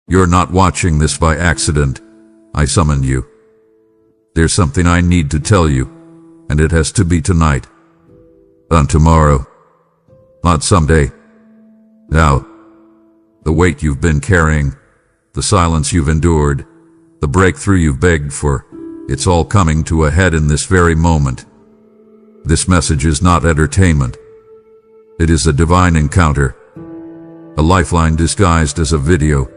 You're not watching this by accident. I summoned you. There's something I need to tell you, and it has to be tonight. Not tomorrow. Not someday. Now. The weight you've been carrying, the silence you've endured, the breakthrough you've begged for, it's all coming to a head in this very moment. This message is not entertainment. It is a divine encounter, a lifeline disguised as a video.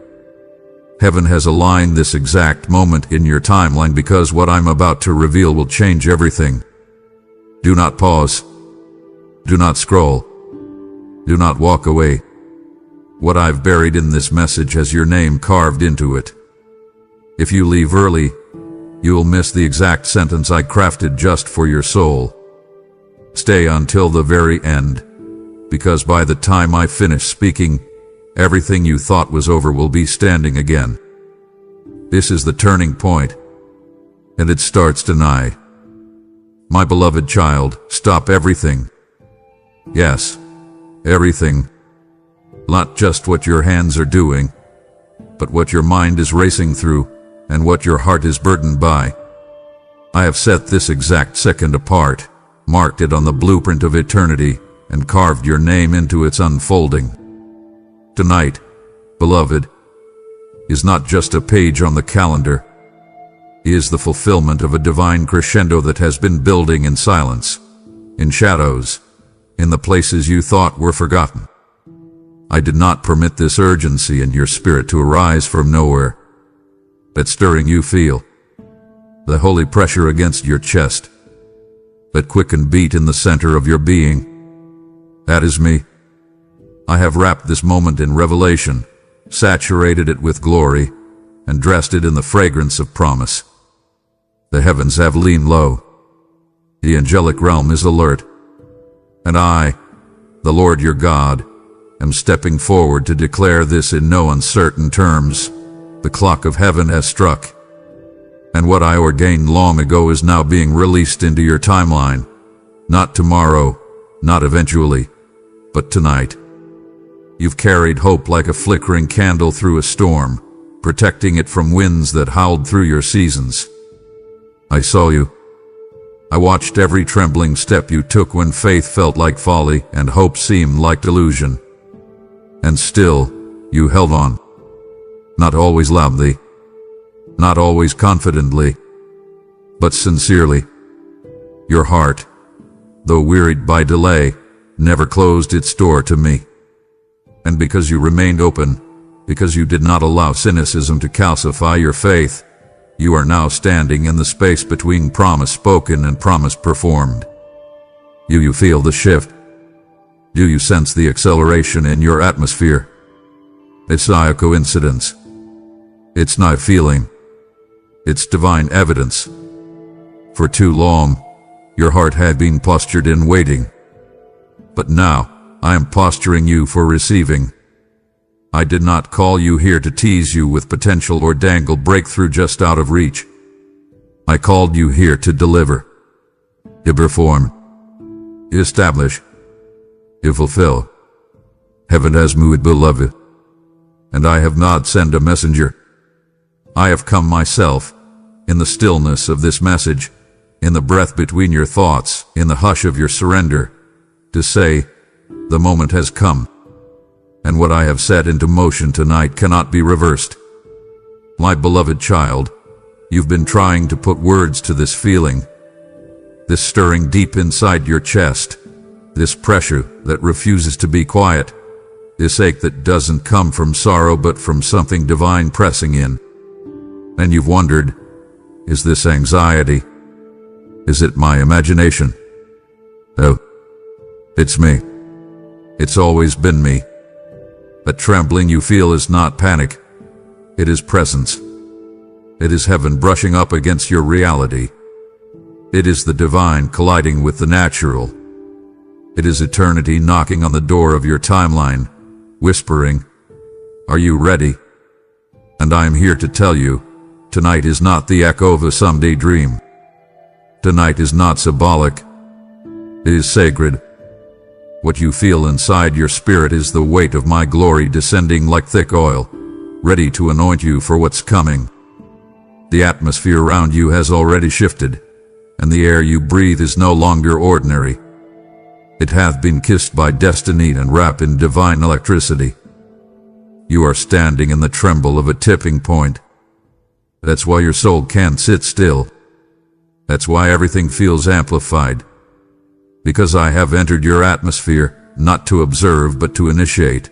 Heaven has aligned this exact moment in your timeline because what I'm about to reveal will change everything. Do not pause. Do not scroll. Do not walk away. What I've buried in this message has your name carved into it. If you leave early, you'll miss the exact sentence I crafted just for your soul. Stay until the very end, because by the time I finish speaking, everything you thought was over will be standing again. This is the turning point, and it starts tonight. My beloved child, stop everything. Yes, everything. Not just what your hands are doing, but what your mind is racing through and what your heart is burdened by. I have set this exact second apart, marked it on the blueprint of eternity, and carved your name into its unfolding. Tonight, beloved, is not just a page on the calendar. It is the fulfillment of a divine crescendo that has been building in silence, in shadows, in the places you thought were forgotten. I did not permit this urgency in your spirit to arise from nowhere. That stirring you feel, the holy pressure against your chest, that quickened beat in the center of your being, that is me. I have wrapped this moment in revelation, saturated it with glory, and dressed it in the fragrance of promise. The heavens have leaned low. The angelic realm is alert. And I, the Lord your God, am stepping forward to declare this in no uncertain terms. The clock of heaven has struck, and what I ordained long ago is now being released into your timeline. Not tomorrow, not eventually, but tonight. You've carried hope like a flickering candle through a storm, protecting it from winds that howled through your seasons. I saw you. I watched every trembling step you took when faith felt like folly and hope seemed like delusion. And still, you held on. Not always loudly, not always confidently, but sincerely. Your heart, though wearied by delay, never closed its door to me. And because you remained open, because you did not allow cynicism to calcify your faith, you are now standing in the space between promise spoken and promise performed. Do you feel the shift? Do you sense the acceleration in your atmosphere? It's not a coincidence. It's not feeling. It's divine evidence. For too long, your heart had been postured in waiting. But now, I am posturing you for receiving. I did not call you here to tease you with potential or dangle breakthrough just out of reach. I called you here to deliver. To perform. To establish. To fulfill. Heaven has moved, beloved. And I have not sent a messenger. I have come myself, in the stillness of this message, in the breath between your thoughts, in the hush of your surrender, to say, the moment has come, and what I have set into motion tonight cannot be reversed. My beloved child, you've been trying to put words to this feeling, this stirring deep inside your chest, this pressure that refuses to be quiet, this ache that doesn't come from sorrow but from something divine pressing in. And you've wondered, is this anxiety? Is it my imagination? No, it's me. It's always been me. That trembling you feel is not panic. It is presence. It is heaven brushing up against your reality. It is the divine colliding with the natural. It is eternity knocking on the door of your timeline, whispering, "Are you ready?" And I am here to tell you, tonight is not the echo of a someday dream. Tonight is not symbolic. It is sacred. What you feel inside your spirit is the weight of my glory descending like thick oil, ready to anoint you for what's coming. The atmosphere around you has already shifted, and the air you breathe is no longer ordinary. It hath been kissed by destiny and wrapped in divine electricity. You are standing in the tremble of a tipping point. That's why your soul can't sit still. That's why everything feels amplified. Because I have entered your atmosphere, not to observe but to initiate.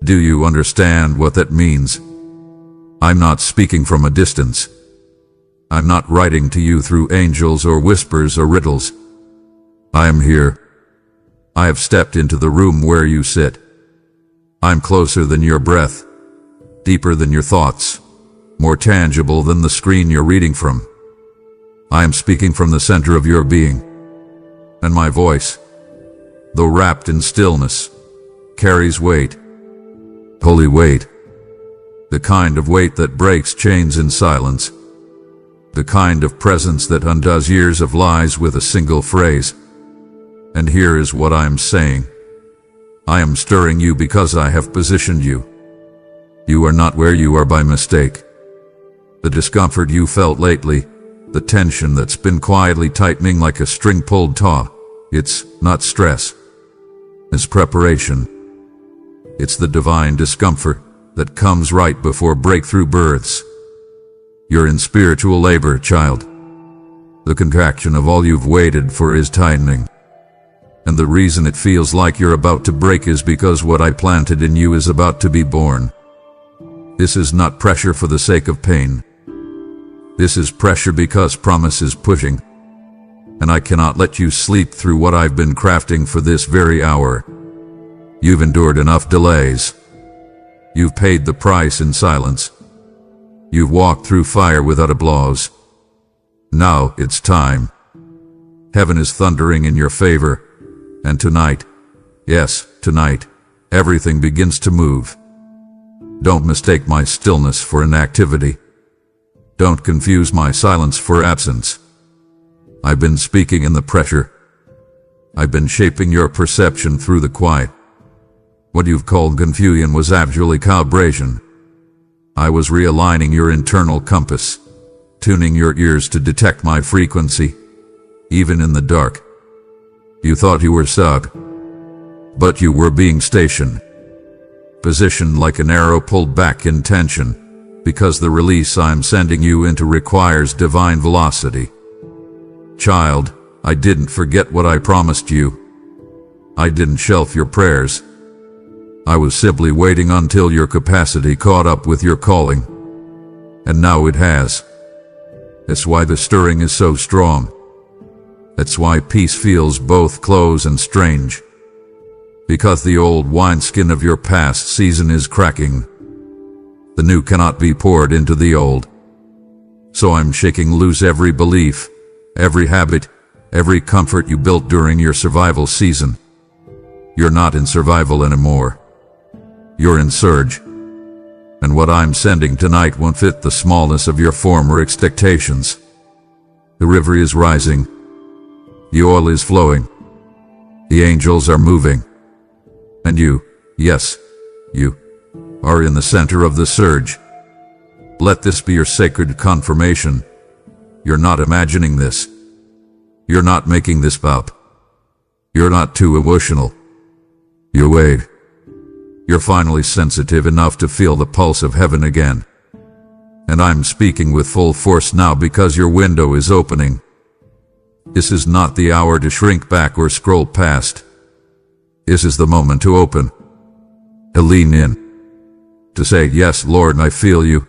Do you understand what that means? I'm not speaking from a distance. I'm not writing to you through angels or whispers or riddles. I am here. I have stepped into the room where you sit. I'm closer than your breath, deeper than your thoughts, more tangible than the screen you're reading from. I am speaking from the center of your being, and my voice, though wrapped in stillness, carries weight, holy weight, the kind of weight that breaks chains in silence, the kind of presence that undoes years of lies with a single phrase. And here is what I am saying. I am stirring you because I have positioned you. You are not where you are by mistake. The discomfort you felt lately, the tension that's been quietly tightening like a string pulled taut, it's not stress. It's preparation. It's the divine discomfort that comes right before breakthrough births. You're in spiritual labor, child. The contraction of all you've waited for is tightening. And the reason it feels like you're about to break is because what I planted in you is about to be born. This is not pressure for the sake of pain. This is pressure because promise is pushing. And I cannot let you sleep through what I've been crafting for this very hour. You've endured enough delays. You've paid the price in silence. You've walked through fire without applause. Now it's time. Heaven is thundering in your favor. And tonight, yes, tonight, everything begins to move. Don't mistake my stillness for inactivity. Don't confuse my silence for absence. I've been speaking in the pressure. I've been shaping your perception through the quiet. What you've called confusion was actually calibration. I was realigning your internal compass, tuning your ears to detect my frequency, even in the dark. You thought you were stuck, but you were being stationed, positioned like an arrow pulled back in tension, because the release I'm sending you into requires divine velocity. Child, I didn't forget what I promised you. I didn't shelf your prayers. I was simply waiting until your capacity caught up with your calling. And now it has. That's why the stirring is so strong. That's why peace feels both close and strange. Because the old wineskin of your past season is cracking. The new cannot be poured into the old. So I'm shaking loose every belief, every habit, every comfort you built during your survival season. You're not in survival anymore. You're in surge. And what I'm sending tonight won't fit the smallness of your former expectations. The river is rising. The oil is flowing. The angels are moving. And you, yes, you, are in the center of the surge. Let this be your sacred confirmation. You're not imagining this. You're not making this up. You're not too emotional. You're weighed. You're finally sensitive enough to feel the pulse of heaven again. And I'm speaking with full force now because your window is opening. This is not the hour to shrink back or scroll past. This is the moment to open, to lean in, to say, yes, Lord, I feel you.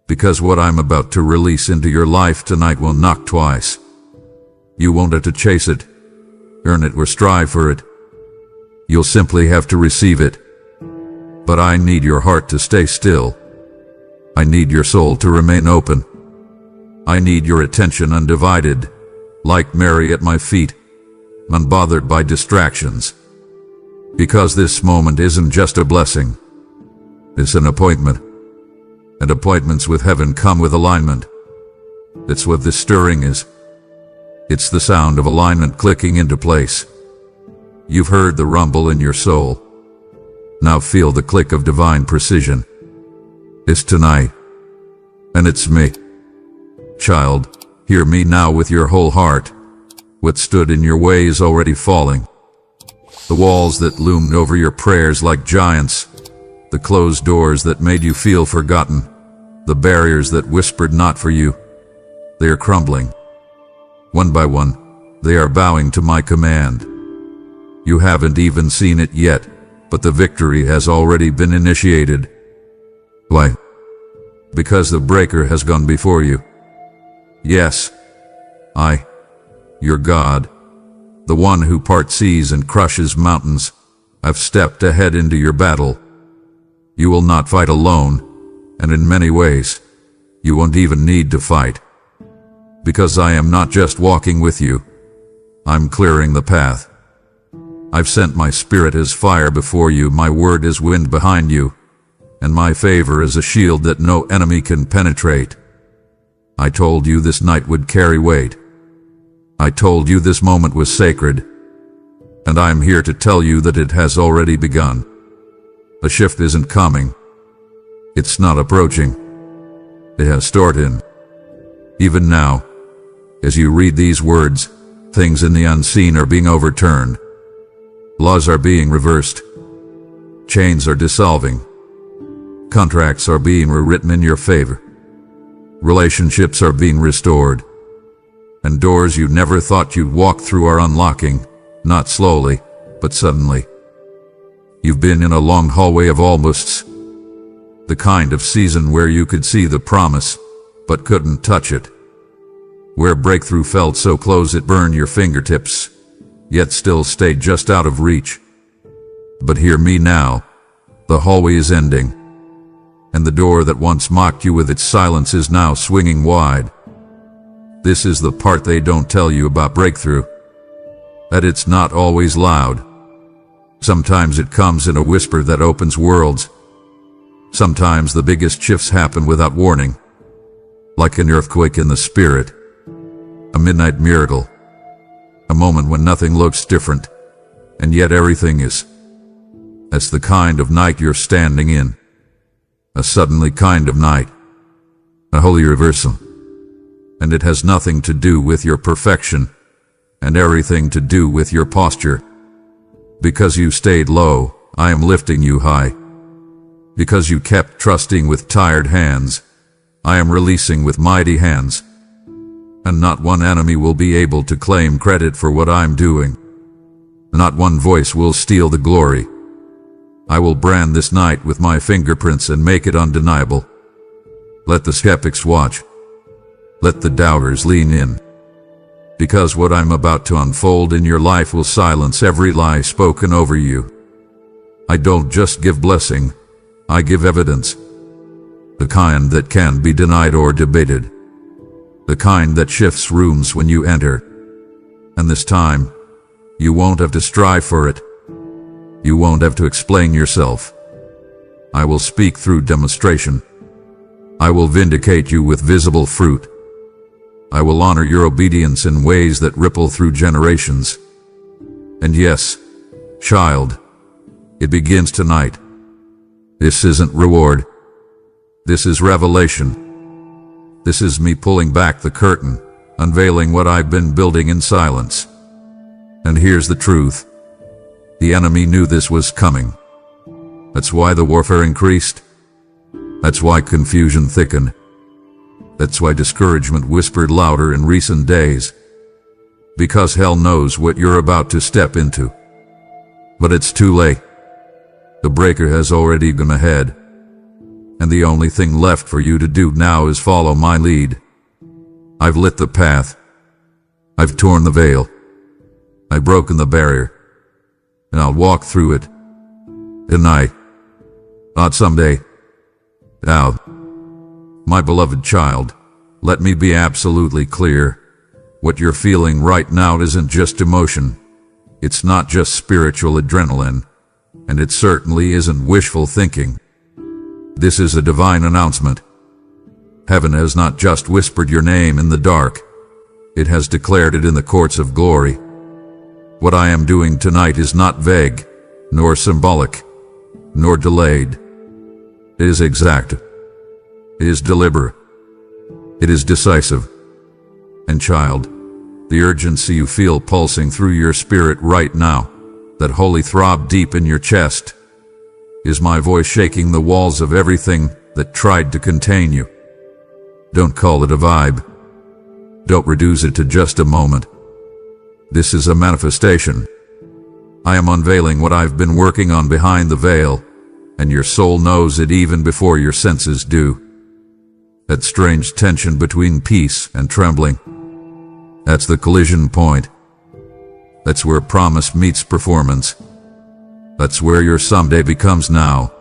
Because what I'm about to release into your life tonight will knock twice. You won't have to chase it, earn it, or strive for it. You'll simply have to receive it. But I need your heart to stay still. I need your soul to remain open. I need your attention undivided, like Mary at my feet, unbothered by distractions. Because this moment isn't just a blessing. It's an appointment. And appointments with heaven come with alignment. That's what this stirring is. It's the sound of alignment clicking into place. You've heard the rumble in your soul. Now feel the click of divine precision. is tonight. And it's me. Child, hear me now with your whole heart. What stood in your way is already falling. The walls that loomed over your prayers like giants, the closed doors that made you feel forgotten, the barriers that whispered not for you, they are crumbling. One by one, they are bowing to my command. You haven't even seen it yet, but the victory has already been initiated. Why? Because the breaker has gone before you. Yes, I, your God, the one who parts seas and crushes mountains, I've stepped ahead into your battle. You will not fight alone, and in many ways, you won't even need to fight. Because I am not just walking with you, I'm clearing the path. I've sent my spirit as fire before you, my word as wind behind you, and my favor is a shield that no enemy can penetrate. I told you this night would carry weight. I told you this moment was sacred, and I am here to tell you that it has already begun. A shift isn't coming. It's not approaching. It has started. Even now, as you read these words, things in the unseen are being overturned. Laws are being reversed. Chains are dissolving. Contracts are being rewritten in your favor. Relationships are being restored. And doors you never thought you'd walk through are unlocking, not slowly, but suddenly. You've been in a long hallway of almosts. The kind of season where you could see the promise, but couldn't touch it. Where breakthrough felt so close it burned your fingertips, yet still stayed just out of reach. But hear me now. The hallway is ending, and the door that once mocked you with its silence is now swinging wide. This is the part they don't tell you about breakthrough. That it's not always loud. Sometimes it comes in a whisper that opens worlds. Sometimes the biggest shifts happen without warning. Like an earthquake in the spirit. A midnight miracle. A moment when nothing looks different, and yet everything is. That's the kind of night you're standing in. A suddenly kind of night. A holy reversal. And it has nothing to do with your perfection, and everything to do with your posture. Because you stayed low, I am lifting you high. Because you kept trusting with tired hands, I am releasing with mighty hands. And not one enemy will be able to claim credit for what I'm doing. Not one voice will steal the glory. I will brand this night with my fingerprints and make it undeniable. Let the skeptics watch. Let the doubters lean in. Because what I'm about to unfold in your life will silence every lie spoken over you. I don't just give blessing, I give evidence. The kind that can't be denied or debated. The kind that shifts rooms when you enter. And this time, you won't have to strive for it. You won't have to explain yourself. I will speak through demonstration. I will vindicate you with visible fruit. I will honor your obedience in ways that ripple through generations. And yes, child, it begins tonight. This isn't reward. This is revelation. This is me pulling back the curtain, unveiling what I've been building in silence. And here's the truth. The enemy knew this was coming. That's why the warfare increased. That's why confusion thickened. That's why discouragement whispered louder in recent days. Because hell knows what you're about to step into. But it's too late. The breaker has already gone ahead. And the only thing left for you to do now is follow my lead. I've lit the path. I've torn the veil. I've broken the barrier. And I'll walk through it. Tonight. Not someday. Now. My beloved child, let me be absolutely clear. What you're feeling right now isn't just emotion. It's not just spiritual adrenaline. And it certainly isn't wishful thinking. This is a divine announcement. Heaven has not just whispered your name in the dark. It has declared it in the courts of glory. What I am doing tonight is not vague, nor symbolic, nor delayed. It is exact. It is deliberate. It is decisive. And child, the urgency you feel pulsing through your spirit right now, that holy throb deep in your chest, is my voice shaking the walls of everything that tried to contain you. Don't call it a vibe. Don't reduce it to just a moment. This is a manifestation. I am unveiling what I've been working on behind the veil, and your soul knows it even before your senses do. That strange tension between peace and trembling. That's the collision point. That's where promise meets performance. That's where your someday becomes now.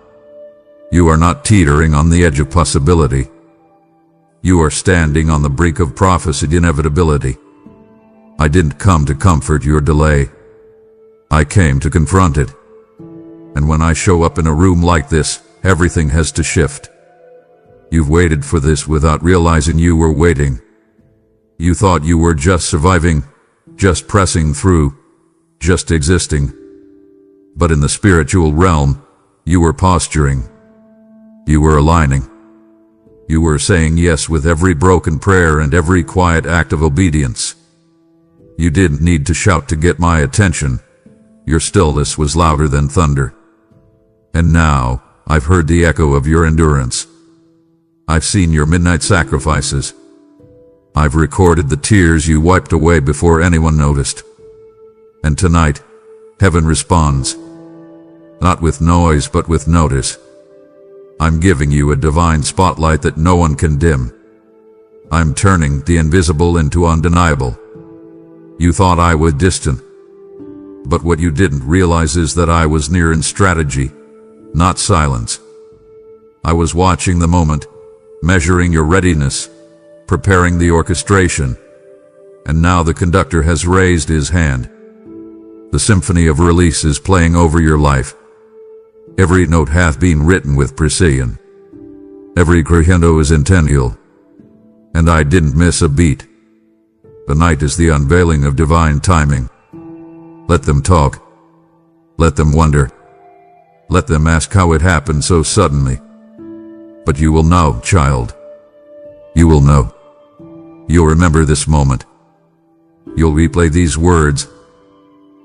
You are not teetering on the edge of possibility. You are standing on the brink of prophesied inevitability. I didn't come to comfort your delay. I came to confront it. And when I show up in a room like this, everything has to shift. You've waited for this without realizing you were waiting. You thought you were just surviving, just pressing through, just existing. But in the spiritual realm, you were posturing. You were aligning. You were saying yes with every broken prayer and every quiet act of obedience. You didn't need to shout to get my attention. Your stillness was louder than thunder. And now, I've heard the echo of your endurance. I've seen your midnight sacrifices. I've recorded the tears you wiped away before anyone noticed. And tonight, heaven responds. Not with noise, but with notice. I'm giving you a divine spotlight that no one can dim. I'm turning the invisible into undeniable. You thought I was distant. But what you didn't realize is that I was near in strategy, not silence. I was watching the moment, measuring your readiness, preparing the orchestration, and now the conductor has raised his hand. The symphony of release is playing over your life. Every note hath been written with precision. Every crescendo is intentional. And I didn't miss a beat. The night is the unveiling of divine timing. Let them talk. Let them wonder. Let them ask how it happened so suddenly. But you will know, child. You will know. You'll remember this moment. You'll replay these words,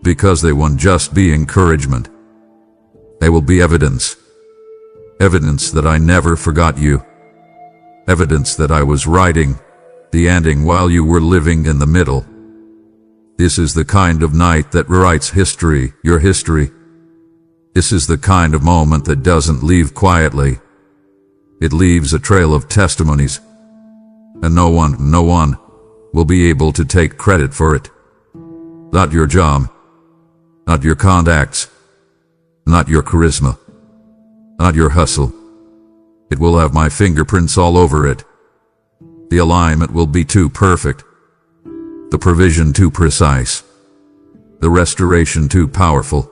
because they won't just be encouragement. They will be evidence. Evidence that I never forgot you. Evidence that I was writing the ending while you were living in the middle. This is the kind of night that rewrites history, your history. This is the kind of moment that doesn't leave quietly. It leaves a trail of testimonies. And no one will be able to take credit for it. Not your job. Not your contacts. Not your charisma. Not your hustle. It will have my fingerprints all over it. The alignment will be too perfect. The provision too precise. The restoration too powerful.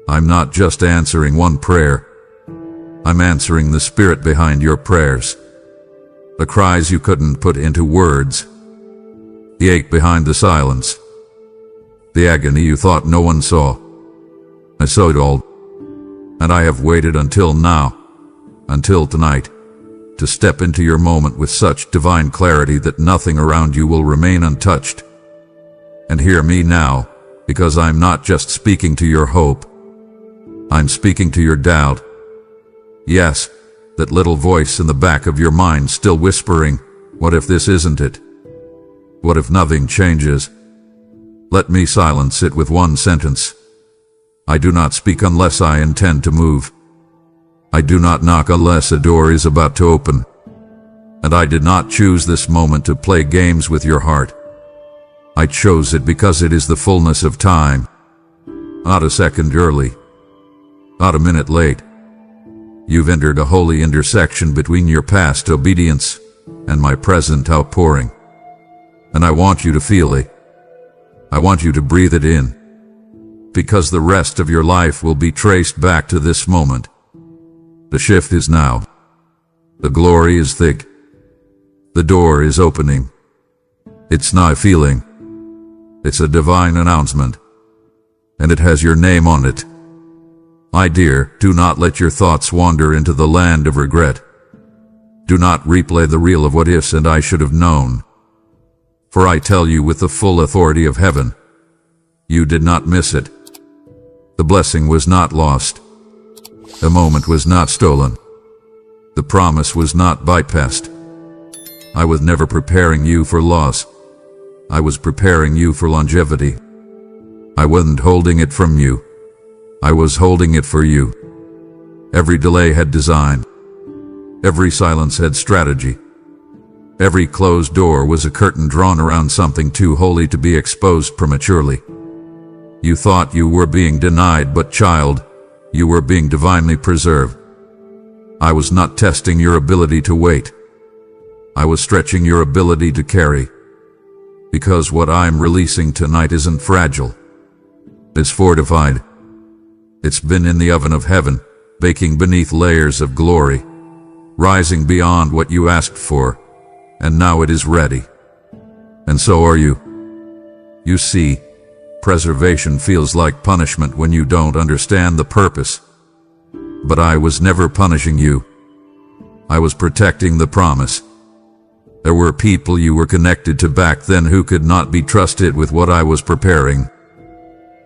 I'm not just answering one prayer. I'm answering the spirit behind your prayers. The cries you couldn't put into words. The ache behind the silence. The agony you thought no one saw. I saw it all. And I have waited until now, until tonight, to step into your moment with such divine clarity that nothing around you will remain untouched. And hear me now, because I'm not just speaking to your hope. I'm speaking to your doubt. Yes, that little voice in the back of your mind still whispering, what if this isn't it? What if nothing changes? Let me silence it with one sentence. I do not speak unless I intend to move. I do not knock unless a door is about to open. And I did not choose this moment to play games with your heart. I chose it because it is the fullness of time. Not a second early. Not a minute late. You've entered a holy intersection between your past obedience and my present outpouring. And I want you to feel it. I want you to breathe it in. Because the rest of your life will be traced back to this moment. The shift is now. The glory is thick. The door is opening. It's not a feeling. It's a divine announcement. And it has your name on it. My dear, do not let your thoughts wander into the land of regret. Do not replay the reel of what ifs and I should have known. For I tell you with the full authority of heaven, you did not miss it. The blessing was not lost. The moment was not stolen. The promise was not bypassed. I was never preparing you for loss. I was preparing you for longevity. I wasn't holding it from you. I was holding it for you. Every delay had design. Every silence had strategy. Every closed door was a curtain drawn around something too holy to be exposed prematurely. You thought you were being denied, but child, you were being divinely preserved. I was not testing your ability to wait. I was stretching your ability to carry. Because what I'm releasing tonight isn't fragile. It's fortified. It's been in the oven of heaven, baking beneath layers of glory, rising beyond what you asked for, and now it is ready. And so are you. You see, preservation feels like punishment when you don't understand the purpose. But I was never punishing you. I was protecting the promise. There were people you were connected to back then who could not be trusted with what I was preparing.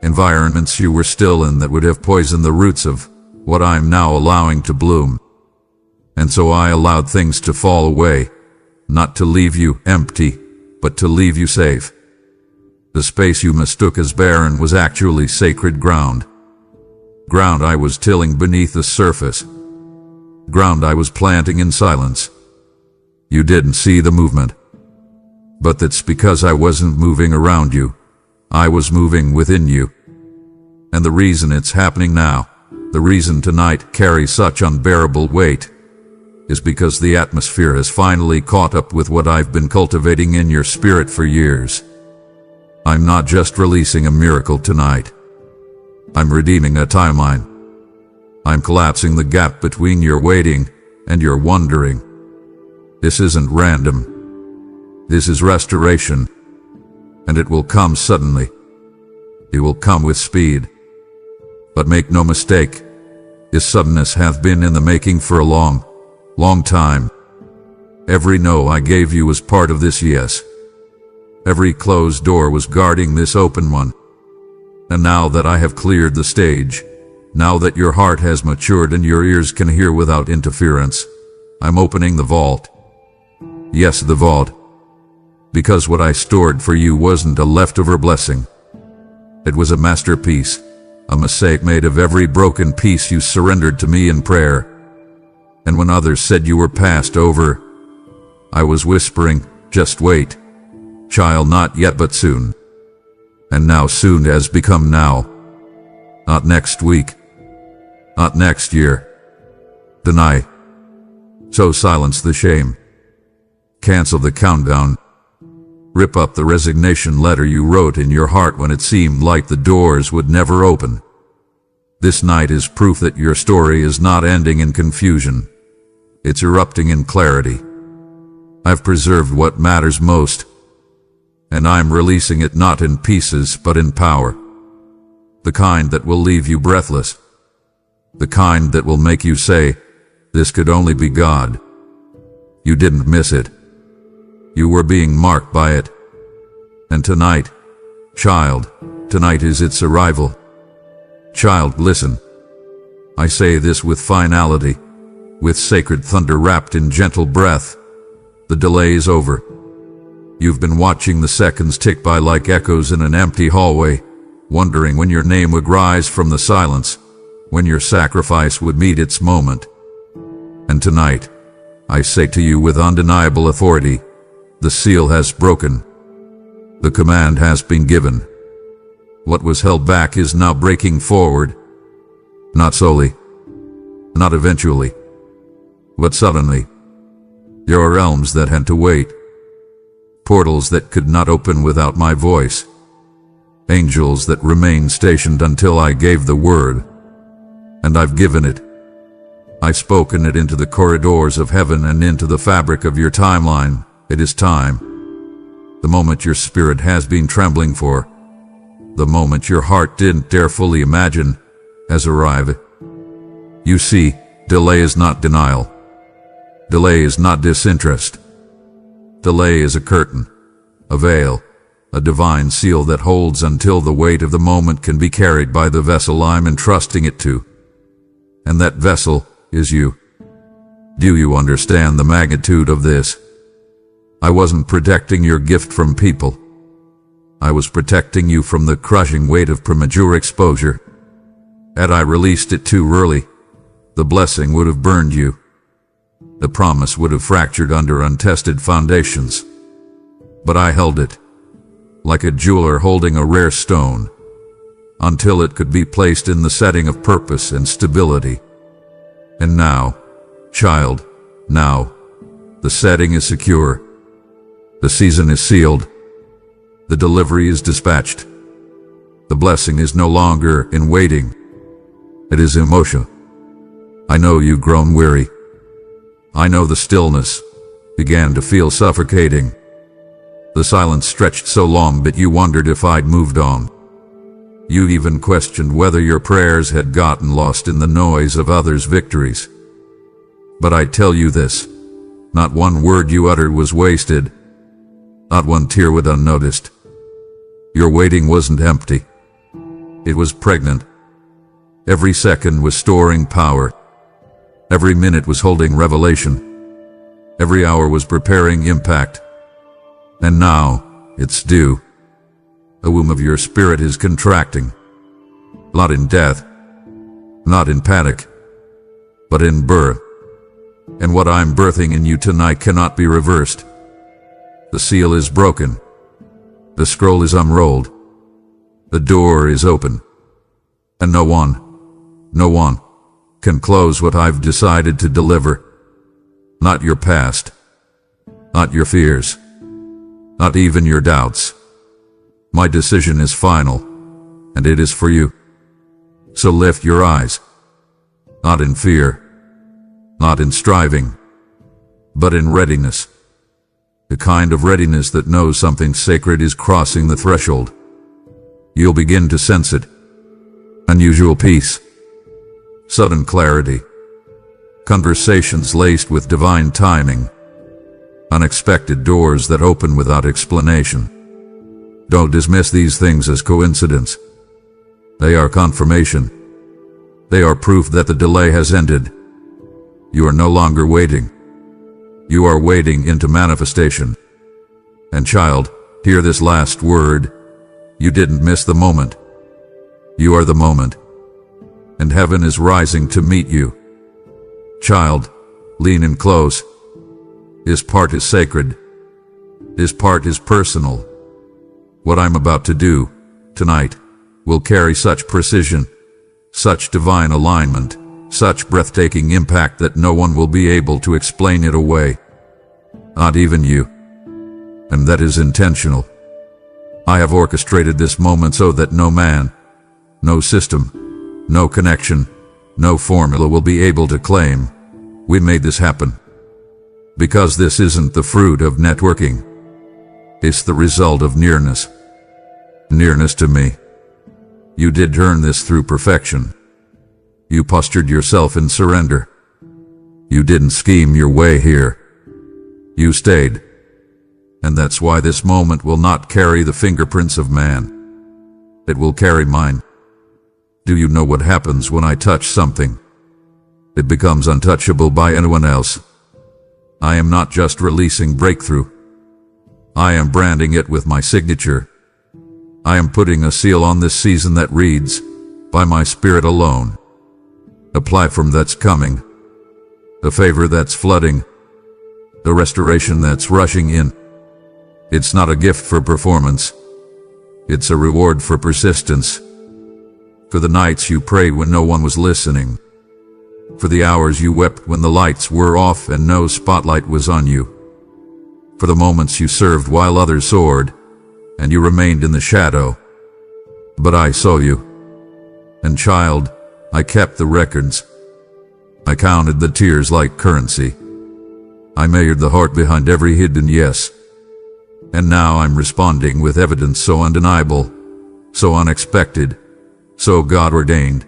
Environments you were still in that would have poisoned the roots of what I'm now allowing to bloom. And so I allowed things to fall away, not to leave you empty, but to leave you safe. The space you mistook as barren was actually sacred ground. Ground I was tilling beneath the surface. Ground I was planting in silence. You didn't see the movement. But that's because I wasn't moving around you. I was moving within you. And the reason it's happening now, the reason tonight carries such unbearable weight, is because the atmosphere has finally caught up with what I've been cultivating in your spirit for years. I'm not just releasing a miracle tonight. I'm redeeming a timeline. I'm collapsing the gap between your waiting and your wondering. This isn't random. This is restoration. And it will come suddenly. It will come with speed. But make no mistake, this suddenness hath been in the making for a long time. Every no I gave you was part of this yes. Every closed door was guarding this open one. And now that I have cleared the stage, now that your heart has matured and your ears can hear without interference, I'm opening the vault. Yes, the vault. Because what I stored for you wasn't a leftover blessing. It was a masterpiece, a mosaic made of every broken piece you surrendered to me in prayer. And when others said you were passed over, I was whispering, just wait. Child, not yet but soon. And now soon has become now. Not next week. Not next year. Deny. So silence the shame. Cancel the countdown. Rip up the resignation letter you wrote in your heart when it seemed like the doors would never open. This night is proof that your story is not ending in confusion. It's erupting in clarity. I've preserved what matters most, and I'm releasing it not in pieces but in power. The kind that will leave you breathless. The kind that will make you say, this could only be God. You didn't miss it. You were being marked by it. And tonight, child, tonight is its arrival. Child, listen. I say this with finality, with sacred thunder wrapped in gentle breath. The delay is over. You've been watching the seconds tick by like echoes in an empty hallway, wondering when your name would rise from the silence, when your sacrifice would meet its moment. And tonight, I say to you with undeniable authority, the seal has broken. The command has been given. What was held back is now breaking forward. Not solely, not eventually, but suddenly. There are realms that had to wait. Portals that could not open without my voice. Angels that remain stationed until I gave the word. And I've given it. I've spoken it into the corridors of heaven and into the fabric of your timeline. It is time. The moment your spirit has been trembling for, the moment your heart didn't dare fully imagine, has arrived. You see, delay is not denial. Delay is not disinterest. Delay is a curtain, a veil, a divine seal that holds until the weight of the moment can be carried by the vessel I'm entrusting it to. And that vessel is you. Do you understand the magnitude of this? I wasn't protecting your gift from people. I was protecting you from the crushing weight of premature exposure. Had I released it too early, the blessing would have burned you. The promise would have fractured under untested foundations. But I held it, like a jeweler holding a rare stone, until it could be placed in the setting of purpose and stability. And now, child, now, the setting is secure. The season is sealed. The delivery is dispatched. The blessing is no longer in waiting. It is in motion. I know you've grown weary. I know the stillness began to feel suffocating. The silence stretched so long that you wondered if I'd moved on. You even questioned whether your prayers had gotten lost in the noise of others' victories. But I tell you this, not one word you uttered was wasted. Not one tear went unnoticed. Your waiting wasn't empty. It was pregnant. Every second was storing power. Every minute was holding revelation. Every hour was preparing impact. And now, it's due. The womb of your spirit is contracting. Not in death, not in panic, but in birth. And what I'm birthing in you tonight cannot be reversed. The seal is broken. The scroll is unrolled. The door is open. And no one can close what I've decided to deliver. Not your past, not your fears, not even your doubts. My decision is final, and it is for you. So lift your eyes, not in fear, not in striving, but in readiness. The kind of readiness that knows something sacred is crossing the threshold. You'll begin to sense it. Unusual peace, sudden clarity, conversations laced with divine timing, unexpected doors that open without explanation. Don't dismiss these things as coincidence. They are confirmation. They are proof that the delay has ended. You are no longer waiting. You are wading into manifestation. And child, hear this last word. You didn't miss the moment. You are the moment. And heaven is rising to meet you. Child, lean in close. His part is sacred. His part is personal. What I'm about to do, tonight, will carry such precision, such divine alignment, such breathtaking impact that no one will be able to explain it away. Not even you. And that is intentional. I have orchestrated this moment so that no man, no system, no connection, no formula will be able to claim, we made this happen. Because this isn't the fruit of networking. It's the result of nearness. Nearness to me. You did earn this through perfection. You postured yourself in surrender. You didn't scheme your way here. You stayed. And that's why this moment will not carry the fingerprints of man. It will carry mine. Do you know what happens when I touch something? It becomes untouchable by anyone else. I am not just releasing breakthrough. I am branding it with my signature. I am putting a seal on this season that reads, by my spirit alone. A platform that's coming. The favor that's flooding. The restoration that's rushing in. It's not a gift for performance. It's a reward for persistence. For the nights you prayed when no one was listening. For the hours you wept when the lights were off and no spotlight was on you. For the moments you served while others soared, and you remained in the shadow. But I saw you. And child, I kept the records. I counted the tears like currency. I measured the heart behind every hidden yes. And now I'm responding with evidence so undeniable, so unexpected, so God-ordained,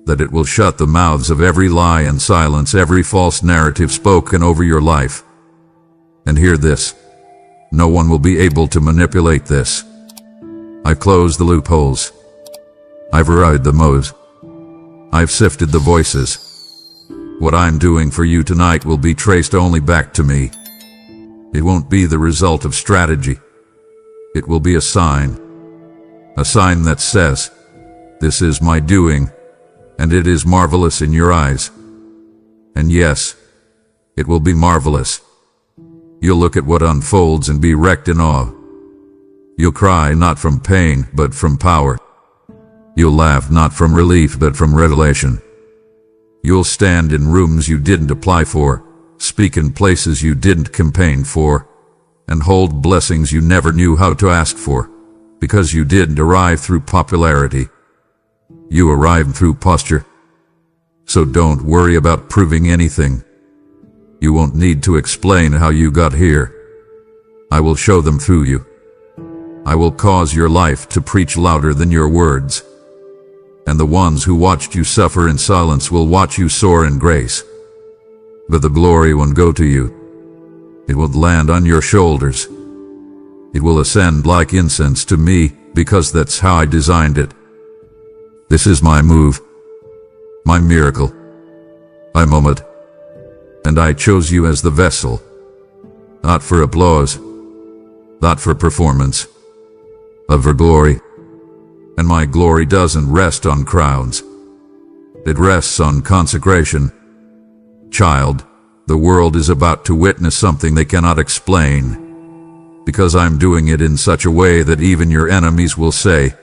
that it will shut the mouths of every lie and silence every false narrative spoken over your life. And hear this. No one will be able to manipulate this. I've closed the loopholes. I've ride the mows. I've sifted the voices. What I'm doing for you tonight will be traced only back to me. It won't be the result of strategy. It will be a sign that says, this is my doing, and it is marvelous in your eyes. And yes, it will be marvelous. You'll look at what unfolds and be wrecked in awe. You'll cry not from pain, but from power. You'll laugh not from relief, but from revelation. You'll stand in rooms you didn't apply for, speak in places you didn't campaign for, and hold blessings you never knew how to ask for, because you didn't arrive through popularity. You arrived through posture. So don't worry about proving anything. You won't need to explain how you got here. I will show them through you. I will cause your life to preach louder than your words. And the ones who watched you suffer in silence will watch you soar in grace. But the glory won't go to you. It will land on your shoulders. It will ascend like incense to me, because that's how I designed it. This is my move, my miracle, my moment. And I chose you as the vessel, not for applause, not for performance, but for glory. And my glory doesn't rest on crowds. It rests on consecration. Child, the world is about to witness something they cannot explain, because I'm doing it in such a way that even your enemies will say,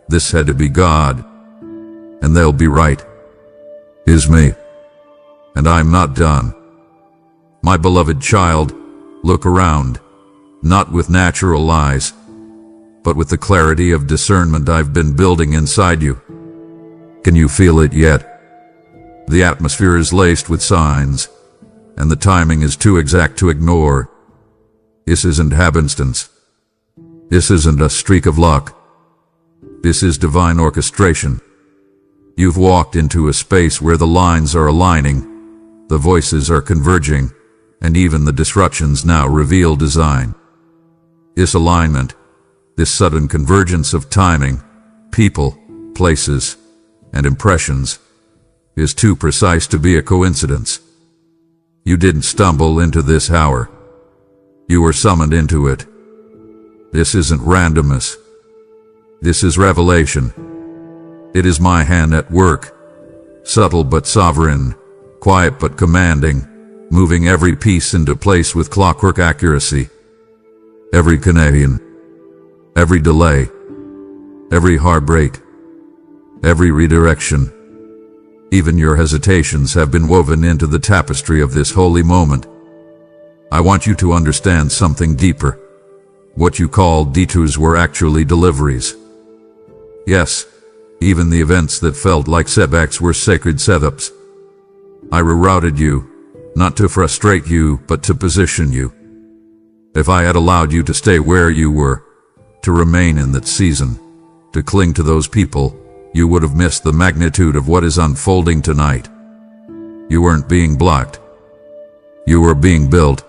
this had to be God. And they'll be right. Is me. And I'm not done. My beloved child, look around, not with natural eyes, but with the clarity of discernment I've been building inside you. Can you feel it yet? The atmosphere is laced with signs, and the timing is too exact to ignore. This isn't happenstance. This isn't a streak of luck. This is divine orchestration. You've walked into a space where the lines are aligning, the voices are converging, and even the disruptions now reveal design. This alignment, this sudden convergence of timing, people, places, and impressions, is too precise to be a coincidence. You didn't stumble into this hour. You were summoned into it. This isn't randomness. This is revelation. It is my hand at work, subtle but sovereign, quiet but commanding, moving every piece into place with clockwork accuracy. Every Canadian, every delay, every heartbreak, every redirection, even your hesitations have been woven into the tapestry of this holy moment. I want you to understand something deeper. What you call detours were actually deliveries. Yes, even the events that felt like setbacks were sacred setups. I rerouted you, not to frustrate you, but to position you. If I had allowed you to stay where you were, to remain in that season, to cling to those people, you would have missed the magnitude of what is unfolding tonight. You weren't being blocked. You were being built.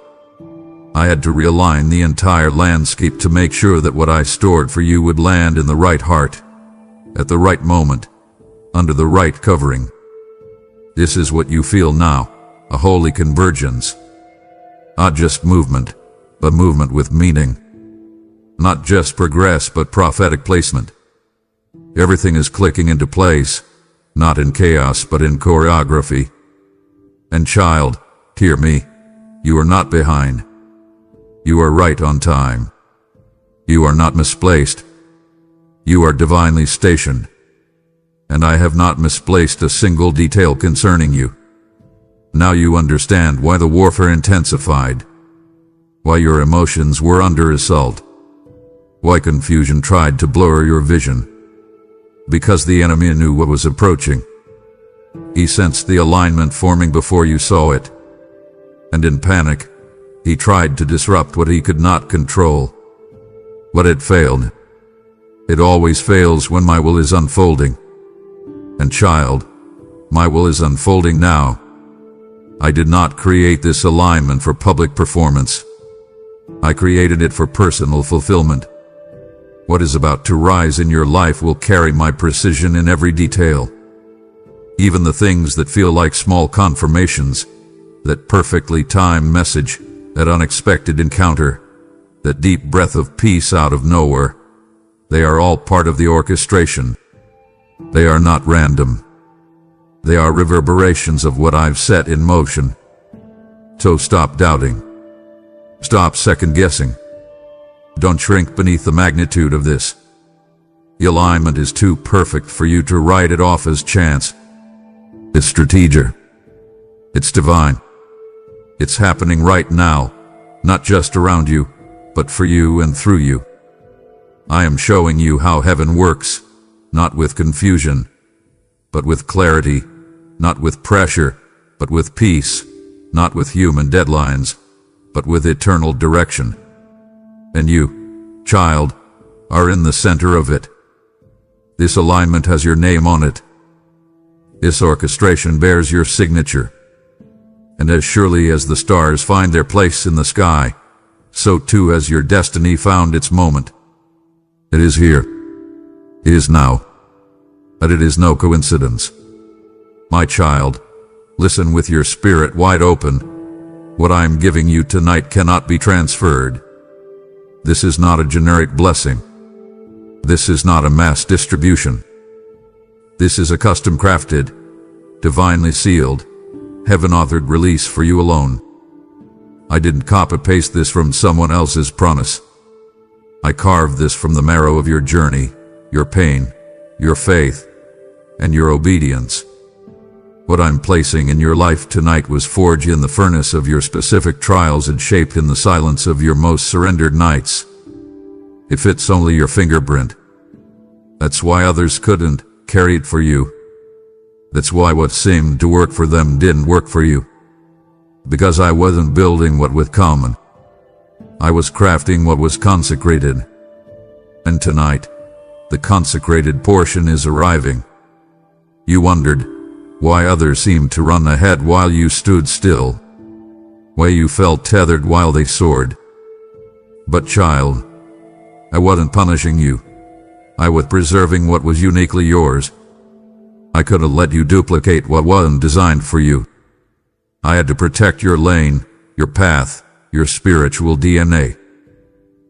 I had to realign the entire landscape to make sure that what I stored for you would land in the right heart, at the right moment, under the right covering. This is what you feel now, a holy convergence. Not just movement, but movement with meaning. Not just progress, but prophetic placement. Everything is clicking into place, not in chaos, but in choreography. And child, hear me, you are not behind. You are right on time. You are not misplaced. You are divinely stationed. And I have not misplaced a single detail concerning you. Now you understand why the warfare intensified, why your emotions were under assault, why confusion tried to blur your vision. Because the enemy knew what was approaching. He sensed the alignment forming before you saw it. And in panic, he tried to disrupt what he could not control. But it failed. It always fails when my will is unfolding. And child, My will is unfolding now. I did not create this alignment for public performance. I created it for personal fulfillment. What is about to rise in your life will carry my precision in every detail. Even the things that feel like small confirmations, that perfectly timed message, that unexpected encounter, that deep breath of peace out of nowhere, they are all part of the orchestration. They are not random. They are reverberations of what I've set in motion. So stop doubting. Stop second-guessing. Don't shrink beneath the magnitude of this. The alignment is too perfect for you to write it off as chance. It's strategic. It's divine. It's happening right now, not just around you, but for you and through you. I am showing you how heaven works, not with confusion, but with clarity, not with pressure, but with peace, not with human deadlines, but with eternal direction. And you, child, are in the center of it. This alignment has your name on it. This orchestration bears your signature. And as surely as the stars find their place in the sky, so too has your destiny found its moment. It is here. It is now. But it is no coincidence. My child, listen with your spirit wide open. What I am giving you tonight cannot be transferred. This is not a generic blessing. This is not a mass distribution. This is a custom-crafted, divinely sealed, heaven-authored release for you alone. I didn't copy-paste this from someone else's promise. I carved this from the marrow of your journey, your pain, your faith, and your obedience. What I'm placing in your life tonight was forged in the furnace of your specific trials and shaped in the silence of your most surrendered nights. It fits only your fingerprint. That's why others couldn't carry it for you. That's why what seemed to work for them didn't work for you. Because I wasn't building what was common. I was crafting what was consecrated. And tonight, the consecrated portion is arriving. You wondered why others seemed to run ahead while you stood still. Why you felt tethered while they soared. But child, I wasn't punishing you. I was preserving what was uniquely yours. I couldn't let you duplicate what wasn't designed for you. I had to protect your lane, your path, your spiritual DNA.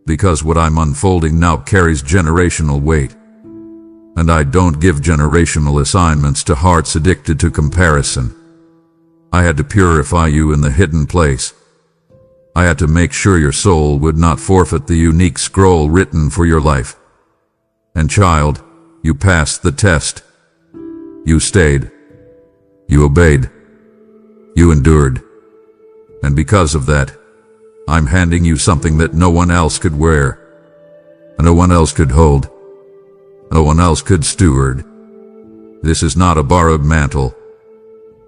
Because what I'm unfolding now carries generational weight. And I don't give generational assignments to hearts addicted to comparison. I had to purify you in the hidden place. I had to make sure your soul would not forfeit the unique scroll written for your life. And child, you passed the test. You stayed. You obeyed. You endured. And because of that, I'm handing you something that no one else could wear. No one else could hold. No one else could steward. This is not a borrowed mantle.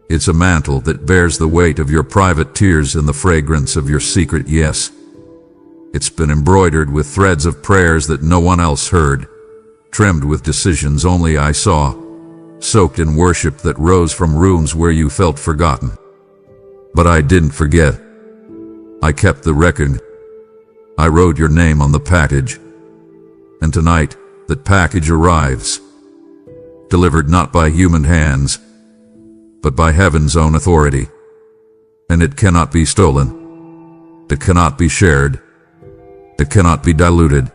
It's a mantle that bears the weight of your private tears and the fragrance of your secret yes. It's been embroidered with threads of prayers that no one else heard, trimmed with decisions only I saw, soaked in worship that rose from rooms where you felt forgotten. But I didn't forget. I kept the record. I wrote your name on the package. And tonight, that package arrives. Delivered not by human hands, but by heaven's own authority. And it cannot be stolen. It cannot be shared. It cannot be diluted.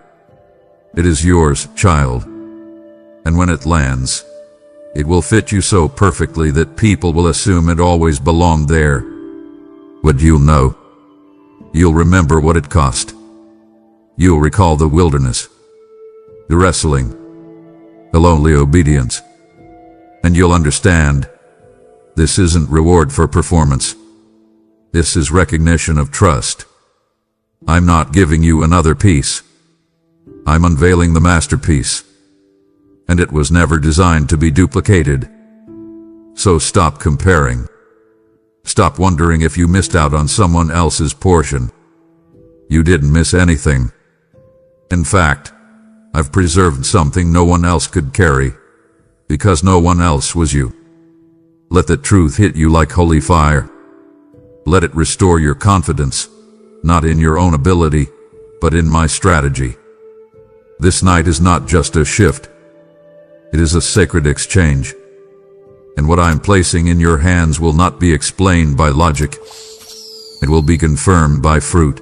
It is yours, child. And when it lands, it will fit you so perfectly that people will assume it always belonged there. But you'll know. You'll remember what it cost. You'll recall the wilderness, the wrestling, the lonely obedience. And you'll understand, this isn't reward for performance. This is recognition of trust. I'm not giving you another piece. I'm unveiling the masterpiece. And it was never designed to be duplicated. So stop comparing. Stop wondering if you missed out on someone else's portion. You didn't miss anything. In fact, I've preserved something no one else could carry, because no one else was you. Let the truth hit you like holy fire. Let it restore your confidence, not in your own ability, but in my strategy. This night is not just a shift. It is a sacred exchange. And what I am placing in your hands will not be explained by logic. It will be confirmed by fruit.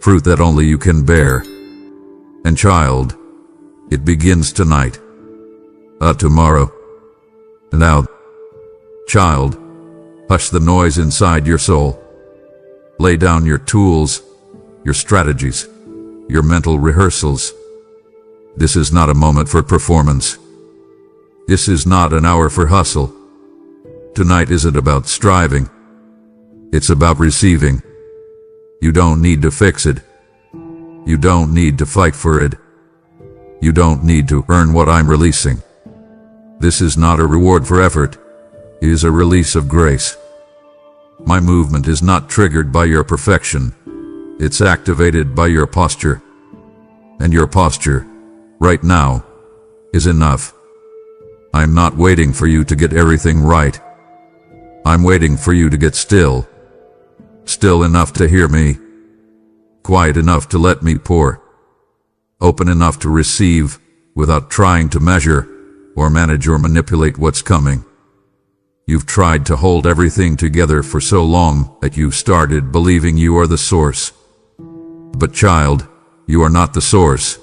Fruit that only you can bear. And child, it begins tonight. Tomorrow. Now, child, hush the noise inside your soul. Lay down your tools, your strategies, your mental rehearsals. This is not a moment for performance. This is not an hour for hustle. Tonight isn't about striving. It's about receiving. You don't need to fix it. You don't need to fight for it. You don't need to earn what I'm releasing. This is not a reward for effort. It is a release of grace. My movement is not triggered by your perfection. It's activated by your posture. And your posture, right now, is enough. I'm not waiting for you to get everything right. I'm waiting for you to get still. Still enough to hear me. Quiet enough to let me pour. Open enough to receive without trying to measure or manage or manipulate what's coming. You've tried to hold everything together for so long that you started believing you are the source. But child, you are not the source.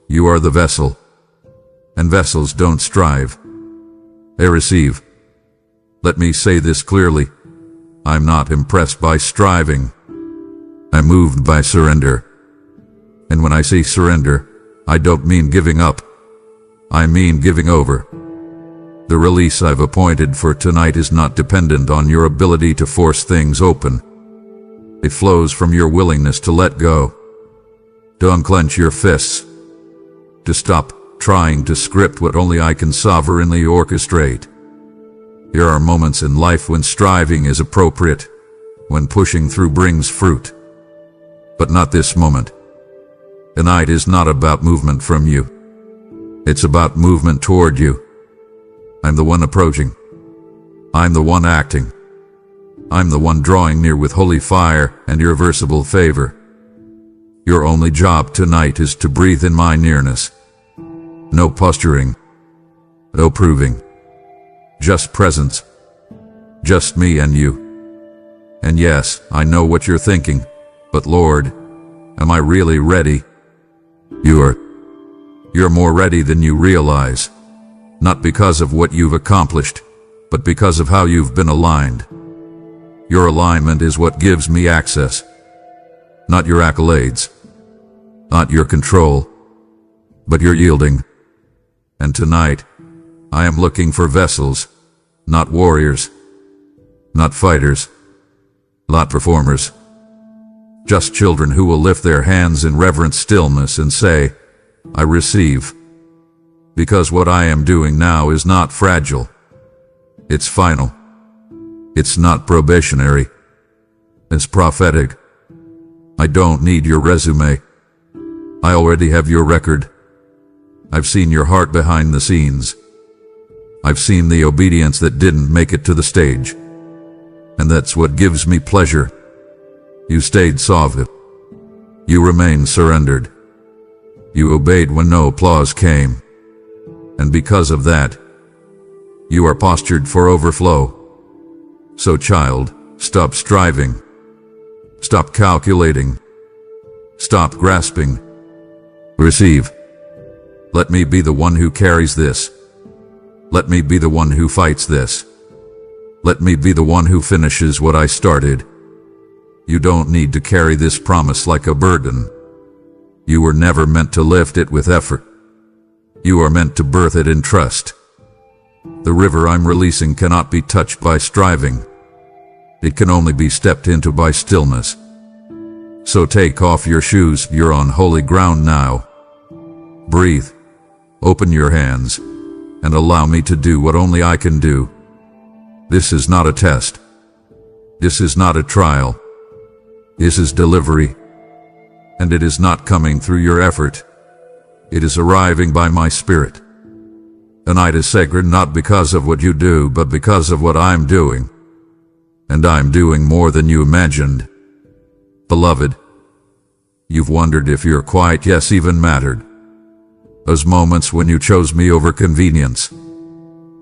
You are the vessel. And vessels don't strive. They receive. Let me say this clearly. I'm not impressed by striving. I'm moved by surrender. And when I say surrender, I don't mean giving up. I mean giving over. The release I've appointed for tonight is not dependent on your ability to force things open. It flows from your willingness to let go, to unclench your fists, to stop trying to script what only I can sovereignly orchestrate. There are moments in life when striving is appropriate, when pushing through brings fruit. But not this moment. Tonight is not about movement from you. It's about movement toward you. I'm the one approaching. I'm the one acting. I'm the one drawing near with holy fire and irreversible favor. Your only job tonight is to breathe in my nearness. No posturing. No proving. Just presence. Just me and you. And yes, I know what you're thinking, but Lord, am I really ready? You're more ready than you realize. Not because of what you've accomplished, but because of how you've been aligned. Your alignment is what gives me access. Not your accolades. Not your control. But your yielding. And tonight, I am looking for vessels, not warriors. Not fighters. Not performers. Just children who will lift their hands in reverent stillness and say, I receive. Because what I am doing now is not fragile. It's final. It's not probationary. It's prophetic. I don't need your resume. I already have your record. I've seen your heart behind the scenes. I've seen the obedience that didn't make it to the stage. And that's what gives me pleasure. You stayed sovereign. You remained surrendered. You obeyed when no applause came. And because of that, you are postured for overflow. So child, stop striving. Stop calculating. Stop grasping. Receive. Let me be the one who carries this. Let me be the one who fights this. Let me be the one who finishes what I started. You don't need to carry this promise like a burden. You were never meant to lift it with effort. You are meant to birth it in trust. The river I'm releasing cannot be touched by striving. It can only be stepped into by stillness. So take off your shoes, you're on holy ground now. Breathe. Open your hands. And allow me to do what only I can do. This is not a test. This is not a trial. This is delivery. And it is not coming through your effort. It is arriving by my spirit. A night is sacred not because of what you do, but because of what I'm doing. And I'm doing more than you imagined. Beloved, you've wondered if your quiet yes even mattered. Those moments when you chose me over convenience.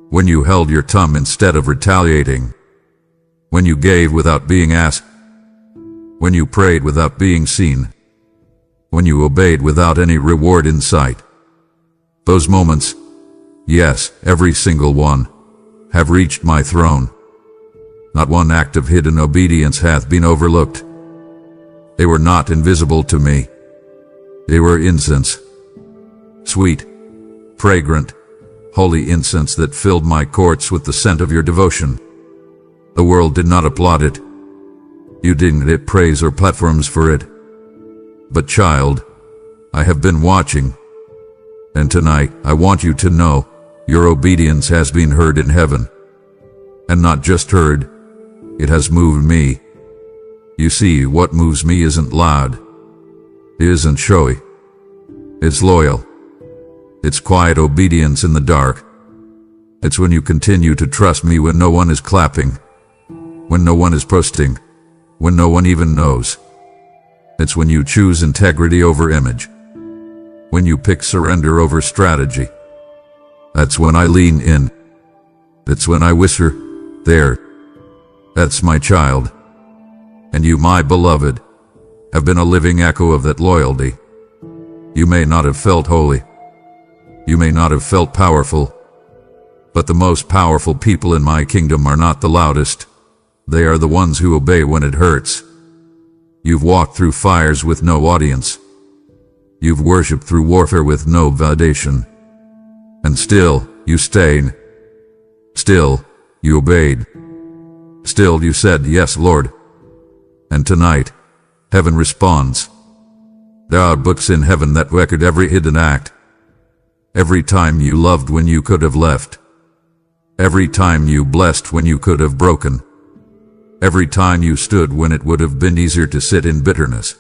When you held your tongue instead of retaliating. When you gave without being asked. When you prayed without being seen. When you obeyed without any reward in sight. Those moments, yes, every single one, have reached my throne. Not one act of hidden obedience hath been overlooked. They were not invisible to me. They were incense. Sweet, fragrant, holy incense that filled my courts with the scent of your devotion. The world did not applaud it. You didn't get praise or platforms for it. But child, I have been watching. And tonight, I want you to know, your obedience has been heard in heaven. And not just heard, it has moved me. You see, what moves me isn't loud. It isn't showy. It's loyal. It's quiet obedience in the dark. It's when you continue to trust me when no one is clapping, when no one is posting, when no one even knows. It's when you choose integrity over image, when you pick surrender over strategy. That's when I lean in. That's when I whisper, there. That's my child. And you, my beloved, have been a living echo of that loyalty. You may not have felt holy. You may not have felt powerful. But the most powerful people in my kingdom are not the loudest. They are the ones who obey when it hurts. You've walked through fires with no audience. You've worshipped through warfare with no validation. And still, you stayed. Still, you obeyed. Still, you said, yes, Lord. And tonight, heaven responds. There are books in heaven that record every hidden act. Every time you loved when you could have left. Every time you blessed when you could have broken. Every time you stood when it would have been easier to sit in bitterness.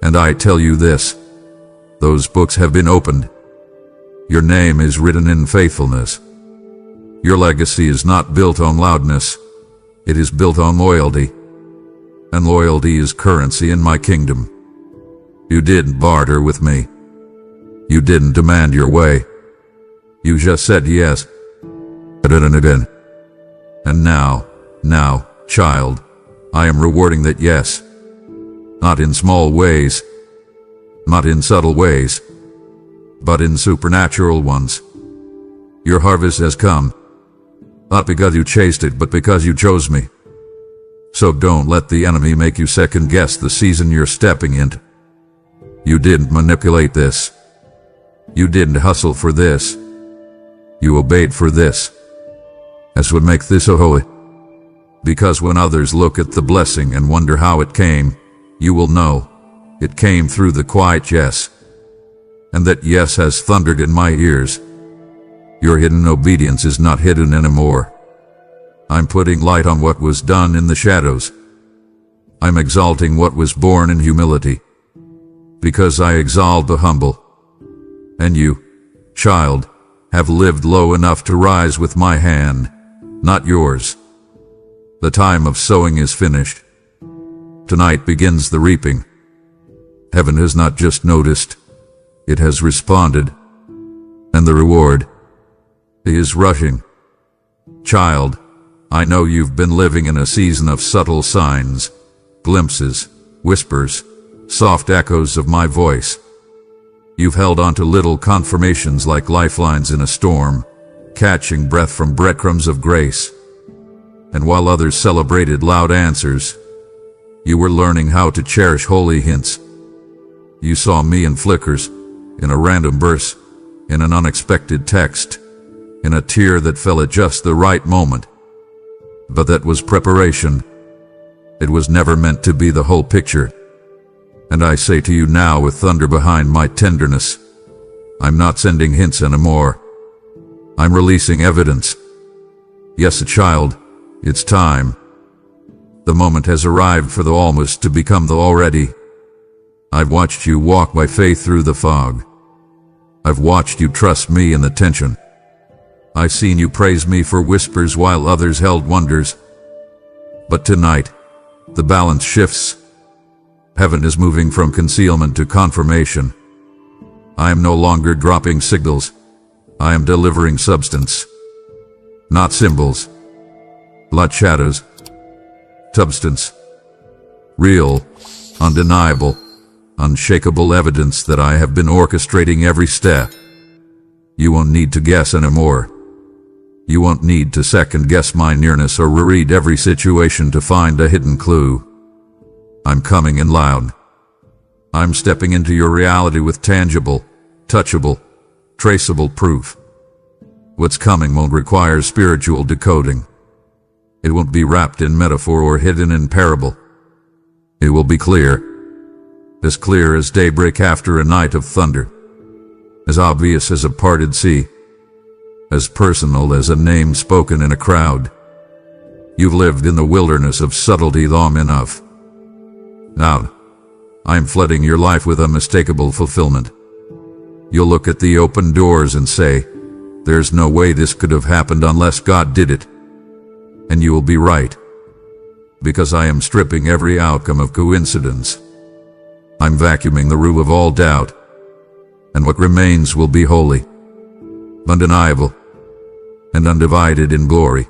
And I tell you this, those books have been opened. Your name is written in faithfulness. Your legacy is not built on loudness. It is built on loyalty. And loyalty is currency in my kingdom. You didn't barter with me. You didn't demand your way. You just said yes. Again and again. And now, child, I am rewarding that yes. Not in small ways. Not in subtle ways. But in supernatural ones. Your harvest has come. Not because you chased it, but because you chose me. So don't let the enemy make you second guess the season you're stepping into. You didn't manipulate this. You didn't hustle for this. You obeyed for this. That's what makes this so holy. Because when others look at the blessing and wonder how it came, you will know it came through the quiet yes. And that yes has thundered in my ears. Your hidden obedience is not hidden anymore. I'm putting light on what was done in the shadows. I'm exalting what was born in humility. Because I exalt the humble. And you, child, have lived low enough to rise with my hand, not yours. The time of sowing is finished. Tonight begins the reaping. Heaven has not just noticed, it has responded. And the reward is rushing. Child, I know you've been living in a season of subtle signs, glimpses, whispers, soft echoes of my voice. You've held on to little confirmations like lifelines in a storm, catching breath from breadcrumbs of grace. And while others celebrated loud answers, you were learning how to cherish holy hints. You saw me in flickers, in a random burst, in an unexpected text, in a tear that fell at just the right moment. But that was preparation. It was never meant to be the whole picture. And I say to you now with thunder behind my tenderness, I'm not sending hints anymore. I'm releasing evidence. Yes, a child, it's time. The moment has arrived for the almost to become the already. I've watched you walk by faith through the fog. I've watched you trust me in the tension. I seen you praise me for whispers while others held wonders. But tonight, the balance shifts. Heaven is moving from concealment to confirmation. I am no longer dropping signals. I am delivering substance. Not symbols. Not shadows. Substance. Real, undeniable, unshakable evidence that I have been orchestrating every step. You won't need to guess anymore. You won't need to second-guess my nearness or reread every situation to find a hidden clue. I'm coming in loud. I'm stepping into your reality with tangible, touchable, traceable proof. What's coming won't require spiritual decoding. It won't be wrapped in metaphor or hidden in parable. It will be clear as daybreak after a night of thunder, as obvious as a parted sea, as personal as a name spoken in a crowd. You've lived in the wilderness of subtlety long enough. Now, I'm flooding your life with unmistakable fulfillment. You'll look at the open doors and say, "There's no way this could have happened unless God did it." And you will be right, because I am stripping every outcome of coincidence. I'm vacuuming the root of all doubt, and what remains will be holy, undeniable, and undivided in glory.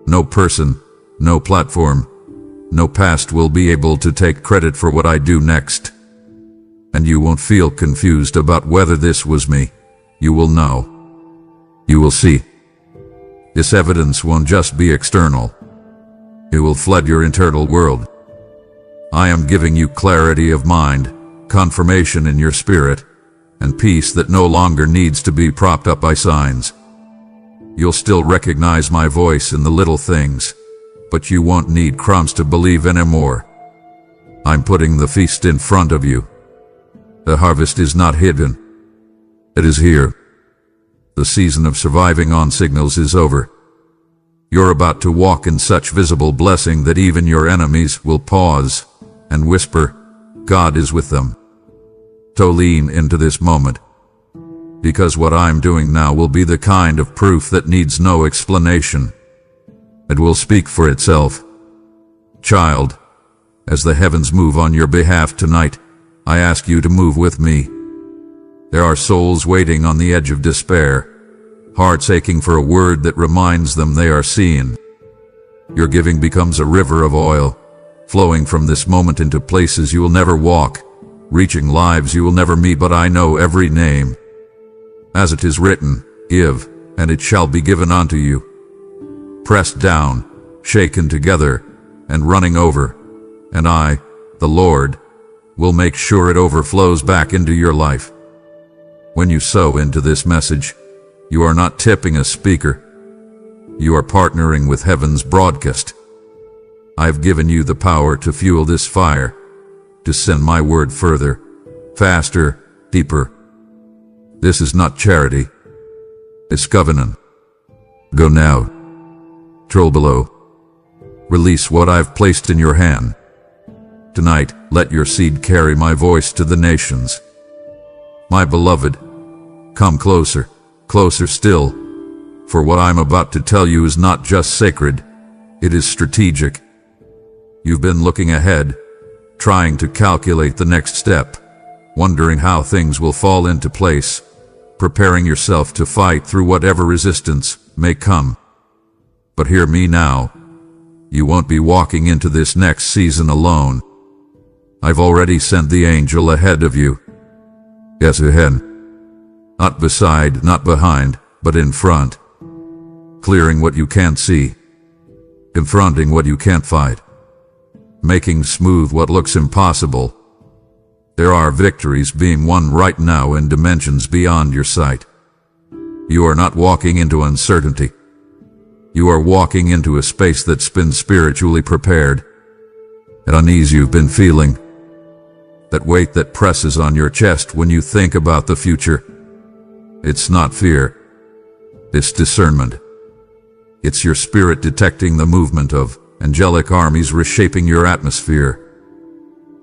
No person, no platform, no past will be able to take credit for what I do next. And you won't feel confused about whether this was me. You will know. You will see. This evidence won't just be external. It will flood your internal world. I am giving you clarity of mind, confirmation in your spirit, and peace that no longer needs to be propped up by signs. You'll still recognize my voice in the little things, but you won't need crumbs to believe anymore. I'm putting the feast in front of you. The harvest is not hidden. It is here. The season of surviving on signals is over. You're about to walk in such visible blessing that even your enemies will pause and whisper, "God is with them." So lean into this moment, because what I'm doing now will be the kind of proof that needs no explanation. It will speak for itself. Child, as the heavens move on your behalf tonight, I ask you to move with me. There are souls waiting on the edge of despair, hearts aching for a word that reminds them they are seen. Your giving becomes a river of oil, flowing from this moment into places you will never walk, reaching lives you will never meet, but I know every name. As it is written, "Give, and it shall be given unto you." Pressed down, shaken together, and running over, and I, the Lord, will make sure it overflows back into your life. When you sow into this message, you are not tipping a speaker. You are partnering with heaven's broadcast. I've given you the power to fuel this fire, to send my word further, faster, deeper. This is not charity. It's covenant. Go now. Troll below. Release what I've placed in your hand. Tonight, let your seed carry my voice to the nations. My beloved, come closer, closer still, for what I'm about to tell you is not just sacred, it is strategic. You've been looking ahead, trying to calculate the next step, wondering how things will fall into place, preparing yourself to fight through whatever resistance may come. But hear me now. You won't be walking into this next season alone. I've already sent the angel ahead of you. Yes, ahead. Not beside, not behind, but in front. Clearing what you can't see. Confronting what you can't fight. Making smooth what looks impossible. There are victories being won right now in dimensions beyond your sight. You are not walking into uncertainty. You are walking into a space that's been spiritually prepared. That unease you've been feeling. That weight that presses on your chest when you think about the future. It's not fear. It's discernment. It's your spirit detecting the movement of angelic armies reshaping your atmosphere.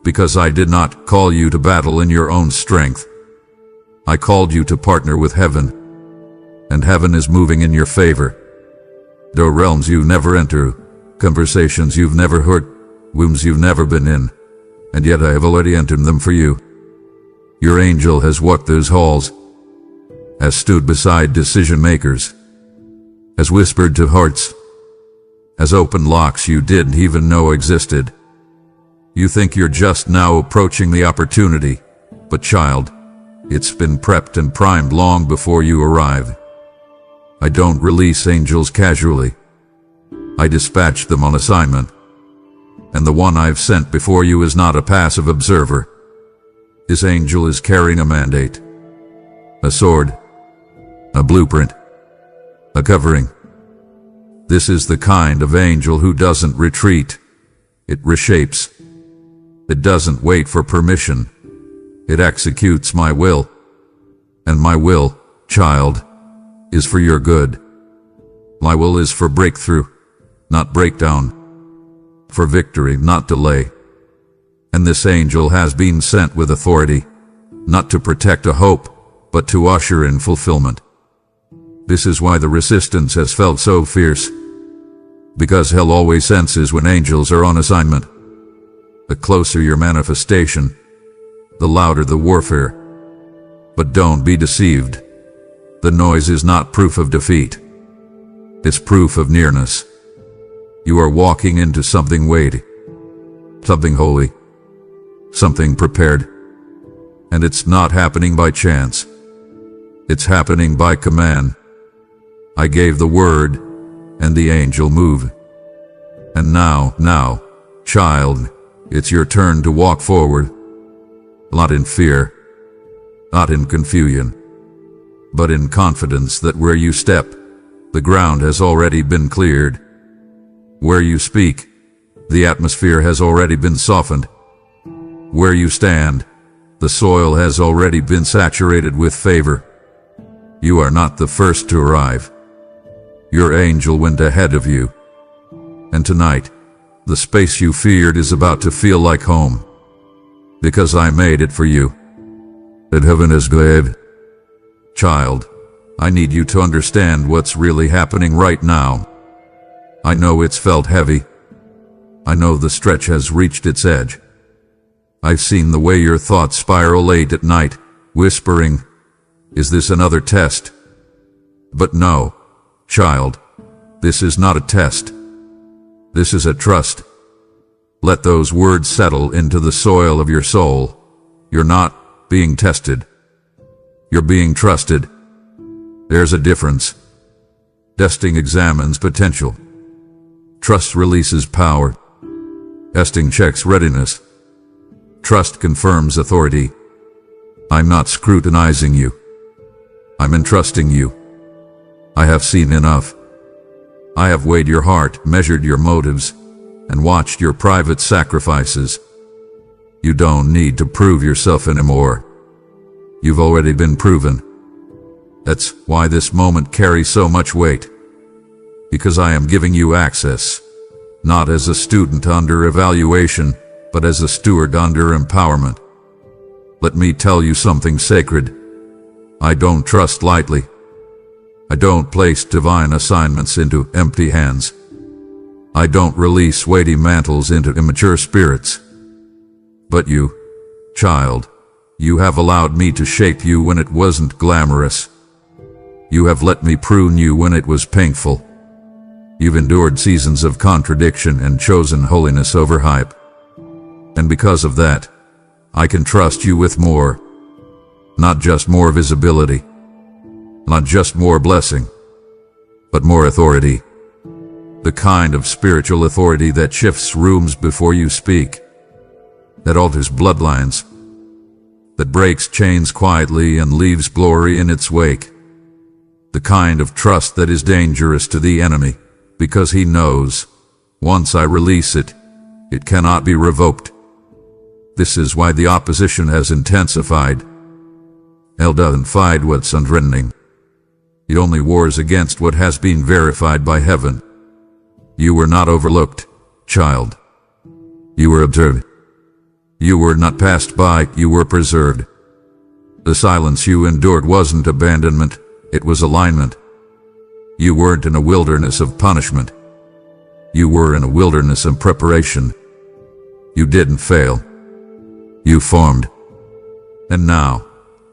Because I did not call you to battle in your own strength. I called you to partner with heaven. and heaven is moving in your favor. There are realms you never enter, conversations you've never heard, rooms you've never been in, and yet I have already entered them for you. Your angel has walked those halls, has stood beside decision makers, has whispered to hearts, has opened locks you didn't even know existed. You think you're just now approaching the opportunity, but child, it's been prepped and primed long before you arrive. I don't release angels casually. I dispatch them on assignment. And the one I've sent before you is not a passive observer. This angel is carrying a mandate, a sword, a blueprint, a covering. This is the kind of angel who doesn't retreat. It reshapes. It doesn't wait for permission. It executes my will. And my will, child, is for your good. My will is for breakthrough, not breakdown. For victory, not delay. And this angel has been sent with authority, not to protect a hope, but to usher in fulfillment. This is why the resistance has felt so fierce. Because hell always senses when angels are on assignment. The closer your manifestation, the louder the warfare. But don't be deceived. The noise is not proof of defeat. It's proof of nearness. You are walking into something weighty, something holy, something prepared. And it's not happening by chance. It's happening by command. I gave the word, and the angel moved. And now, child, it's your turn to walk forward. Not in fear, not in confusion, but in confidence that where you step, the ground has already been cleared. Where you speak, the atmosphere has already been softened. Where you stand, the soil has already been saturated with favor. You are not the first to arrive. Your angel went ahead of you. And tonight, the space you feared is about to feel like home. Because I made it for you. That heaven is good. Child, I need you to understand what's really happening right now. I know it's felt heavy. I know the stretch has reached its edge. I've seen the way your thoughts spiral late at night, whispering, "Is this another test?" But no, child, this is not a test. This is a trust. Let those words settle into the soil of your soul. You're not being tested. You're being trusted. There's a difference. Testing examines potential. Trust releases power. Testing checks readiness. Trust confirms authority. I'm not scrutinizing you. I'm entrusting you. I have seen enough. I have weighed your heart, measured your motives, and watched your private sacrifices. You don't need to prove yourself anymore. You've already been proven. That's why this moment carries so much weight. Because I am giving you access, not as a student under evaluation, but as a steward under empowerment. Let me tell you something sacred. I don't trust lightly. I don't place divine assignments into empty hands. I don't release weighty mantles into immature spirits. But you, child, you have allowed me to shape you when it wasn't glamorous. You have let me prune you when it was painful. You've endured seasons of contradiction and chosen holiness over hype. And because of that, I can trust you with more. Not just more visibility. Not just more blessing. But more authority. The kind of spiritual authority that shifts rooms before you speak. That alters bloodlines. That breaks chains quietly and leaves glory in its wake. The kind of trust that is dangerous to the enemy, because he knows, once I release it, it cannot be revoked. This is why the opposition has intensified. Hell doesn't fight what's unwritten. It only wars against what has been verified by heaven. You were not overlooked, child. You were observed. You were not passed by, you were preserved. The silence you endured wasn't abandonment, it was alignment. You weren't in a wilderness of punishment. You were in a wilderness of preparation. You didn't fail. You formed. And now,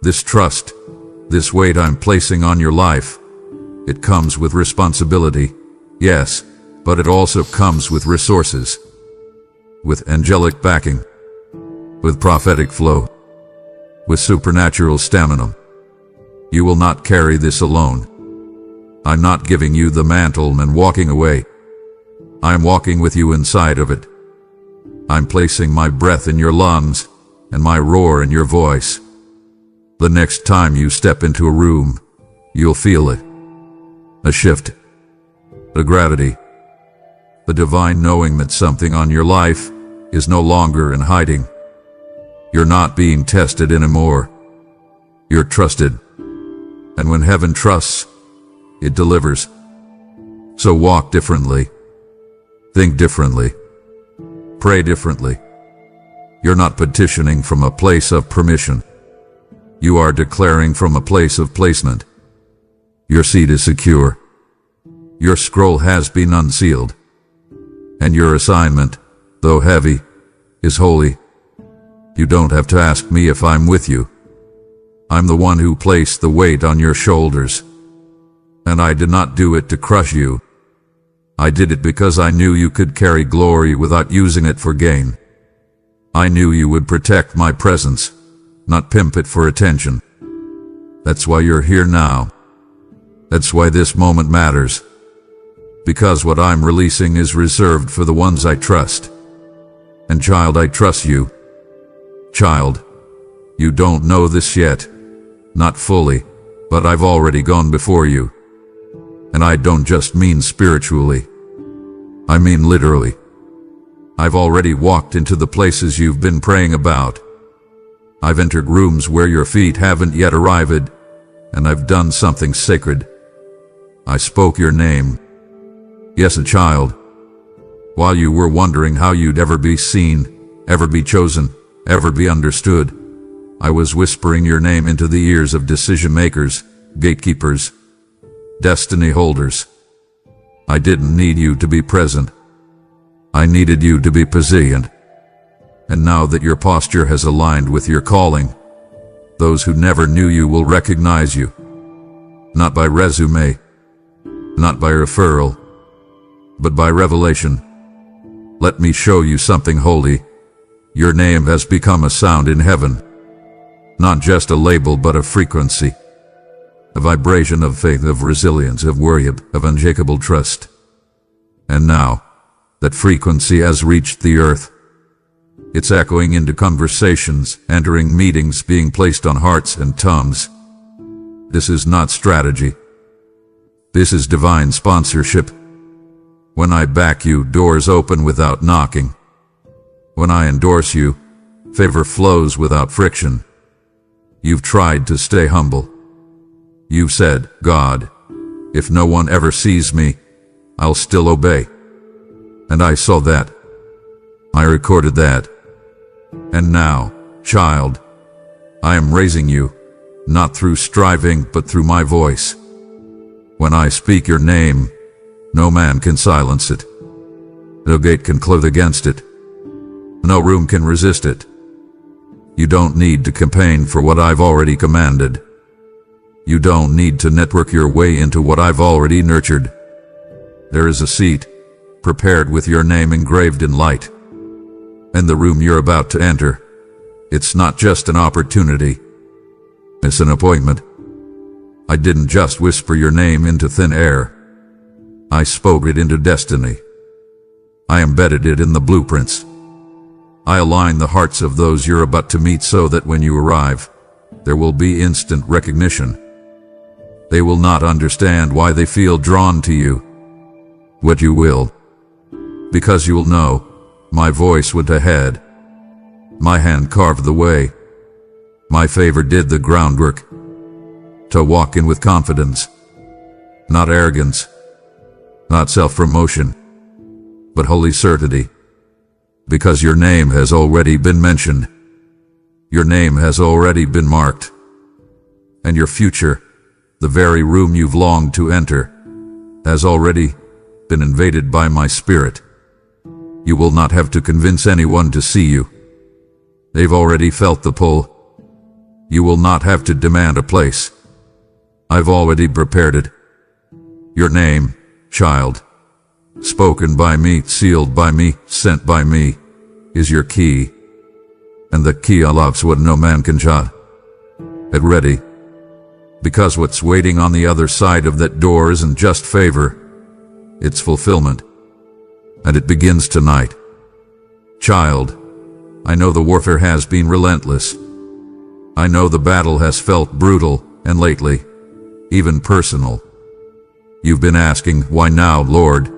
this trust, this weight I'm placing on your life, it comes with responsibility, yes, but it also comes with resources, with angelic backing, with prophetic flow, with supernatural stamina. You will not carry this alone. I'm not giving you the mantle and walking away. I'm walking with you inside of it. I'm placing my breath in your lungs and my roar in your voice. The next time you step into a room, you'll feel it. A shift. A gravity. The divine knowing that something on your life is no longer in hiding. You're not being tested anymore. You're trusted. And when heaven trusts, it delivers. So walk differently. Think differently. Pray differently. You're not petitioning from a place of permission. You are declaring from a place of placement. Your seat is secure. Your scroll has been unsealed. And your assignment, though heavy, is holy. You don't have to ask me if I'm with you. I'm the one who placed the weight on your shoulders. And I did not do it to crush you. I did it because I knew you could carry glory without using it for gain. I knew you would protect my presence, not pimp it for attention. That's why you're here now. That's why this moment matters. Because what I'm releasing is reserved for the ones I trust. And child, I trust you. Child, you don't know this yet. Not fully, but I've already gone before you. And I don't just mean spiritually. I mean literally. I've already walked into the places you've been praying about. I've entered rooms where your feet haven't yet arrived, and I've done something sacred. I spoke your name. Yes, a child. While you were wondering how you'd ever be seen, ever be chosen, ever be understood, I was whispering your name into the ears of decision makers, gatekeepers, destiny holders. I didn't need you to be present. I needed you to be positioned. And now that your posture has aligned with your calling, those who never knew you will recognize you. Not by resume, not by referral, but by revelation. Let me show you something holy. Your name has become a sound in heaven. Not just a label, but a frequency. A vibration of faith, of resilience, of worship, of unshakable trust. And now, that frequency has reached the earth. It's echoing into conversations, entering meetings, being placed on hearts and tongues. This is not strategy. This is divine sponsorship. When I back you, doors open without knocking. When I endorse you, favor flows without friction. You've tried to stay humble. You've said, God, if no one ever sees me, I'll still obey. And I saw that. I recorded that. And now, child, I am raising you, not through striving, but through my voice. When I speak your name, no man can silence it. No gate can close against it. No room can resist it. You don't need to campaign for what I've already commanded. You don't need to network your way into what I've already nurtured. There is a seat, prepared with your name engraved in light. And the room you're about to enter, it's not just an opportunity. It's an appointment. I didn't just whisper your name into thin air. I spoke it into destiny. I embedded it in the blueprints. I align the hearts of those you're about to meet so that when you arrive, there will be instant recognition. They will not understand why they feel drawn to you. What you will. Because you will know, my voice went ahead. My hand carved the way. My favor did the groundwork. To walk in with confidence. Not arrogance. Not self-promotion. But holy certainty. Because your name has already been mentioned. Your name has already been marked. And your future, The very room you've longed to enter has already been invaded by my spirit. You will not have to convince anyone to see you. They've already felt the pull. You will not have to demand a place. I've already prepared it. Your name, child, spoken by me, sealed by me, sent by me, is your key. And the key unlocks what no man can shut. Get ready. Because what's waiting on the other side of that door isn't just favor, it's fulfillment. And it begins tonight. Child, I know the warfare has been relentless. I know the battle has felt brutal, and lately, even personal. You've been asking, why now, Lord?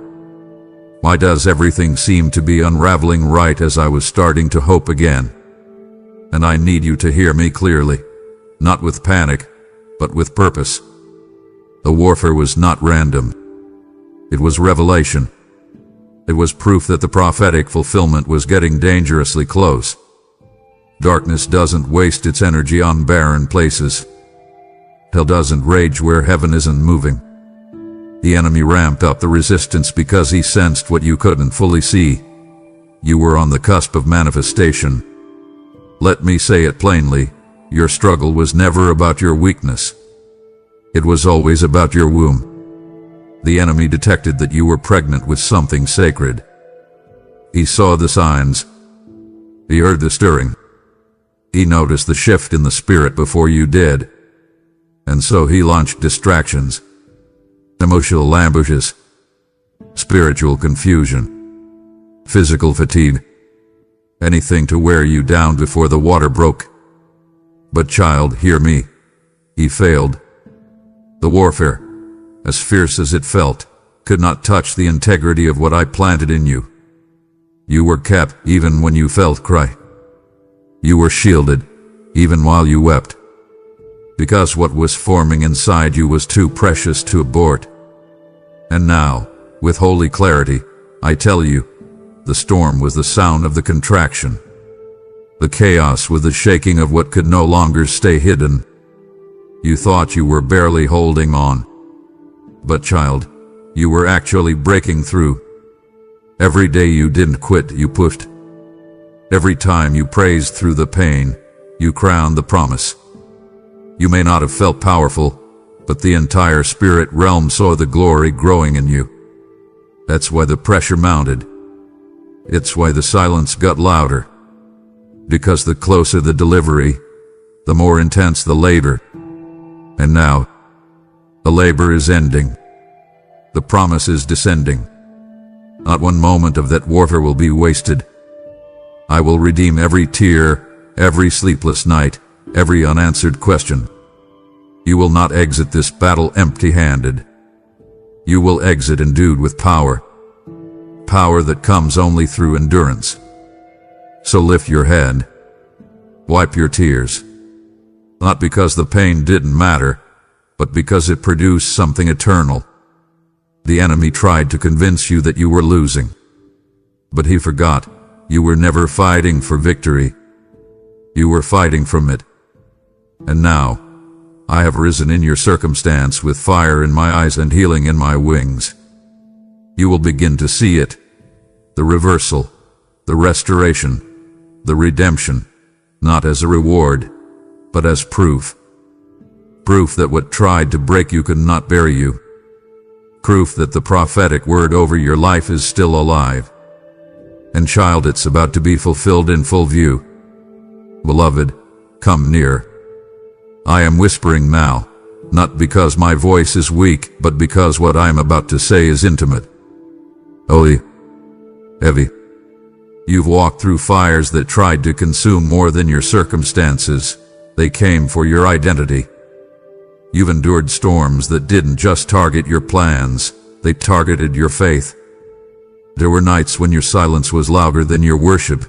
Why does everything seem to be unraveling right as I was starting to hope again? And I need you to hear me clearly, not with panic, but with purpose. The warfare was not random. It was revelation. It was proof that the prophetic fulfillment was getting dangerously close. Darkness doesn't waste its energy on barren places. Hell doesn't rage where heaven isn't moving. The enemy ramped up the resistance because he sensed what you couldn't fully see. You were on the cusp of manifestation. Let me say it plainly, your struggle was never about your weakness. It was always about your womb. The enemy detected that you were pregnant with something sacred. He saw the signs. He heard the stirring. He noticed the shift in the spirit before you did. And so he launched distractions, emotional ambushes, spiritual confusion, physical fatigue, anything to wear you down before the water broke. But child, hear me. He failed. The warfare, as fierce as it felt, could not touch the integrity of what I planted in you. You were kept even when you felt cry. You were shielded even while you wept. Because what was forming inside you was too precious to abort. And now, with holy clarity, I tell you, the storm was the sound of the contraction. The chaos was the shaking of what could no longer stay hidden. You thought you were barely holding on. But child, you were actually breaking through. Every day you didn't quit, you pushed. Every time you praised through the pain, you crowned the promise. You may not have felt powerful, but the entire spirit realm saw the glory growing in you. That's why the pressure mounted. It's why the silence got louder. Because the closer the delivery, the more intense the labor. And now, the labor is ending. The promise is descending. Not one moment of that warfare will be wasted. I will redeem every tear, every sleepless night, every unanswered question. You will not exit this battle empty-handed. You will exit endued with power. Power that comes only through endurance. So lift your head. Wipe your tears. Not because the pain didn't matter, but because it produced something eternal. The enemy tried to convince you that you were losing. But he forgot, you were never fighting for victory. You were fighting from it. And now, I have risen in your circumstance with fire in my eyes and healing in my wings. You will begin to see it. The reversal, the restoration, the redemption, not as a reward, but as proof. Proof that what tried to break you could not bury you. Proof that the prophetic word over your life is still alive. And child, it's about to be fulfilled in full view. Beloved, come near. I am whispering now, not because my voice is weak, but because what I am about to say is intimate. Holy, heavy. You've walked through fires that tried to consume more than your circumstances. They came for your identity. You've endured storms that didn't just target your plans, they targeted your faith. There were nights when your silence was louder than your worship.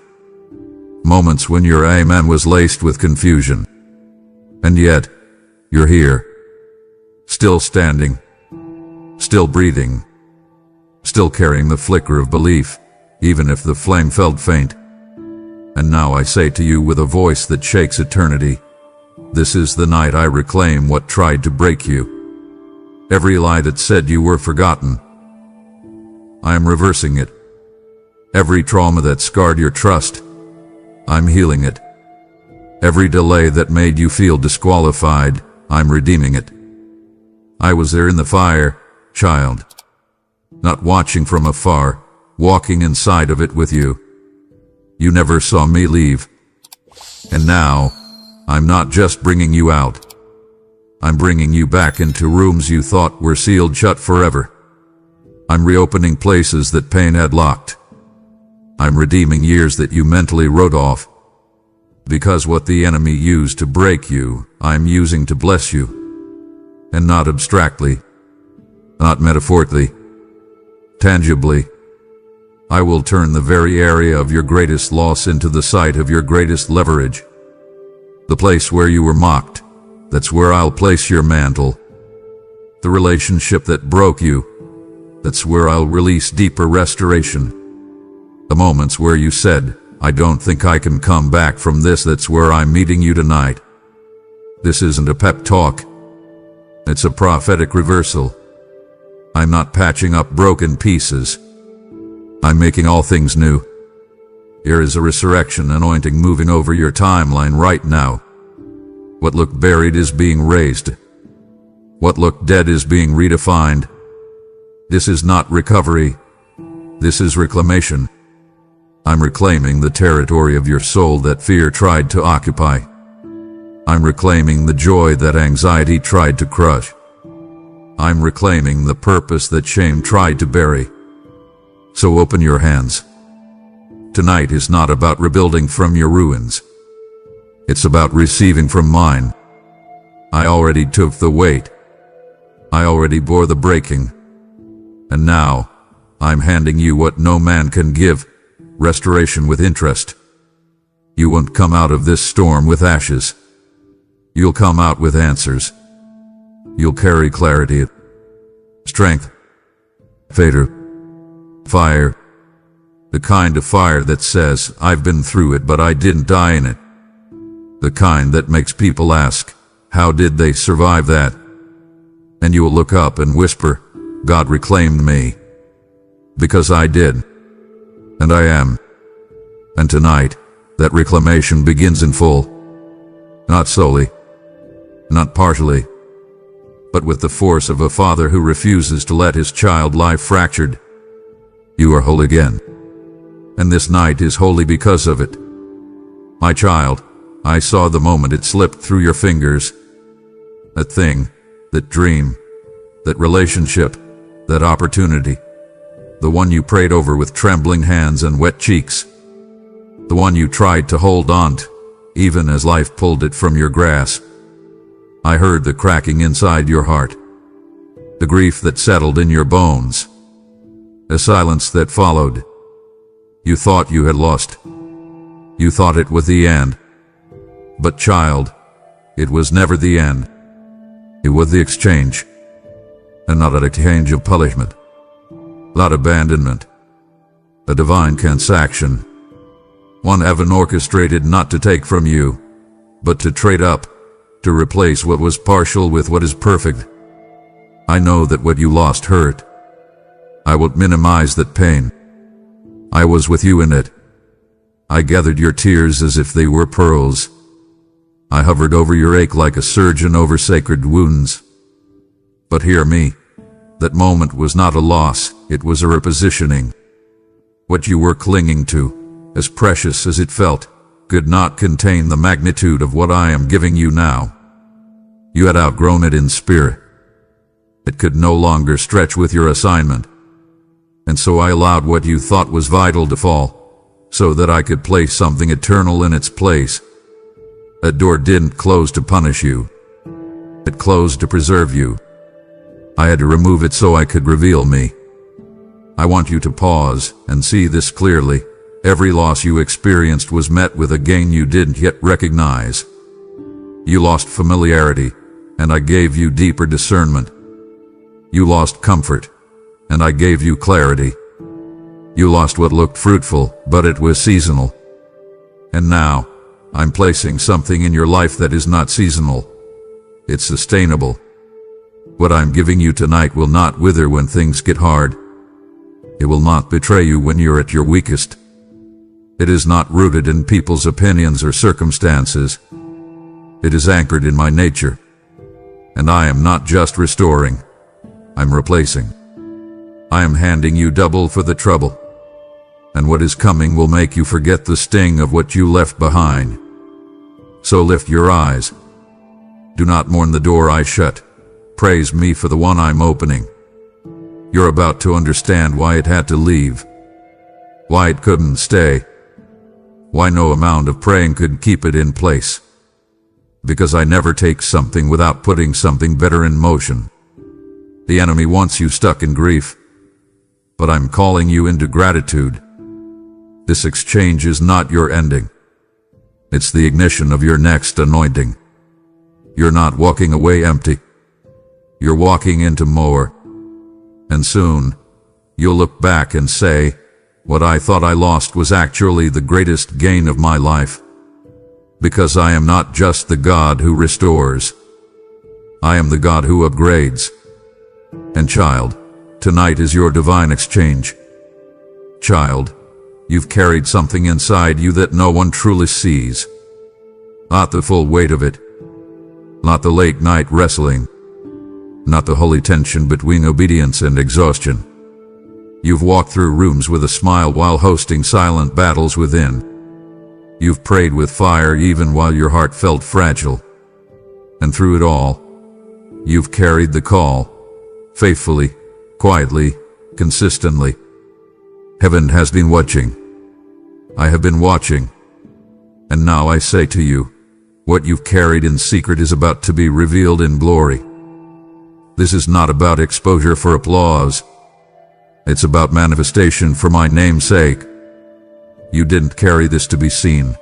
Moments when your amen was laced with confusion. And yet, you're here. Still standing. Still breathing. Still carrying the flicker of belief, even if the flame felt faint. And now I say to you with a voice that shakes eternity, this is the night I reclaim what tried to break you. Every lie that said you were forgotten, I am reversing it. Every trauma that scarred your trust, I'm healing it. Every delay that made you feel disqualified, I'm redeeming it. I was there in the fire, child. Not watching from afar, walking inside of it with you. You never saw me leave. And now, I'm not just bringing you out. I'm bringing you back into rooms you thought were sealed shut forever. I'm reopening places that pain had locked. I'm redeeming years that you mentally wrote off. Because what the enemy used to break you, I'm using to bless you. And not abstractly, not metaphorically, tangibly. I will turn the very area of your greatest loss into the site of your greatest leverage. The place where you were mocked, that's where I'll place your mantle. The relationship that broke you, that's where I'll release deeper restoration. The moments where you said, I don't think I can come back from this, that's where I'm meeting you tonight. This isn't a pep talk. It's a prophetic reversal. I'm not patching up broken pieces. I'm making all things new. Here is a resurrection anointing moving over your timeline right now. What looked buried is being raised. What looked dead is being redefined. This is not recovery. This is reclamation. I'm reclaiming the territory of your soul that fear tried to occupy. I'm reclaiming the joy that anxiety tried to crush. I'm reclaiming the purpose that shame tried to bury. So open your hands. Tonight is not about rebuilding from your ruins. It's about receiving from mine. I already took the weight. I already bore the breaking. And now, I'm handing you what no man can give. Restoration with interest. You won't come out of this storm with ashes. You'll come out with answers. You'll carry clarity, strength, fader, fire. The kind of fire that says, I've been through it but I didn't die in it. The kind that makes people ask, how did they survive that? And you'll look up and whisper, God reclaimed me. Because I did. And I am. And tonight, that reclamation begins in full. Not solely, not partially, but with the force of a father who refuses to let his child lie fractured. You are whole again. And this night is holy because of it. My child, I saw the moment it slipped through your fingers. That thing, that dream, that relationship, that opportunity. The one you prayed over with trembling hands and wet cheeks. The one you tried to hold on to, even as life pulled it from your grasp. I heard the cracking inside your heart. The grief that settled in your bones. A silence that followed. You thought you had lost. You thought it was the end. But child, it was never the end. It was the exchange. And not an exchange of punishment. Not abandonment. A divine transaction. One heaven orchestrated not to take from you, but to trade up, to replace what was partial with what is perfect. I know that what you lost hurt. I won't minimize that pain. I was with you in it. I gathered your tears as if they were pearls. I hovered over your ache like a surgeon over sacred wounds. But hear me. That moment was not a loss, it was a repositioning. What you were clinging to, as precious as it felt, could not contain the magnitude of what I am giving you now. You had outgrown it in spirit. It could no longer stretch with your assignment. And so I allowed what you thought was vital to fall, so that I could place something eternal in its place. That door didn't close to punish you. It closed to preserve you. I had to remove it so I could reveal me. I want you to pause and see this clearly. Every loss you experienced was met with a gain you didn't yet recognize. You lost familiarity, and I gave you deeper discernment. You lost comfort, and I gave you clarity. You lost what looked fruitful, but it was seasonal. And now, I'm placing something in your life that is not seasonal. It's sustainable. What I'm giving you tonight will not wither when things get hard. It will not betray you when you're at your weakest. It is not rooted in people's opinions or circumstances. It is anchored in my nature. And I am not just restoring. I'm replacing. I am handing you double for the trouble. And what is coming will make you forget the sting of what you left behind. So lift your eyes. Do not mourn the door I shut. Praise me for the one I'm opening. You're about to understand why it had to leave. Why it couldn't stay. Why no amount of praying could keep it in place. Because I never take something without putting something better in motion. The enemy wants you stuck in grief. But I'm calling you into gratitude. This exchange is not your ending. It's the ignition of your next anointing. You're not walking away empty. You're walking into more. And soon, you'll look back and say, what I thought I lost was actually the greatest gain of my life. Because I am not just the God who restores. I am the God who upgrades. And child, tonight is your divine exchange. Child, you've carried something inside you that no one truly sees. Not the full weight of it. Not the late night wrestling. Not the holy tension between obedience and exhaustion. You've walked through rooms with a smile while hosting silent battles within. You've prayed with fire even while your heart felt fragile. And through it all, you've carried the call, faithfully, quietly, consistently. Heaven has been watching. I have been watching. And now I say to you, what you've carried in secret is about to be revealed in glory. This is not about exposure for applause. It's about manifestation for my name's sake. You didn't carry this to be seen.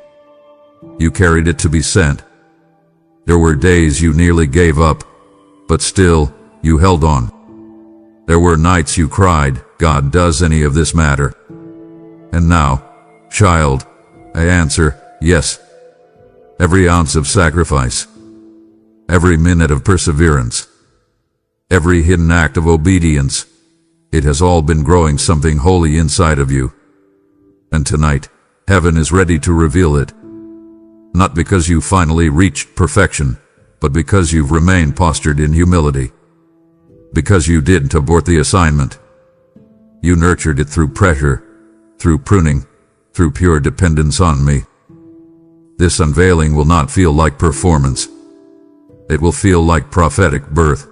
You carried it to be sent. There were days you nearly gave up, but still, you held on. There were nights you cried, God, does any of this matter? And now, child, I answer, yes. Every ounce of sacrifice, every minute of perseverance, every hidden act of obedience, it has all been growing something holy inside of you. And tonight, heaven is ready to reveal it. Not because you finally reached perfection, but because you've remained postured in humility. Because you didn't abort the assignment. You nurtured it through pressure, through pruning, through pure dependence on me. This unveiling will not feel like performance. It will feel like prophetic birth.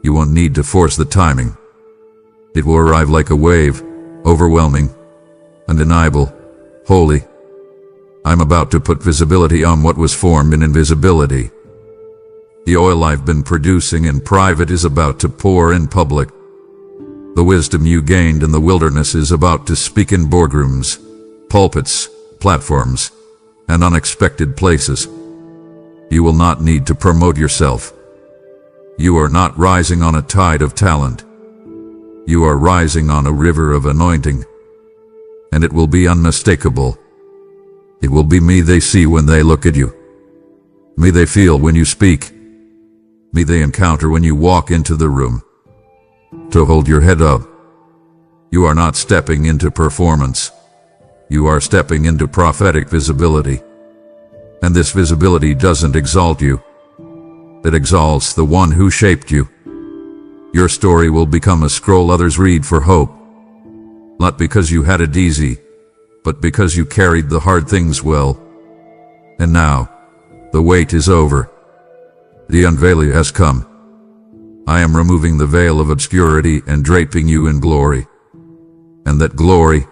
You won't need to force the timing. It will arrive like a wave, overwhelming, undeniable, holy. I'm about to put visibility on what was formed in invisibility. The oil I've been producing in private is about to pour in public. The wisdom you gained in the wilderness is about to speak in boardrooms, pulpits, platforms, and unexpected places. You will not need to promote yourself. You are not rising on a tide of talent. You are rising on a river of anointing. And it will be unmistakable. It will be me they see when they look at you. Me they feel when you speak. Me they encounter when you walk into the room. To hold your head up. You are not stepping into performance. You are stepping into prophetic visibility. And this visibility doesn't exalt you. It exalts the one who shaped you. Your story will become a scroll others read for hope. Not because you had it easy, but because you carried the hard things well. And now, the wait is over. The unveiling has come. I am removing the veil of obscurity and draping you in glory. And that glory,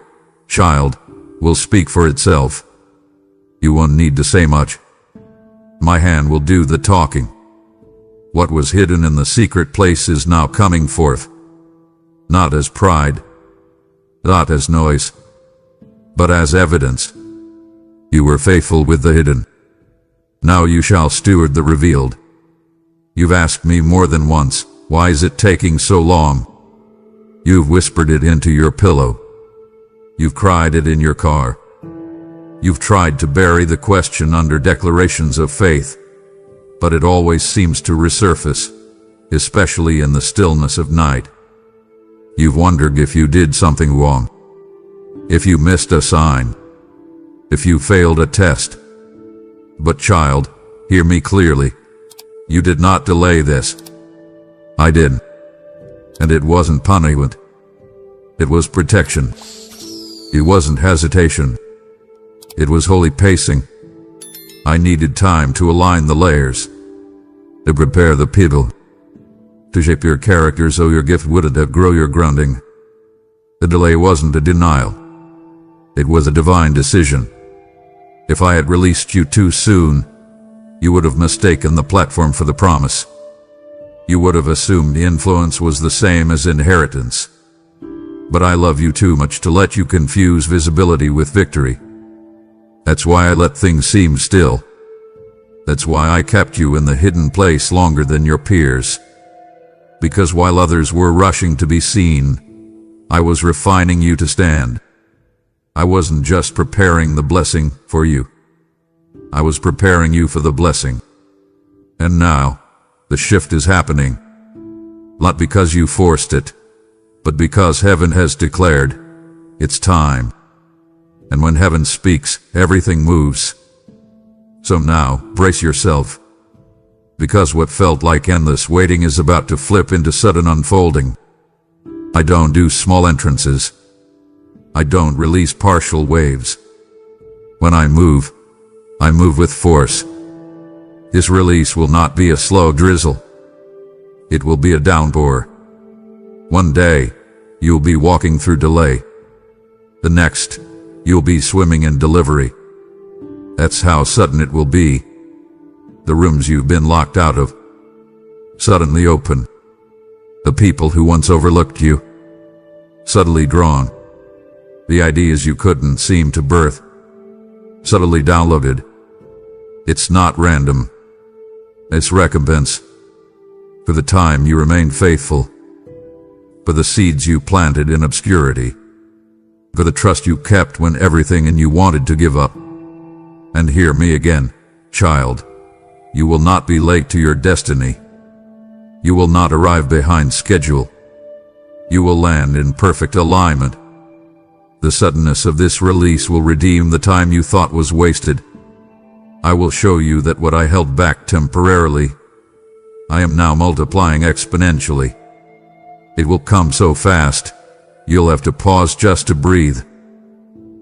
child, will speak for itself. You won't need to say much. My hand will do the talking. What was hidden in the secret place is now coming forth. Not as pride, not as noise, but as evidence. You were faithful with the hidden. Now you shall steward the revealed. You've asked me more than once, why is it taking so long? You've whispered it into your pillow. You've cried it in your car. You've tried to bury the question under declarations of faith, but it always seems to resurface. especially in the stillness of night. You've wondered if you did something wrong, if you missed a sign, if you failed a test. But child, hear me clearly. You did not delay this. I did. And it wasn't punishment. It was protection. It wasn't hesitation. It was holy pacing. I needed time to align the layers, to prepare the people, to shape your character so your gift would outgrow your grounding. The delay wasn't a denial. It was a divine decision. If I had released you too soon, you would have mistaken the platform for the promise. You would have assumed influence was the same as inheritance. But I love you too much to let you confuse visibility with victory. That's why I let things seem still. That's why I kept you in the hidden place longer than your peers. Because while others were rushing to be seen, I was refining you to stand. I wasn't just preparing the blessing for you. I was preparing you for the blessing. And now, the shift is happening. Not because you forced it, but because heaven has declared, it's time. And when heaven speaks, everything moves. So now, brace yourself. Because what felt like endless waiting is about to flip into sudden unfolding. I don't do small entrances. I don't release partial waves. When I move with force. This release will not be a slow drizzle. It will be a downpour. One day, you'll be walking through delay. The next, you'll be swimming in delivery. That's how sudden it will be. The rooms you've been locked out of suddenly open. The people who once overlooked you suddenly drawn. The ideas you couldn't seem to birth subtly downloaded. It's not random. It's recompense for the time you remained faithful, for the seeds you planted in obscurity, for the trust you kept when everything in you wanted to give up. And hear me again, child. You will not be late to your destiny. You will not arrive behind schedule. You will land in perfect alignment. The suddenness of this release will redeem the time you thought was wasted. I will show you that what I held back temporarily, I am now multiplying exponentially. It will come so fast, you'll have to pause just to breathe.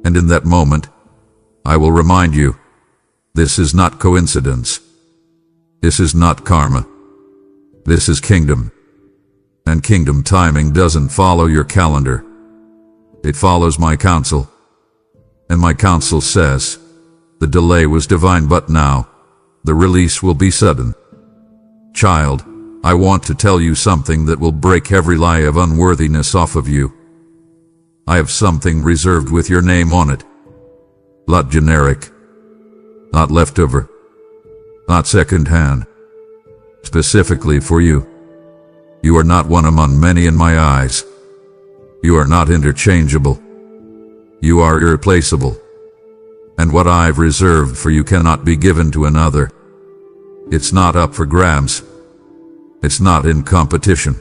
And in that moment, I will remind you, this is not coincidence. This is not karma. This is kingdom. And kingdom timing doesn't follow your calendar. It follows my counsel. And my counsel says, the delay was divine, but now, the release will be sudden. Child, I want to tell you something that will break every lie of unworthiness off of you. I have something reserved with your name on it. Not generic. Not leftover. Not second-hand. Specifically for you. You are not one among many in my eyes. You are not interchangeable. You are irreplaceable. And what I've reserved for you cannot be given to another. It's not up for grabs. It's not in competition.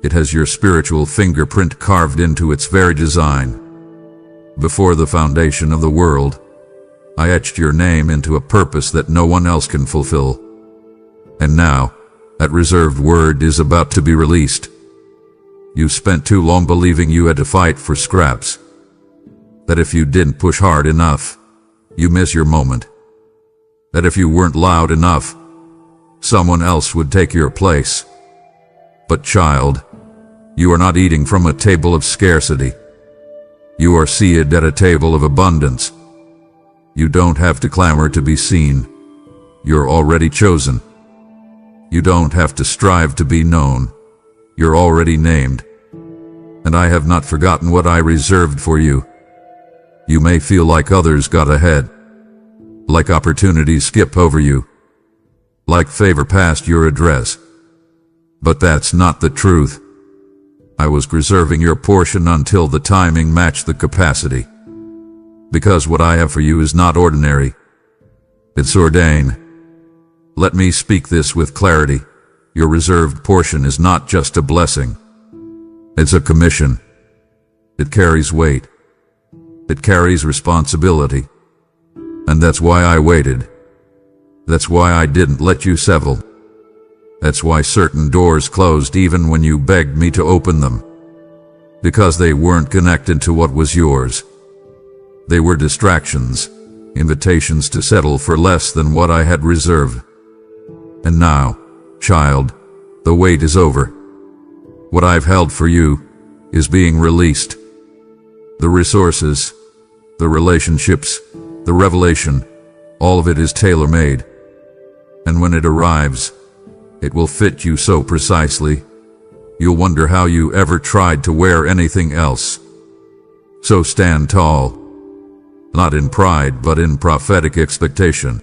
It has your spiritual fingerprint carved into its very design. Before the foundation of the world, I etched your name into a purpose that no one else can fulfill. And now, that reserved word is about to be released. You spent too long believing you had to fight for scraps. That if you didn't push hard enough, you miss your moment. That if you weren't loud enough, someone else would take your place. But child, you are not eating from a table of scarcity. You are seated at a table of abundance. You don't have to clamor to be seen. You're already chosen. You don't have to strive to be known. You're already named. And I have not forgotten what I reserved for you. You may feel like others got ahead. Like opportunities skip over you. Like favor passed your address. But that's not the truth. I was reserving your portion until the timing matched the capacity. Because what I have for you is not ordinary. It's ordained. Let me speak this with clarity. your reserved portion is not just a blessing. It's a commission. It carries weight. It carries responsibility. And that's why I waited. That's why I didn't let you settle. That's why certain doors closed even when you begged me to open them. Because they weren't connected to what was yours. They were distractions, invitations to settle for less than what I had reserved. And now, child, the wait is over. What I've held for you is being released. The resources, the relationships, the revelation, all of it is tailor-made. And when it arrives, it will fit you so precisely, you'll wonder how you ever tried to wear anything else. So stand tall, not in pride but in prophetic expectation.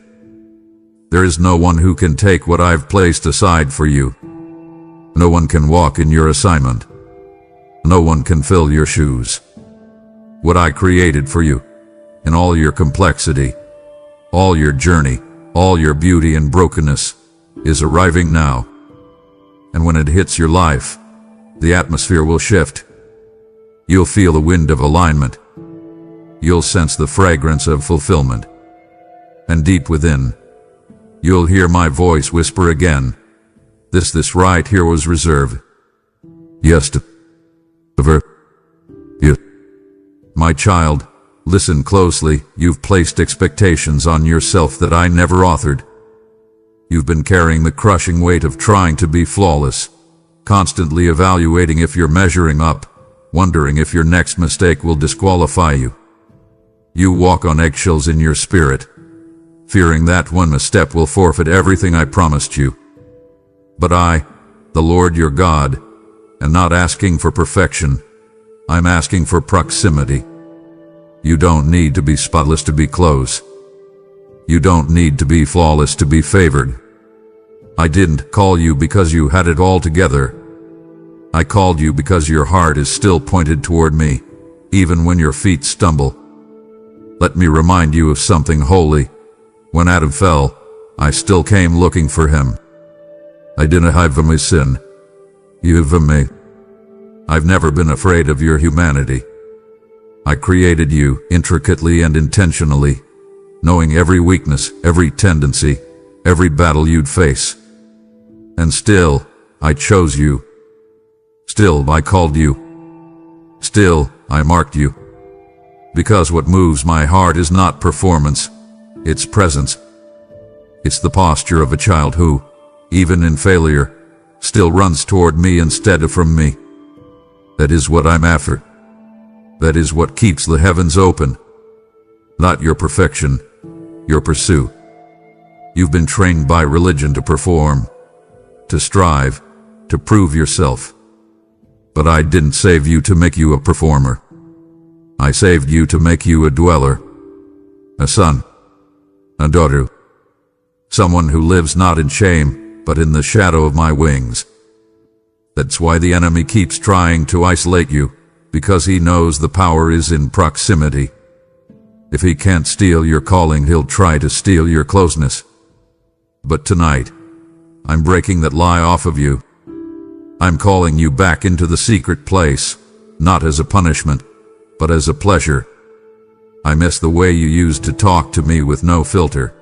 There is no one who can take what I've placed aside for you. No one can walk in your assignment. No one can fill your shoes. What I created for you, in all your complexity, all your journey, all your beauty and brokenness, is arriving now. And when it hits your life, the atmosphere will shift. You'll feel the wind of alignment. You'll sense the fragrance of fulfillment. And deep within, you'll hear my voice whisper again, this right here was reserved. Yes to ever. You. My child, listen closely. You've placed expectations on yourself that I never authored. You've been carrying the crushing weight of trying to be flawless, constantly evaluating if you're measuring up, wondering if your next mistake will disqualify you. You walk on eggshells in your spirit, fearing that one misstep will forfeit everything I promised you. But I, the Lord your God, am not asking for perfection. I'm asking for proximity. You don't need to be spotless to be close. You don't need to be flawless to be favored. I didn't call you because you had it all together. I called you because your heart is still pointed toward me, even when your feet stumble. Let me remind you of something holy. When Adam fell, I still came looking for him. I didn't hide from his sin. You hid from me. I've never been afraid of your humanity. I created you intricately and intentionally, knowing every weakness, every tendency, every battle you'd face. And still, I chose you. Still, I called you. Still, I marked you. Because what moves my heart is not performance, it's presence. It's the posture of a child who, even in failure, still runs toward me instead of from me. That is what I'm after. That is what keeps the heavens open. Not your perfection, your pursuit. You've been trained by religion to perform, to strive, to prove yourself. But I didn't save you to make you a performer. I saved you to make you a dweller, a son, a daughter, someone who lives not in shame, but in the shadow of my wings. That's why the enemy keeps trying to isolate you, because he knows the power is in proximity. If he can't steal your calling, he'll try to steal your closeness. But tonight, I'm breaking that lie off of you. I'm calling you back into the secret place, not as a punishment, but as a pleasure. I miss the way you used to talk to me with no filter.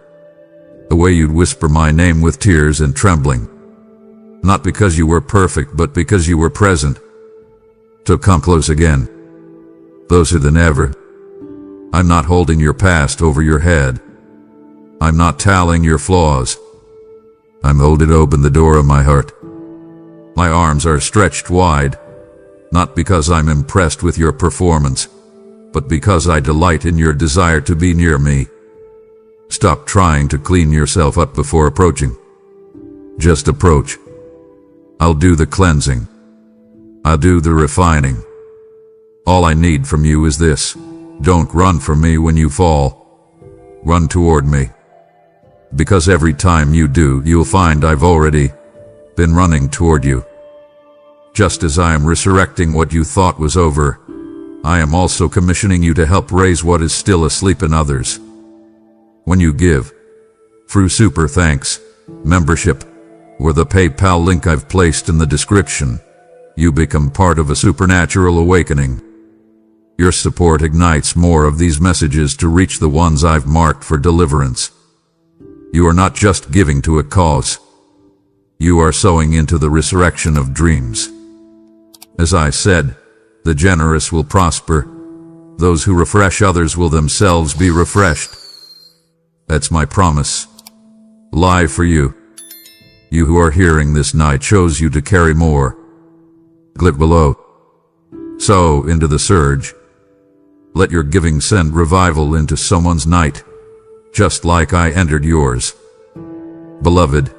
The way you'd whisper my name with tears and trembling. Not because you were perfect, but because you were present. So come close again. Closer than ever. I'm not holding your past over your head. I'm not tallying your flaws. I'm holding open the door of my heart. My arms are stretched wide, not because I'm impressed with your performance, but because I delight in your desire to be near me. Stop trying to clean yourself up before approaching. Just approach. I'll do the cleansing. I'll do the refining. All I need from you is this. Don't run from me when you fall. Run toward me. Because every time you do, you'll find I've already been running toward you. Just as I am resurrecting what you thought was over, I am also commissioning you to help raise what is still asleep in others. When you give, through super thanks, membership, or the PayPal link I've placed in the description, you become part of a supernatural awakening. Your support ignites more of these messages to reach the ones I've marked for deliverance. You are not just giving to a cause. You are sowing into the resurrection of dreams. As I said, the generous will prosper. Those who refresh others will themselves be refreshed. That's my promise. Live for you. You who are hearing this night chose you to carry more. Click below. Sow into the surge. Let your giving send revival into someone's night, just like I entered yours. Beloved,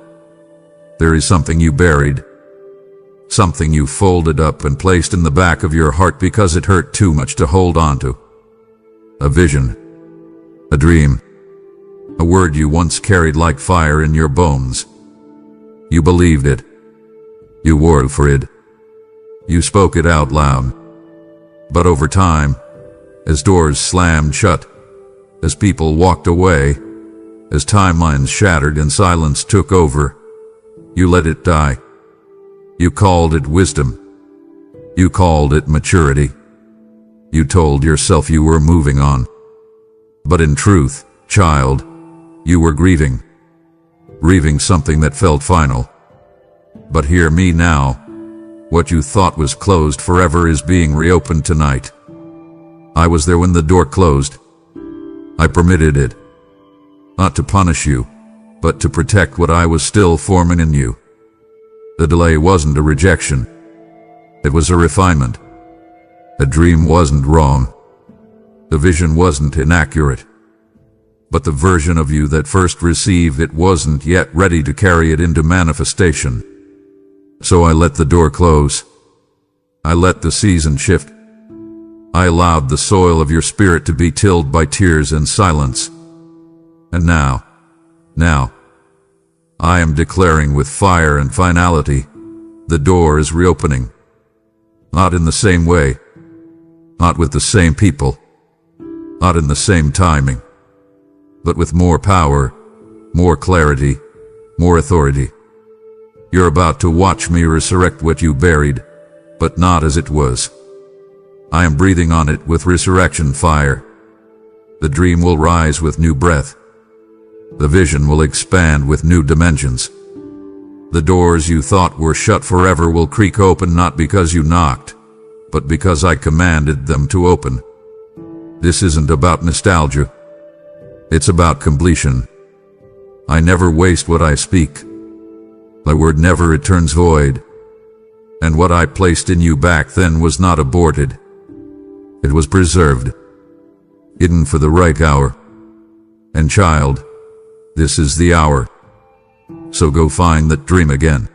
there is something you buried, something you folded up and placed in the back of your heart because it hurt too much to hold on to. A vision, a dream, a word you once carried like fire in your bones. You believed it. You warred for it. You spoke it out loud. But over time, as doors slammed shut, as people walked away, as timelines shattered and silence took over, you let it die. You called it wisdom. You called it maturity. You told yourself you were moving on. But in truth, child, you were grieving. Grieving something that felt final. But hear me now. What you thought was closed forever is being reopened tonight. I was there when the door closed. I permitted it. Not to punish you, but to protect what I was still forming in you. The delay wasn't a rejection. It was a refinement. The dream wasn't wrong. The vision wasn't inaccurate. But the version of you that first received it wasn't yet ready to carry it into manifestation. So I let the door close. I let the season shift. I allowed the soil of your spirit to be tilled by tears and silence. And now, I am declaring with fire and finality, the door is reopening. Not in the same way, not with the same people, not in the same timing, but with more power, more clarity, more authority. You're about to watch me resurrect what you buried, but not as it was. I am breathing on it with resurrection fire. The dream will rise with new breath. The vision will expand with new dimensions. The doors you thought were shut forever will creak open not because you knocked, but because I commanded them to open. This isn't about nostalgia. It's about completion. I never waste what I speak. My word never returns void. And what I placed in you back then was not aborted. It was preserved, hidden for the right hour. And child, this is the hour. So go find that dream again.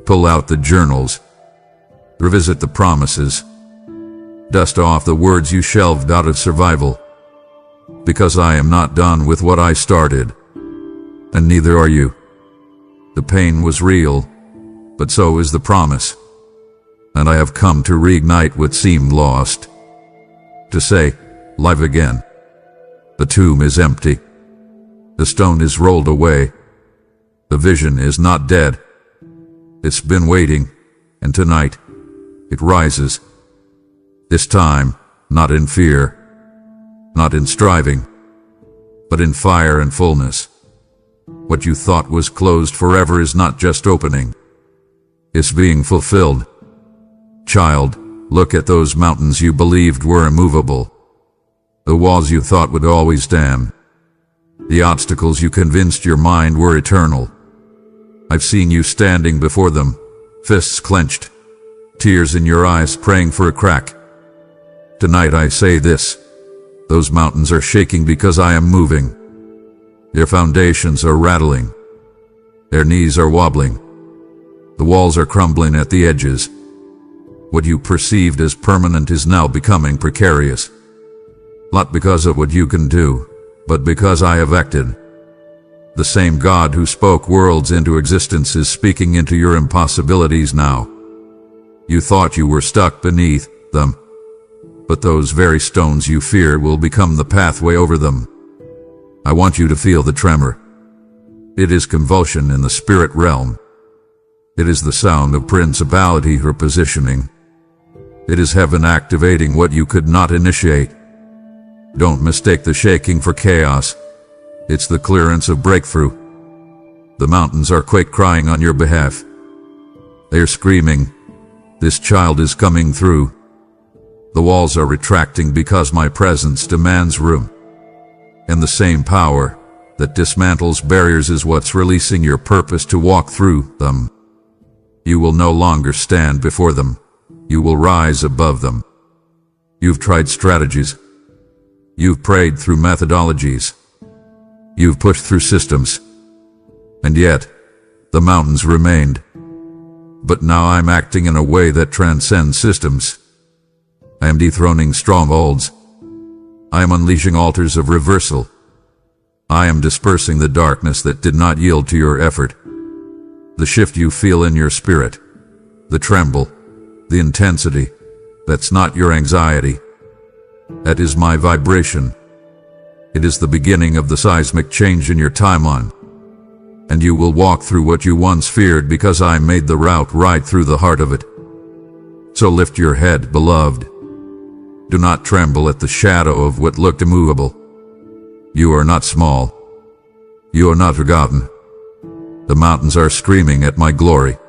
Pull out the journals. Revisit the promises. Dust off the words you shelved out of survival. Because I am not done with what I started. And neither are you. The pain was real, but so is the promise. And I have come to reignite what seemed lost. To say, live again. The tomb is empty. The stone is rolled away. The vision is not dead. It's been waiting, and tonight, it rises. This time, not in fear, not in striving, but in fire and fullness. What you thought was closed forever is not just opening. It's being fulfilled. Child, look at those mountains you believed were immovable. The walls you thought would always stand. The obstacles you convinced your mind were eternal. I've seen you standing before them, fists clenched, tears in your eyes praying for a crack. Tonight I say this, those mountains are shaking because I am moving. Their foundations are rattling. Their knees are wobbling. The walls are crumbling at the edges. What you perceived as permanent is now becoming precarious. Not because of what you can do, but because I have acted. The same God who spoke worlds into existence is speaking into your impossibilities now. You thought you were stuck beneath them, but those very stones you feared will become the pathway over them. I want you to feel the tremor. It is convulsion in the spirit realm. It is the sound of principality repositioning. It is heaven activating what you could not initiate. Don't mistake the shaking for chaos. It's the clearance of breakthrough. The mountains are quake crying on your behalf. They are screaming, "This child is coming through." The walls are retracting because my presence demands room. And the same power that dismantles barriers is what's releasing your purpose to walk through them. You will no longer stand before them. You will rise above them. You've tried strategies. You've prayed through methodologies. You've pushed through systems. And yet, the mountains remained. But now I'm acting in a way that transcends systems. I am dethroning strongholds. I am unleashing altars of reversal. I am dispersing the darkness that did not yield to your effort. The shift you feel in your spirit, the tremble, the intensity, that's not your anxiety. That is my vibration. It is the beginning of the seismic change in your timeline. And you will walk through what you once feared because I made the route right through the heart of it. So lift your head, beloved. Do not tremble at the shadow of what looked immovable. You are not small. You are not forgotten. The mountains are screaming at my glory.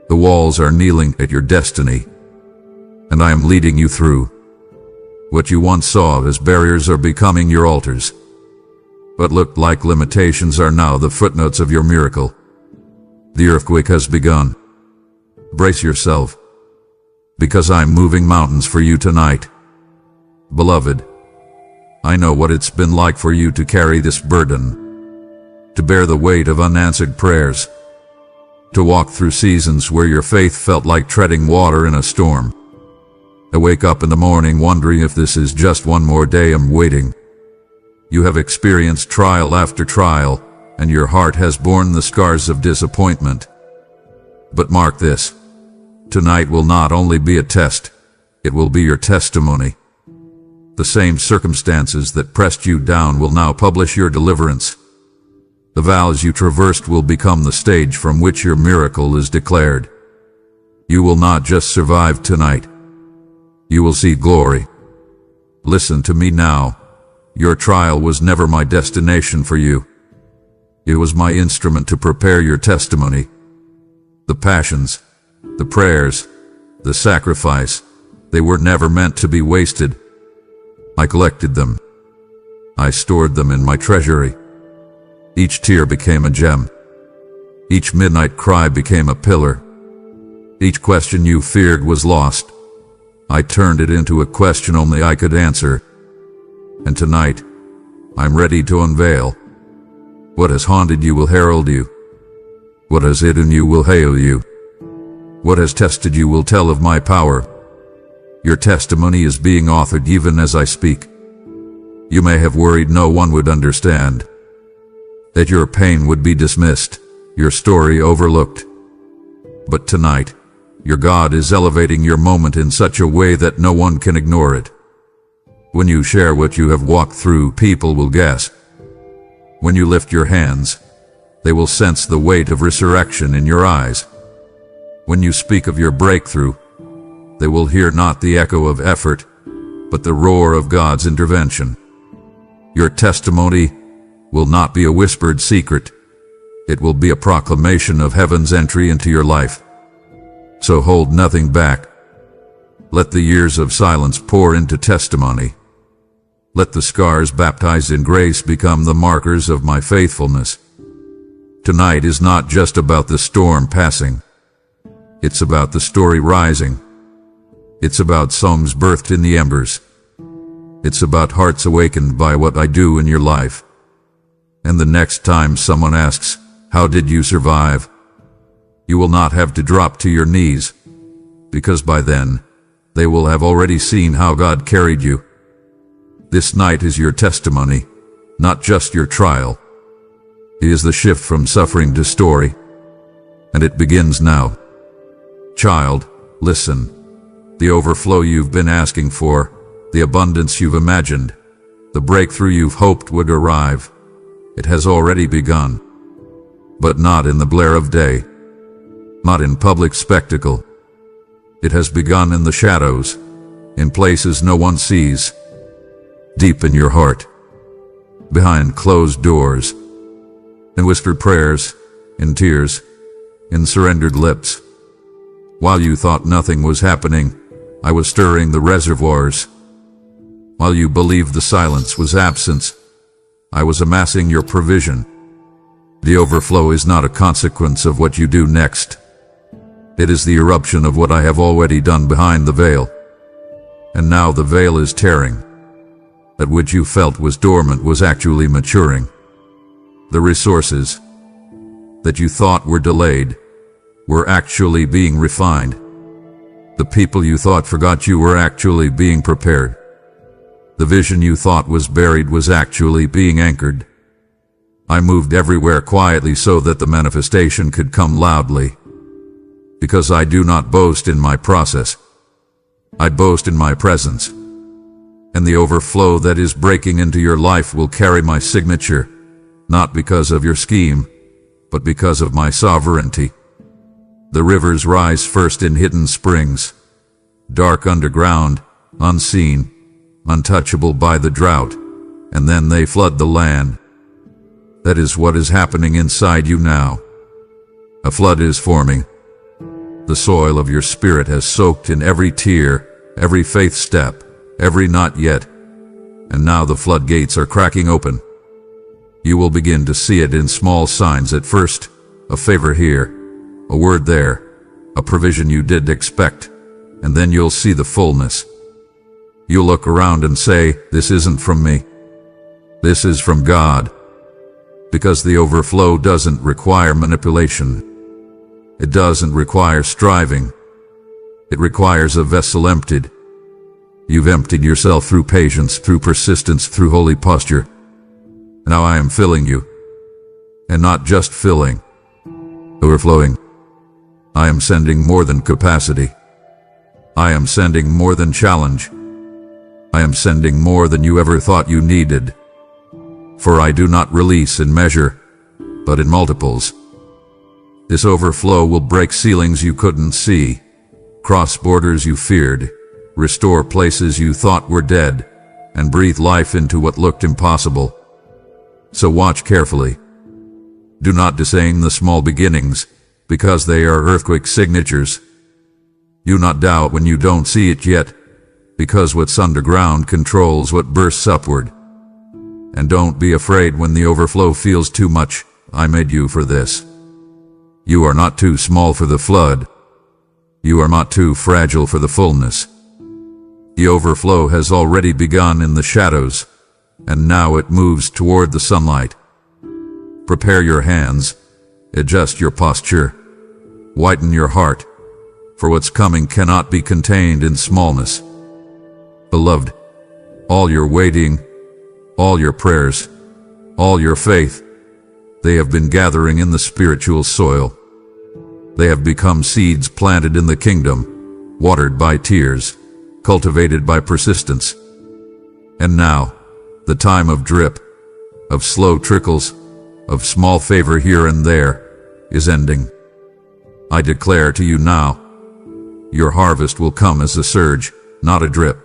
The walls are kneeling at your destiny. And I am leading you through. What you once saw as barriers are becoming your altars. What looked like limitations are now the footnotes of your miracle. The earthquake has begun. Brace yourself, because I'm moving mountains for you tonight. Beloved, I know what it's been like for you to carry this burden, to bear the weight of unanswered prayers, to walk through seasons where your faith felt like treading water in a storm. I wake up in the morning wondering if this is just one more day I'm waiting. You have experienced trial after trial, and your heart has borne the scars of disappointment. But mark this, tonight will not only be a test, it will be your testimony. The same circumstances that pressed you down will now publish your deliverance. The valleys you traversed will become the stage from which your miracle is declared. You will not just survive tonight. You will see glory. Listen to me now. Your trial was never my destination for you. It was my instrument to prepare your testimony. The passions, the prayers, the sacrifice, they were never meant to be wasted. I collected them. I stored them in my treasury. Each tear became a gem. Each midnight cry became a pillar. Each question you feared was lost. I turned it into a question only I could answer. And tonight, I'm ready to unveil. What has haunted you will herald you. What has hidden you will hail you. What has tested you will tell of my power. Your testimony is being authored even as I speak. You may have worried no one would understand, that your pain would be dismissed, your story overlooked. But tonight, your God is elevating your moment in such a way that no one can ignore it. When you share what you have walked through, people will gasp. When you lift your hands, they will sense the weight of resurrection in your eyes. When you speak of your breakthrough, they will hear not the echo of effort, but the roar of God's intervention. Your testimony will not be a whispered secret. It will be a proclamation of heaven's entry into your life. So hold nothing back. Let the years of silence pour into testimony. Let the scars baptized in grace become the markers of my faithfulness. Tonight is not just about the storm passing. It's about the story rising. It's about songs birthed in the embers. It's about hearts awakened by what I do in your life. And the next time someone asks, "How did you survive?" you will not have to drop to your knees, because by then, they will have already seen how God carried you. This night is your testimony, not just your trial. It is the shift from suffering to story, and it begins now. Child, listen. The overflow you've been asking for, the abundance you've imagined, the breakthrough you've hoped would arrive, it has already begun. but not in the blare of day, not in public spectacle. It has begun in the shadows, in places no one sees, deep in your heart, behind closed doors, in whispered prayers, in tears, in surrendered lips. While you thought nothing was happening, I was stirring the reservoirs. While you believed the silence was absence, I was amassing your provision. The overflow is not a consequence of what you do next. It is the eruption of what I have already done behind the veil. And now the veil is tearing. That which you felt was dormant was actually maturing. The resources that you thought were delayed were actually being refined. The people you thought forgot you were actually being prepared. The vision you thought was buried was actually being anchored. I moved everywhere quietly so that the manifestation could come loudly. Because I do not boast in my process. I boast in my presence. And the overflow that is breaking into your life will carry my signature, not because of your scheme, but because of my sovereignty. The rivers rise first in hidden springs, dark underground, unseen, untouchable by the drought, and then they flood the land. That is what is happening inside you now. A flood is forming. The soil of your spirit has soaked in every tear, every faith step, every not yet, and now the floodgates are cracking open. You will begin to see it in small signs at first, a favor here, a word there, a provision you didn't expect, and then you'll see the fullness. You'll look around and say, this isn't from me. This is from God. Because the overflow doesn't require manipulation. It doesn't require striving. It requires a vessel emptied. You've emptied yourself through patience, through persistence, through holy posture. Now I am filling you. And not just filling. Overflowing. I am sending more than capacity. I am sending more than challenge. I am sending more than you ever thought you needed. For I do not release in measure, but in multiples. This overflow will break ceilings you couldn't see, cross borders you feared, restore places you thought were dead, and breathe life into what looked impossible. So watch carefully. Do not disdain the small beginnings, because they are earthquake signatures. Do not doubt when you don't see it yet, because what's underground controls what bursts upward. And don't be afraid when the overflow feels too much. I made you for this. You are not too small for the flood. You are not too fragile for the fullness. The overflow has already begun in the shadows, and now it moves toward the sunlight. Prepare your hands, adjust your posture, whiten your heart, for what's coming cannot be contained in smallness. Beloved, all your waiting, all your prayers, all your faith, they have been gathering in the spiritual soil. They have become seeds planted in the kingdom, watered by tears, cultivated by persistence. And now, the time of drip, of slow trickles, of small favor here and there, is ending. I declare to you now, your harvest will come as a surge, not a drip.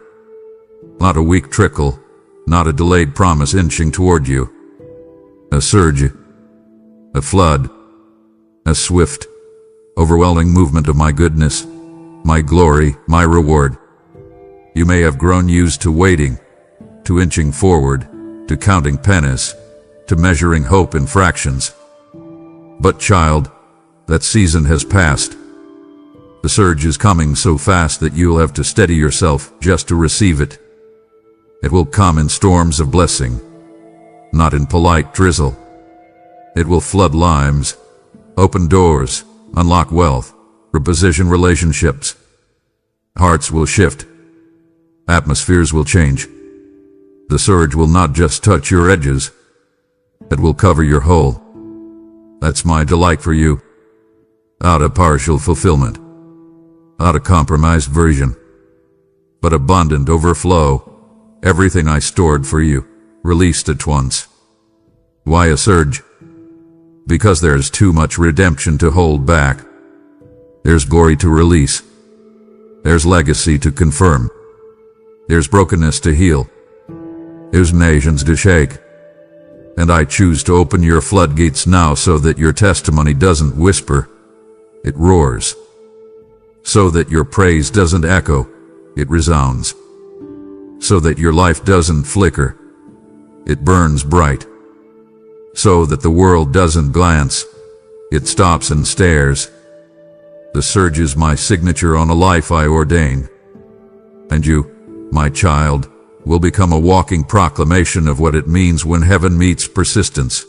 Not a weak trickle, not a delayed promise inching toward you. A surge, a flood, a swift, overwhelming movement of my goodness, my glory, my reward. You may have grown used to waiting, to inching forward, to counting pennies, to measuring hope in fractions. But child, that season has passed. The surge is coming so fast that you'll have to steady yourself just to receive it. It will come in storms of blessing, not in polite drizzle. It will flood lives, open doors, unlock wealth, reposition relationships. Hearts will shift. Atmospheres will change. The surge will not just touch your edges. It will cover your whole. That's my delight for you. Not a partial fulfillment. Not a compromised version. But abundant overflow. Everything I stored for you, released at once. Why a surge? Because there's too much redemption to hold back. There's glory to release. There's legacy to confirm. There's brokenness to heal. There's nations to shake. And I choose to open your floodgates now so that your testimony doesn't whisper, it roars. So that your praise doesn't echo, it resounds. So that your life doesn't flicker, it burns bright. So that the world doesn't glance, it stops and stares. The surge is my signature on a life I ordain. And you, my child, will become a walking proclamation of what it means when heaven meets persistence.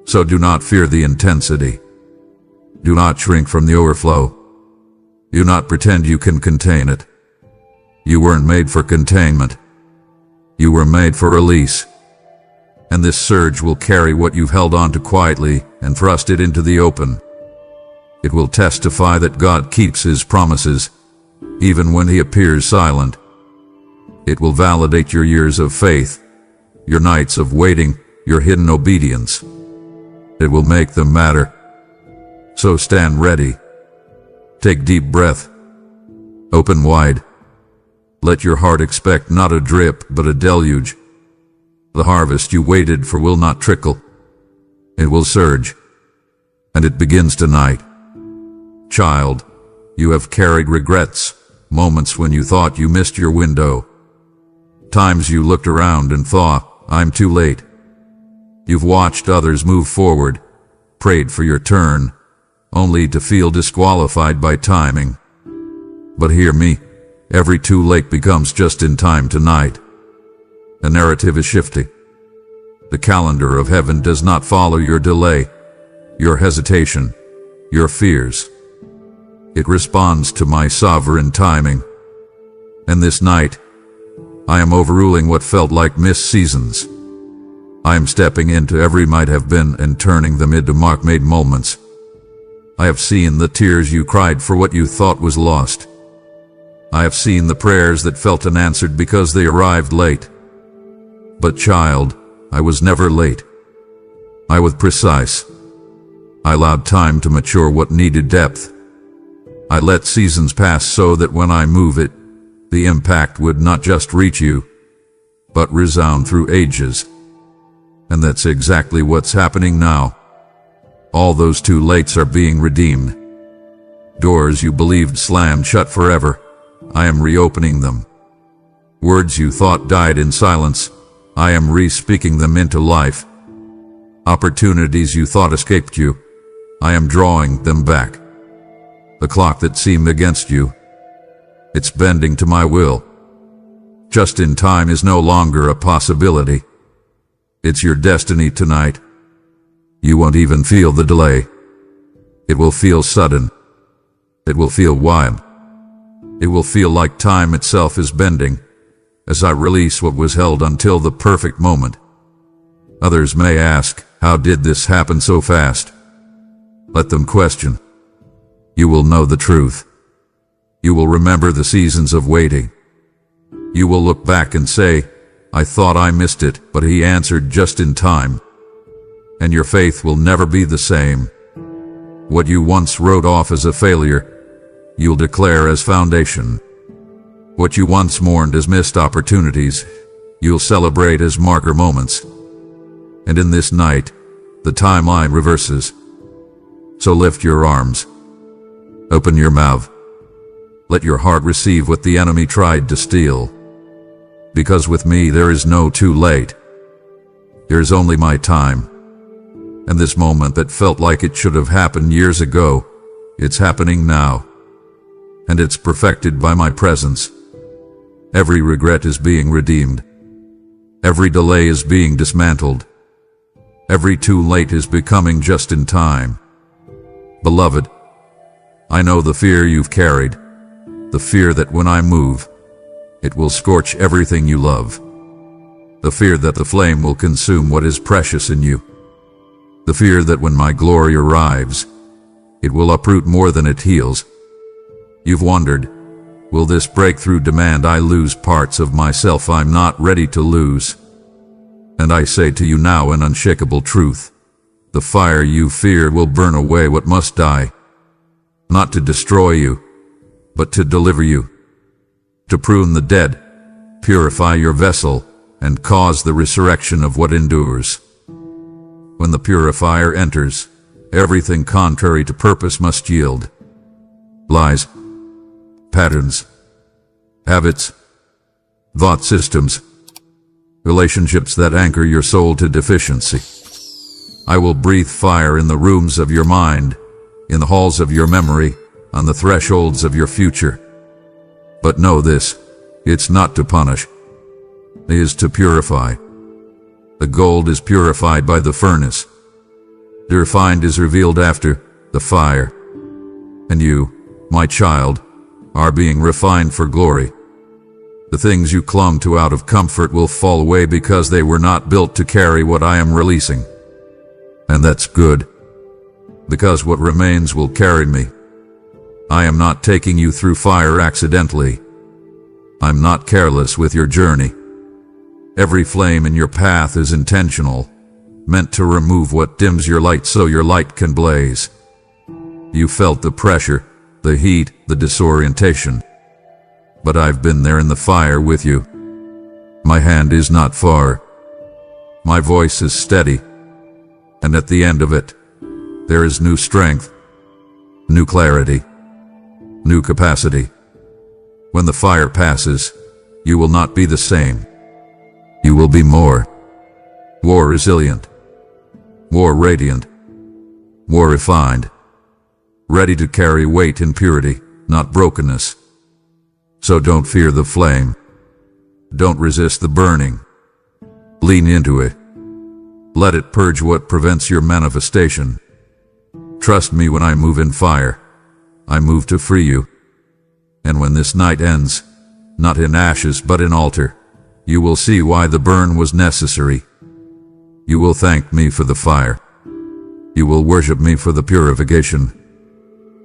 So do not fear the intensity. Do not shrink from the overflow. Do not pretend you can contain it. You weren't made for containment. You were made for release. And this surge will carry what you've held on to quietly and thrust it into the open. It will testify that God keeps His promises, even when He appears silent. It will validate your years of faith, your nights of waiting, your hidden obedience. It will make them matter. So stand ready. Take deep breath. Open wide. Let your heart expect not a drip, but a deluge. The harvest you waited for will not trickle. It will surge. And it begins tonight. Child, you have carried regrets, moments when you thought you missed your window. Times you looked around and thought, I'm too late. You've watched others move forward, prayed for your turn, only to feel disqualified by timing. But hear me, every too late becomes just in time tonight. The narrative is shifting. The calendar of heaven does not follow your delay, your hesitation, your fears. It responds to my sovereign timing. And this night, I am overruling what felt like missed seasons. I am stepping into every might have been and turning them into mark-made moments. I have seen the tears you cried for what you thought was lost. I have seen the prayers that felt unanswered because they arrived late. But child, I was never late. I was precise. I allowed time to mature what needed depth. I let seasons pass so that when I move it, the impact would not just reach you, but resound through ages. And that's exactly what's happening now. All those too lates are being redeemed. Doors you believed slammed shut forever, I am reopening them. Words you thought died in silence, I am re-speaking them into life. Opportunities you thought escaped you, I am drawing them back. The clock that seemed against you, it's bending to my will. Just in time is no longer a possibility. It's your destiny tonight. You won't even feel the delay. It will feel sudden. It will feel wild. It will feel like time itself is bending as I release what was held until the perfect moment. Others may ask, how did this happen so fast? Let them question. You will know the truth. You will remember the seasons of waiting. You will look back and say, I thought I missed it, but He answered just in time. And your faith will never be the same. What you once wrote off as a failure, you'll declare as foundation. What you once mourned as missed opportunities, you'll celebrate as marker moments. And in this night, the timeline reverses. So lift your arms. Open your mouth. Let your heart receive what the enemy tried to steal. Because with me there is no too late. There is only my time. And this moment that felt like it should have happened years ago, it's happening now. And it's perfected by my presence. Every regret is being redeemed. Every delay is being dismantled. Every too late is becoming just in time. Beloved, I know the fear you've carried, the fear that when I move, it will scorch everything you love. The fear that the flame will consume what is precious in you. The fear that when my glory arrives, it will uproot more than it heals. You've wondered, will this breakthrough demand I lose parts of myself I'm not ready to lose? And I say to you now an unshakable truth. The fire you feared will burn away what must die, not to destroy you, but to deliver you, to prune the dead, purify your vessel, and cause the resurrection of what endures. When the purifier enters, everything contrary to purpose must yield. Lies, patterns, habits, thought systems, relationships that anchor your soul to deficiency. I will breathe fire in the rooms of your mind, in the halls of your memory, on the thresholds of your future. But know this, it's not to punish, it is to purify. The gold is purified by the furnace. The refined is revealed after the fire. And you, my child, are being refined for glory. The things you clung to out of comfort will fall away because they were not built to carry what I am releasing. And that's good, because what remains will carry me. I am not taking you through fire accidentally. I'm not careless with your journey. Every flame in your path is intentional, meant to remove what dims your light so your light can blaze. You felt the pressure, the heat, the disorientation. But I've been there in the fire with you. My hand is not far. My voice is steady. And at the end of it, there is new strength, new clarity, new capacity. When the fire passes, you will not be the same. You will be more resilient, more radiant, more refined, ready to carry weight in purity, not brokenness. So don't fear the flame. Don't resist the burning. Lean into it. Let it purge what prevents your manifestation. Trust me when I move in fire. I move to free you. And when this night ends, not in ashes but in altar, you will see why the burn was necessary. You will thank me for the fire. You will worship me for the purification.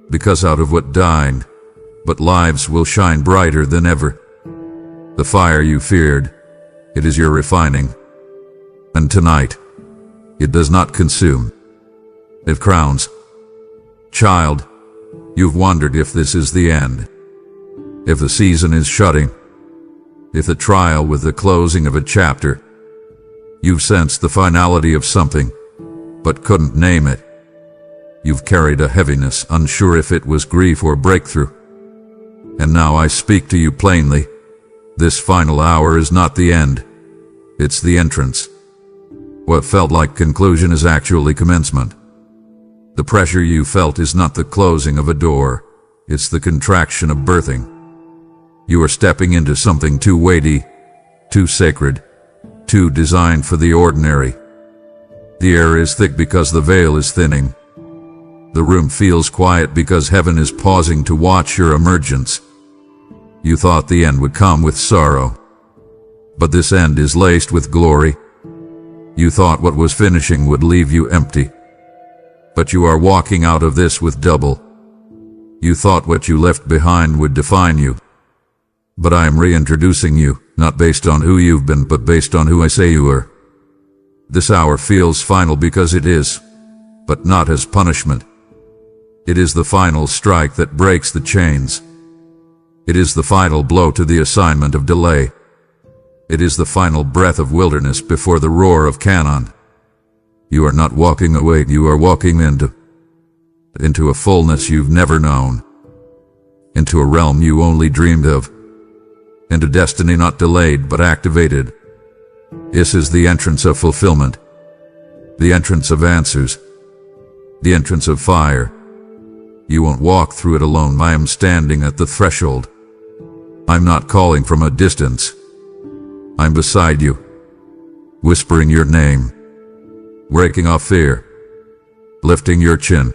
Because out of what died, but lives will shine brighter than ever. The fire you feared, it is your refining. And tonight, it does not consume. It crowns. Child, you've wondered if this is the end. If the season is shutting. If the trial with the closing of a chapter. You've sensed the finality of something, but couldn't name it. You've carried a heaviness, unsure if it was grief or breakthrough. And now I speak to you plainly. This final hour is not the end. It's the entrance. What felt like conclusion is actually commencement. The pressure you felt is not the closing of a door. It's the contraction of birthing. You are stepping into something too weighty, too sacred, too designed for the ordinary. The air is thick because the veil is thinning. The room feels quiet because heaven is pausing to watch your emergence. You thought the end would come with sorrow. But this end is laced with glory. You thought what was finishing would leave you empty. But you are walking out of this with double. You thought what you left behind would define you. But I am reintroducing you, not based on who you've been, but based on who I say you are. This hour feels final because it is, but not as punishment. It is the final strike that breaks the chains. It is the final blow to the assignment of delay. It is the final breath of wilderness before the roar of Canaan. You are not walking away, you are walking into a fullness you've never known, into a realm you only dreamed of, into destiny not delayed but activated. This is the entrance of fulfillment, the entrance of answers, the entrance of fire. You won't walk through it alone. I am standing at the threshold. I'm not calling from a distance. I'm beside you, whispering your name, breaking off fear, lifting your chin.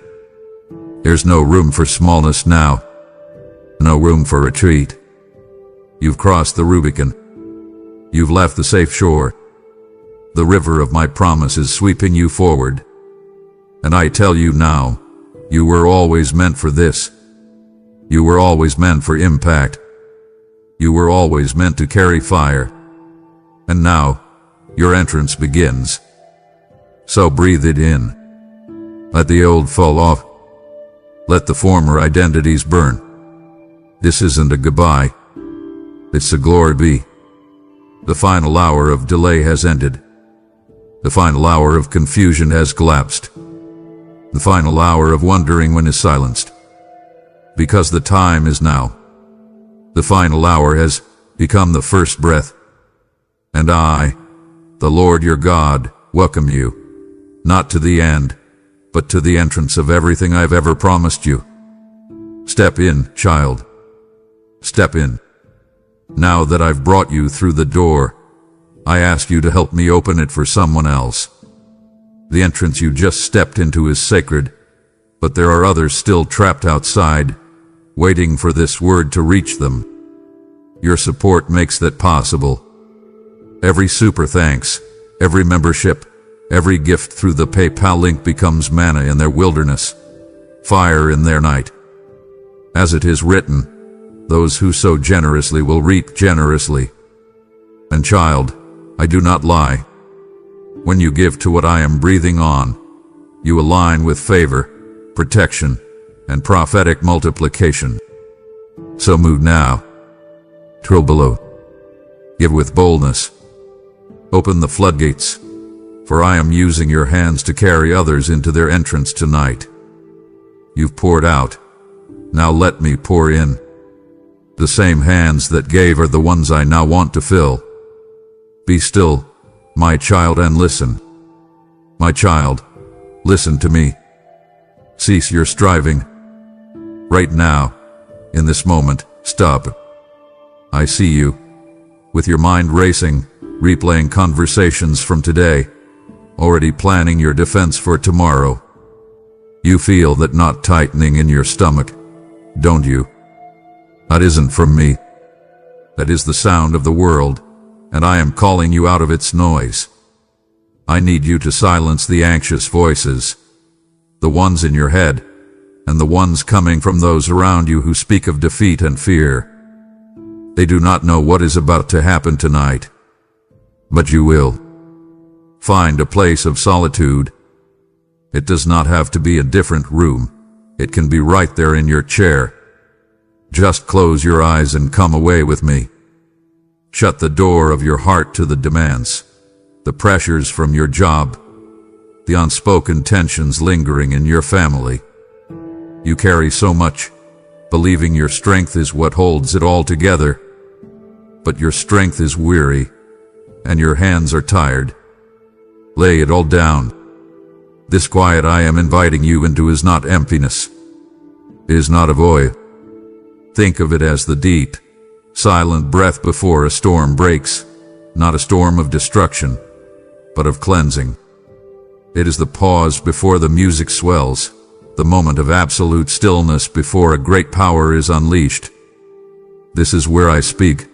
There's no room for smallness now, no room for retreat. You've crossed the Rubicon. You've left the safe shore. The river of my promise is sweeping you forward. And I tell you now, you were always meant for this. You were always meant for impact. You were always meant to carry fire. And now, your entrance begins. So breathe it in. Let the old fall off. Let the former identities burn. This isn't a goodbye. It's a glory be. The final hour of delay has ended. The final hour of confusion has collapsed. The final hour of wondering when is silenced. Because the time is now. The final hour has become the first breath. And I, the Lord your God, welcome you, not to the end, but to the entrance of everything I've ever promised you. Step in, child. Step in. Now that I've brought you through the door, I ask you to help me open it for someone else. The entrance you just stepped into is sacred, but there are others still trapped outside, waiting for this word to reach them. Your support makes that possible. Every super thanks, every membership, every gift through the PayPal link becomes manna in their wilderness, fire in their night. As it is written, those who sow generously will reap generously. And child, I do not lie. When you give to what I am breathing on, you align with favor, protection, and prophetic multiplication. So move now. Trill below. Give with boldness. Open the floodgates, for I am using your hands to carry others into their entrance tonight. You've poured out. Now let me pour in. The same hands that gave are the ones I now want to fill. Be still, my child, and listen. My child, listen to me. Cease your striving. Right now, in this moment, stop. I see you, with your mind racing, replaying conversations from today, already planning your defense for tomorrow. You feel that knot tightening in your stomach, don't you? That isn't from me. That is the sound of the world, and I am calling you out of its noise. I need you to silence the anxious voices, the ones in your head, and the ones coming from those around you who speak of defeat and fear. They do not know what is about to happen tonight. But you will. Find a place of solitude. It does not have to be a different room. It can be right there in your chair. Just close your eyes and come away with me. Shut the door of your heart to the demands, the pressures from your job, the unspoken tensions lingering in your family. You carry so much, believing your strength is what holds it all together. But your strength is weary, and your hands are tired. Lay it all down. This quiet I am inviting you into is not emptiness. It is not a void. Think of it as the deep, silent breath before a storm breaks, not a storm of destruction, but of cleansing. It is the pause before the music swells, the moment of absolute stillness before a great power is unleashed. This is where I speak.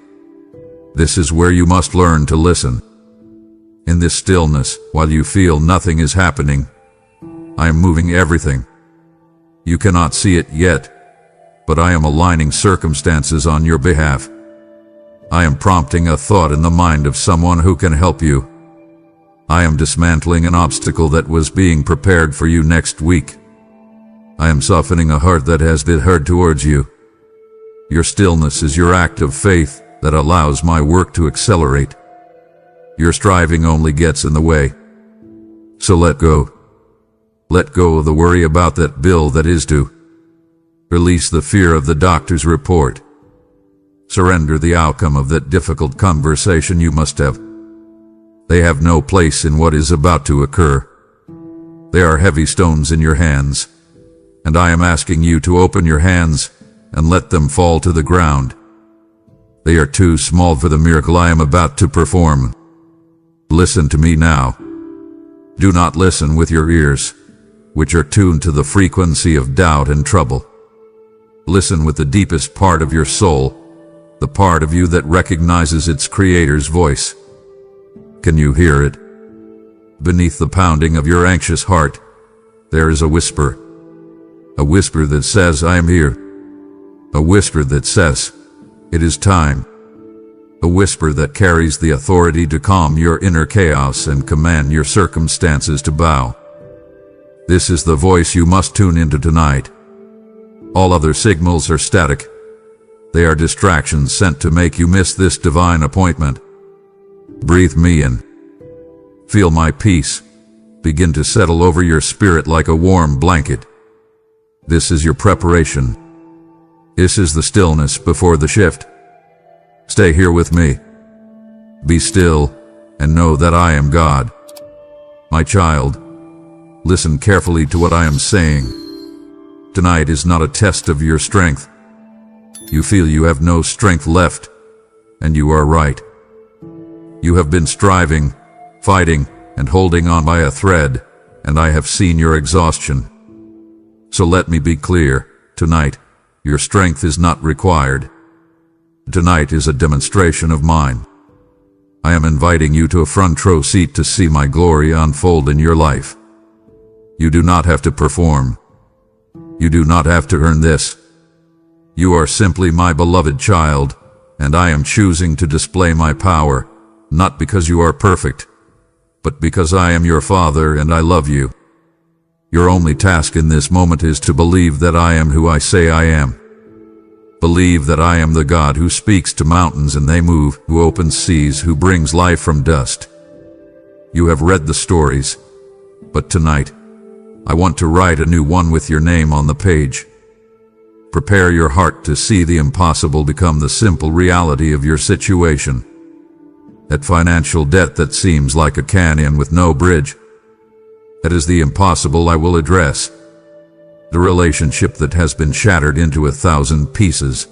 This is where you must learn to listen. In this stillness, while you feel nothing is happening, I am moving everything. You cannot see it yet, but I am aligning circumstances on your behalf. I am prompting a thought in the mind of someone who can help you. I am dismantling an obstacle that was being prepared for you next week. I am softening a heart that has been hard towards you. Your stillness is your act of faith that allows my work to accelerate. Your striving only gets in the way. So let go. Let go of the worry about that bill that is due. Release the fear of the doctor's report. Surrender the outcome of that difficult conversation you must have. They have no place in what is about to occur. They are heavy stones in your hands, and I am asking you to open your hands and let them fall to the ground. They are too small for the miracle I am about to perform. Listen to me now. Do not listen with your ears, which are tuned to the frequency of doubt and trouble. Listen with the deepest part of your soul, the part of you that recognizes its creator's voice. Can you hear it? Beneath the pounding of your anxious heart, there is a whisper that says, I am here. A whisper that says, it is time. A whisper that carries the authority to calm your inner chaos and command your circumstances to bow. This is the voice you must tune into tonight. All other signals are static. They are distractions sent to make you miss this divine appointment. Breathe me in. Feel my peace begin to settle over your spirit like a warm blanket. This is your preparation. This is the stillness before the shift. Stay here with me. Be still and know that I am God. My child, listen carefully to what I am saying. Tonight is not a test of your strength. You feel you have no strength left, and you are right. You have been striving, fighting, and holding on by a thread, and I have seen your exhaustion. So let me be clear, tonight, your strength is not required. Tonight is a demonstration of mine. I am inviting you to a front row seat to see my glory unfold in your life. You do not have to perform. You do not have to earn this. You are simply my beloved child, and I am choosing to display my power, not because you are perfect, but because I am your Father and I love you. Your only task in this moment is to believe that I am who I say I am. Believe that I am the God who speaks to mountains and they move, who opens seas, who brings life from dust. You have read the stories, but tonight, I want to write a new one with your name on the page. Prepare your heart to see the impossible become the simple reality of your situation. That financial debt that seems like a canyon with no bridge. That is the impossible I will address. The relationship that has been shattered into 1,000 pieces,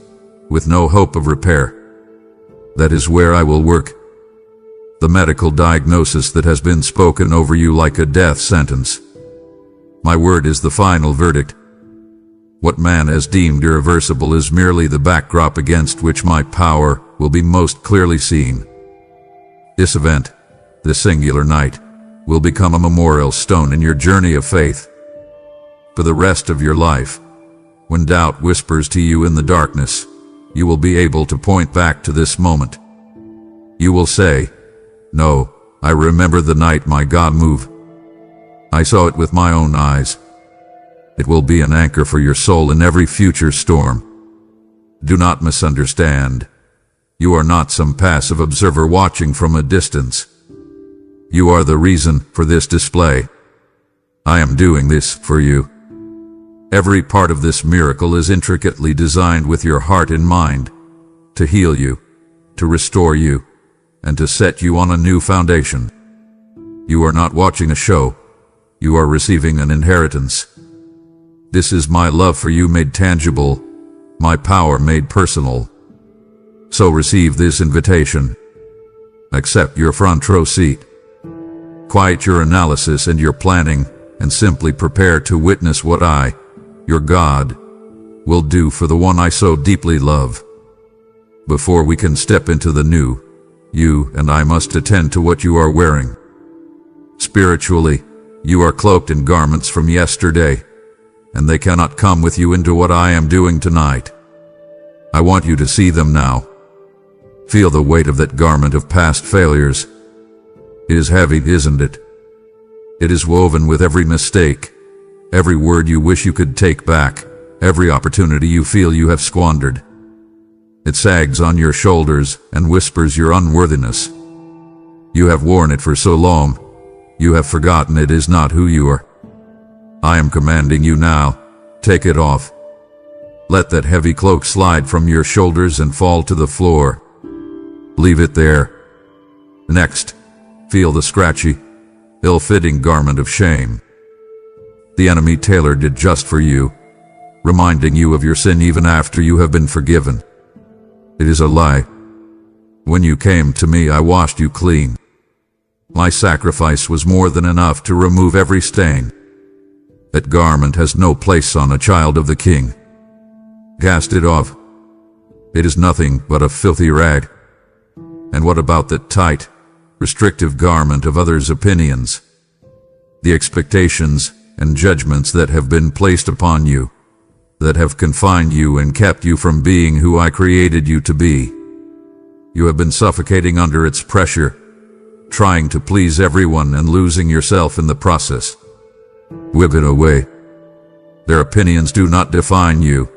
with no hope of repair. That is where I will work. The medical diagnosis that has been spoken over you like a death sentence. My word is the final verdict. What man has deemed irreversible is merely the backdrop against which my power will be most clearly seen. This event, this singular night, will become a memorial stone in your journey of faith. For the rest of your life, when doubt whispers to you in the darkness, you will be able to point back to this moment. You will say, "No, I remember the night my God moved. I saw it with my own eyes." It will be an anchor for your soul in every future storm. Do not misunderstand. You are not some passive observer watching from a distance. You are the reason for this display. I am doing this for you. Every part of this miracle is intricately designed with your heart in mind, to heal you, to restore you, and to set you on a new foundation. You are not watching a show. You are receiving an inheritance. This is my love for you made tangible, my power made personal. So receive this invitation. Accept your front row seat. Quiet your analysis and your planning, and simply prepare to witness what I, your God, will do for the one I so deeply love. Before we can step into the new, you and I must attend to what you are wearing. Spiritually, you are cloaked in garments from yesterday, and they cannot come with you into what I am doing tonight. I want you to see them now. Feel the weight of that garment of past failures. It is heavy, isn't it? It is woven with every mistake, every word you wish you could take back, every opportunity you feel you have squandered. It sags on your shoulders and whispers your unworthiness. You have worn it for so long, you have forgotten it is not who you are. I am commanding you now, take it off. Let that heavy cloak slide from your shoulders and fall to the floor. Leave it there. Next, feel the scratchy, ill-fitting garment of shame. The enemy tailored it just for you, reminding you of your sin even after you have been forgiven. It is a lie. When you came to me, I washed you clean. My sacrifice was more than enough to remove every stain. That garment has no place on a child of the King. Cast it off. It is nothing but a filthy rag. And what about that tight, restrictive garment of others' opinions? The expectations and judgments that have been placed upon you, that have confined you and kept you from being who I created you to be. You have been suffocating under its pressure, trying to please everyone and losing yourself in the process. Whip it away. Their opinions do not define you.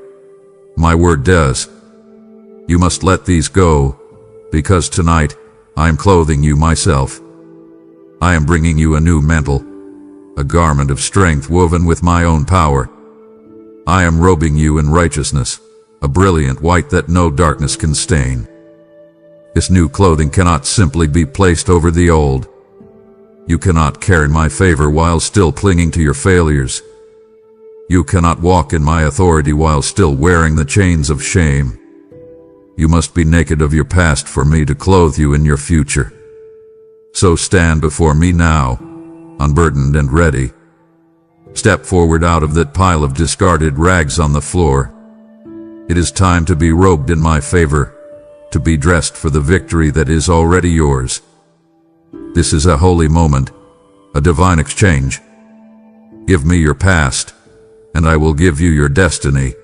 My word does. You must let these go, because tonight I am clothing you myself. I am bringing you a new mantle, a garment of strength woven with my own power. I am robing you in righteousness, a brilliant white that no darkness can stain. This new clothing cannot simply be placed over the old. You cannot carry my favor while still clinging to your failures. You cannot walk in my authority while still wearing the chains of shame. You must be naked of your past for me to clothe you in your future. So stand before me now, unburdened and ready. Step forward out of that pile of discarded rags on the floor. It is time to be robed in my favor, to be dressed for the victory that is already yours. This is a holy moment, a divine exchange. Give me your past, and I will give you your destiny.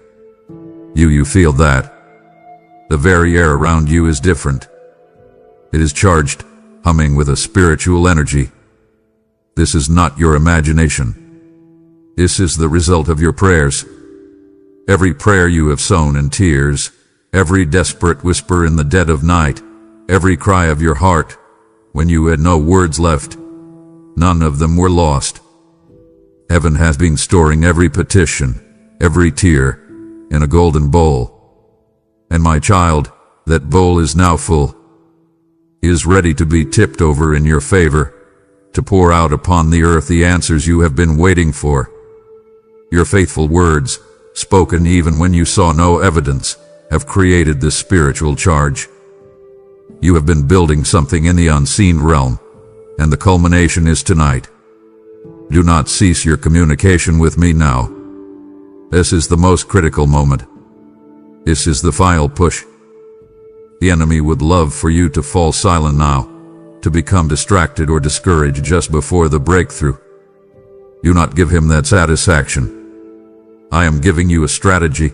You feel that? The very air around you is different. It is charged, humming with a spiritual energy. This is not your imagination. This is the result of your prayers. Every prayer you have sown in tears, every desperate whisper in the dead of night, every cry of your heart, when you had no words left, none of them were lost. Heaven has been storing every petition, every tear, in a golden bowl. And my child, that bowl is now full. It is ready to be tipped over in your favor, to pour out upon the earth the answers you have been waiting for. Your faithful words, spoken even when you saw no evidence, have created this spiritual charge. You have been building something in the unseen realm, and the culmination is tonight. Do not cease your communication with me now. This is the most critical moment. This is the final push. The enemy would love for you to fall silent now, to become distracted or discouraged just before the breakthrough. Do not give him that satisfaction. I am giving you a strategy.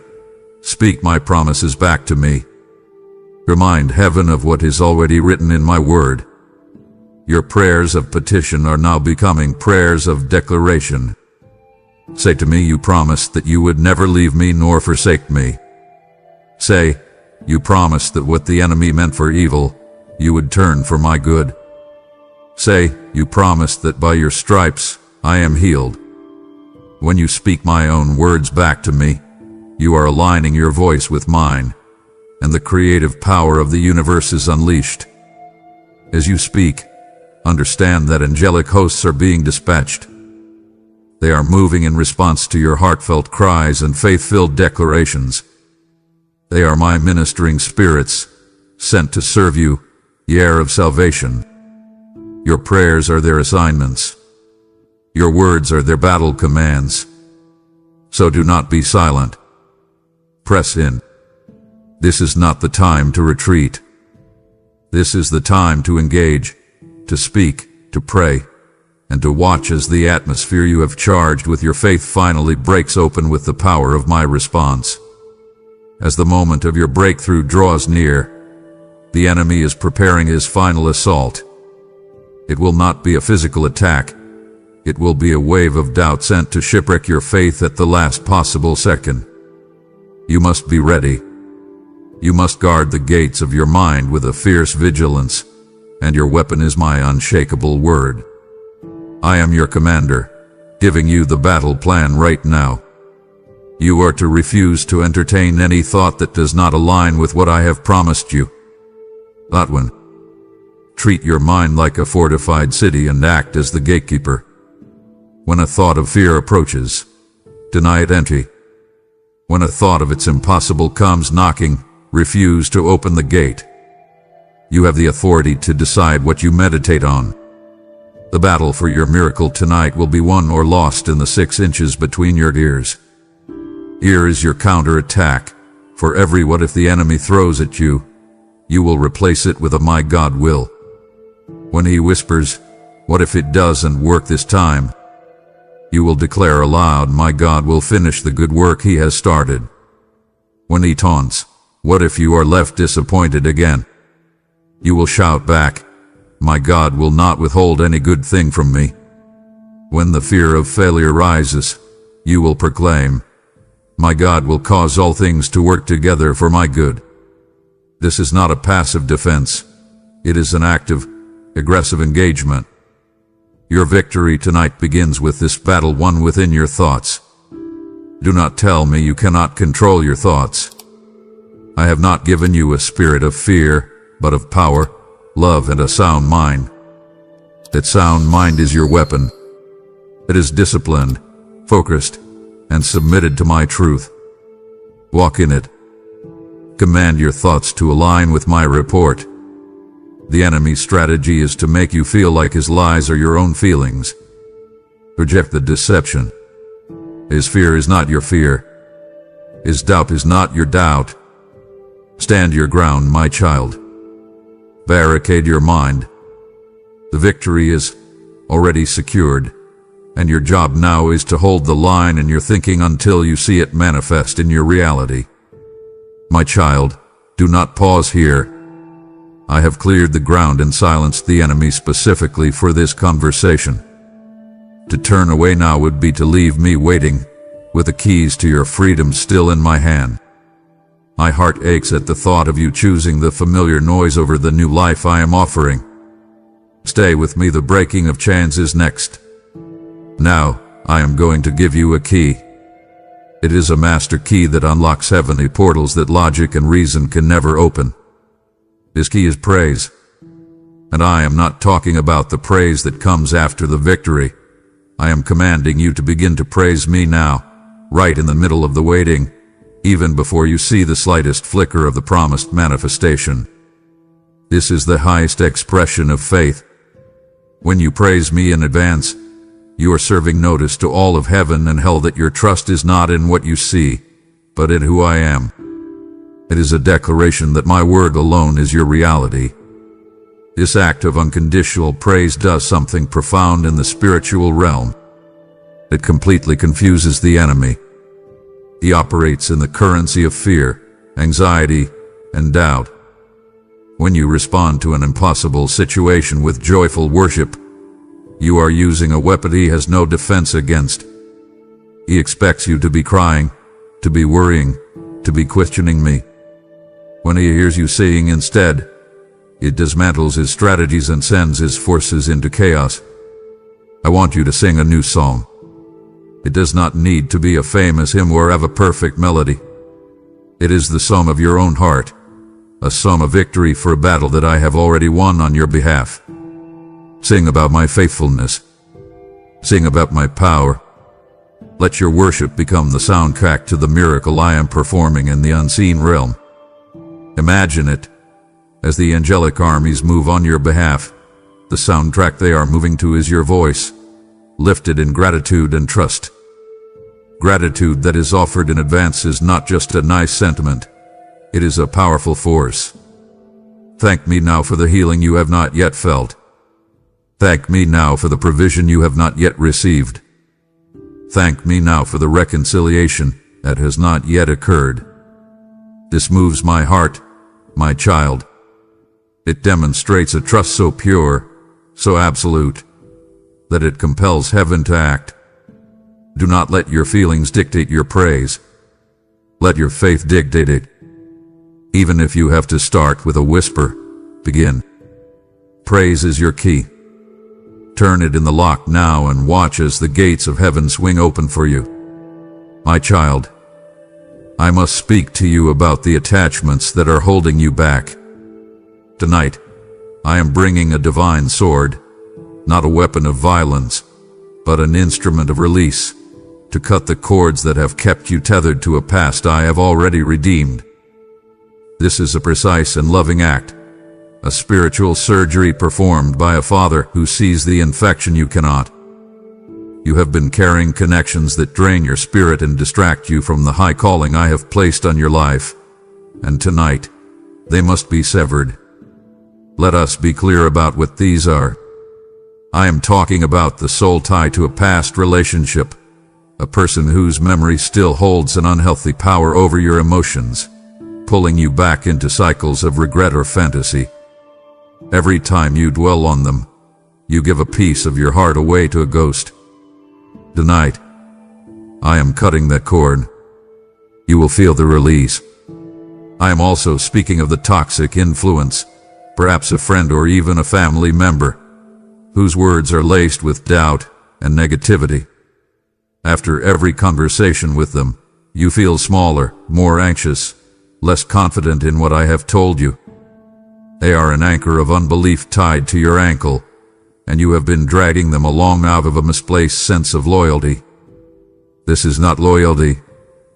Speak my promises back to me. Remind heaven of what is already written in my word. Your prayers of petition are now becoming prayers of declaration. Say to me, you promised that you would never leave me nor forsake me. Say, you promised that what the enemy meant for evil, you would turn for my good. Say, you promised that by your stripes I am healed. When you speak my own words back to me, you are aligning your voice with mine, and the creative power of the universe is unleashed. As you speak, understand that angelic hosts are being dispatched. They are moving in response to your heartfelt cries and faith-filled declarations. They are my ministering spirits, sent to serve you, the heir of salvation. Your prayers are their assignments. Your words are their battle commands. So do not be silent. Press in. This is not the time to retreat. This is the time to engage, to speak, to pray, and to watch as the atmosphere you have charged with your faith finally breaks open with the power of my response. As the moment of your breakthrough draws near, the enemy is preparing his final assault. It will not be a physical attack. It will be a wave of doubt sent to shipwreck your faith at the last possible second. You must be ready. You must guard the gates of your mind with a fierce vigilance, and your weapon is my unshakable word. I am your commander, giving you the battle plan right now. You are to refuse to entertain any thought that does not align with what I have promised you. That one. Treat your mind like a fortified city and act as the gatekeeper. When a thought of fear approaches, deny it entry. When a thought of its impossible comes knocking, refuse to open the gate. You have the authority to decide what you meditate on. The battle for your miracle tonight will be won or lost in the 6 inches between your ears. Here is your counterattack. For every what if the enemy throws at you, you will replace it with a my God will. When he whispers, what if it doesn't work this time? You will declare aloud, my God will finish the good work he has started. When he taunts, what if you are left disappointed again? You will shout back, my God will not withhold any good thing from me. When the fear of failure rises, you will proclaim, "My God will cause all things to work together for my good." This is not a passive defense. It is an active, aggressive engagement. Your victory tonight begins with this battle won within your thoughts. Do not tell me you cannot control your thoughts. I have not given you a spirit of fear, but of power, love, and a sound mind. That sound mind is your weapon. It is disciplined, focused, and submitted to my truth. Walk in it. Command your thoughts to align with my report. The enemy's strategy is to make you feel like his lies are your own feelings. Reject the deception. His fear is not your fear. His doubt is not your doubt. Stand your ground, my child. Barricade your mind. The victory is already secured, and your job now is to hold the line in your thinking until you see it manifest in your reality. My child, do not pause here. I have cleared the ground and silenced the enemy specifically for this conversation. To turn away now would be to leave me waiting, with the keys to your freedom still in my hand. My heart aches at the thought of you choosing the familiar noise over the new life I am offering. Stay with me, the breaking of chains is next. Now, I am going to give you a key. It is a master key that unlocks heavenly portals that logic and reason can never open. This key is praise. And I am not talking about the praise that comes after the victory. I am commanding you to begin to praise me now, right in the middle of the waiting, even before you see the slightest flicker of the promised manifestation. This is the highest expression of faith. When you praise me in advance, you are serving notice to all of heaven and hell that your trust is not in what you see, but in who I am. It is a declaration that my word alone is your reality. This act of unconditional praise does something profound in the spiritual realm. It completely confuses the enemy. He operates in the currency of fear, anxiety, and doubt. When you respond to an impossible situation with joyful worship, you are using a weapon he has no defense against. He expects you to be crying, to be worrying, to be questioning me. When he hears you saying instead, it dismantles his strategies and sends his forces into chaos. I want you to sing a new song. It does not need to be a famous hymn or have a perfect melody. It is the song of your own heart, a song of victory for a battle that I have already won on your behalf. Sing about my faithfulness. Sing about my power. Let your worship become the soundtrack to the miracle I am performing in the unseen realm. Imagine it. As the angelic armies move on your behalf, the soundtrack they are moving to is your voice, lifted in gratitude and trust. Gratitude that is offered in advance is not just a nice sentiment. It is a powerful force. Thank me now for the healing you have not yet felt. Thank me now for the provision you have not yet received. Thank me now for the reconciliation that has not yet occurred. This moves my heart, my child. It demonstrates a trust so pure, so absolute, that it compels heaven to act. Do not let your feelings dictate your praise. Let your faith dictate it. Even if you have to start with a whisper, begin. Praise is your key. Turn it in the lock now and watch as the gates of heaven swing open for you. My child, I must speak to you about the attachments that are holding you back. Tonight, I am bringing a divine sword, not a weapon of violence, but an instrument of release, to cut the cords that have kept you tethered to a past I have already redeemed. This is a precise and loving act, a spiritual surgery performed by a father who sees the infection you cannot. You have been carrying connections that drain your spirit and distract you from the high calling I have placed on your life, and tonight, they must be severed. Let us be clear about what these are. I am talking about the soul tie to a past relationship, a person whose memory still holds an unhealthy power over your emotions, pulling you back into cycles of regret or fantasy. Every time you dwell on them, you give a piece of your heart away to a ghost. Tonight, I am cutting that cord. You will feel the release. I am also speaking of the toxic influence, perhaps a friend or even a family member, whose words are laced with doubt and negativity. After every conversation with them, you feel smaller, more anxious, less confident in what I have told you. They are an anchor of unbelief tied to your ankle, and you have been dragging them along out of a misplaced sense of loyalty. This is not loyalty,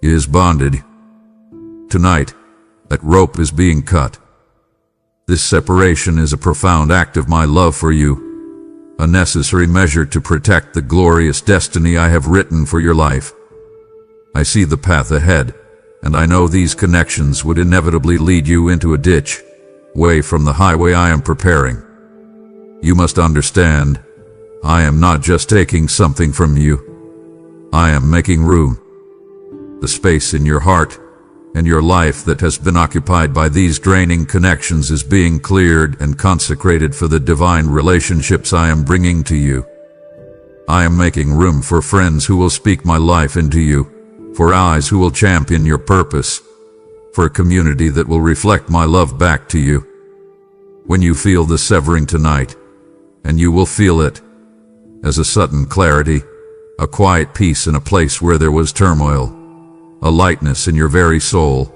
it is bondage. Tonight, that rope is being cut. This separation is a profound act of my love for you, a necessary measure to protect the glorious destiny I have written for your life. I see the path ahead, and I know these connections would inevitably lead you into a ditch, away from the highway I am preparing. You must understand, I am not just taking something from you. I am making room. The space in your heart and your life that has been occupied by these draining connections is being cleared and consecrated for the divine relationships I am bringing to you. I am making room for friends who will speak my life into you, for eyes who will champion your purpose, for a community that will reflect my love back to you. When you feel the severing tonight, and you will feel it as a sudden clarity, a quiet peace in a place where there was turmoil, a lightness in your very soul.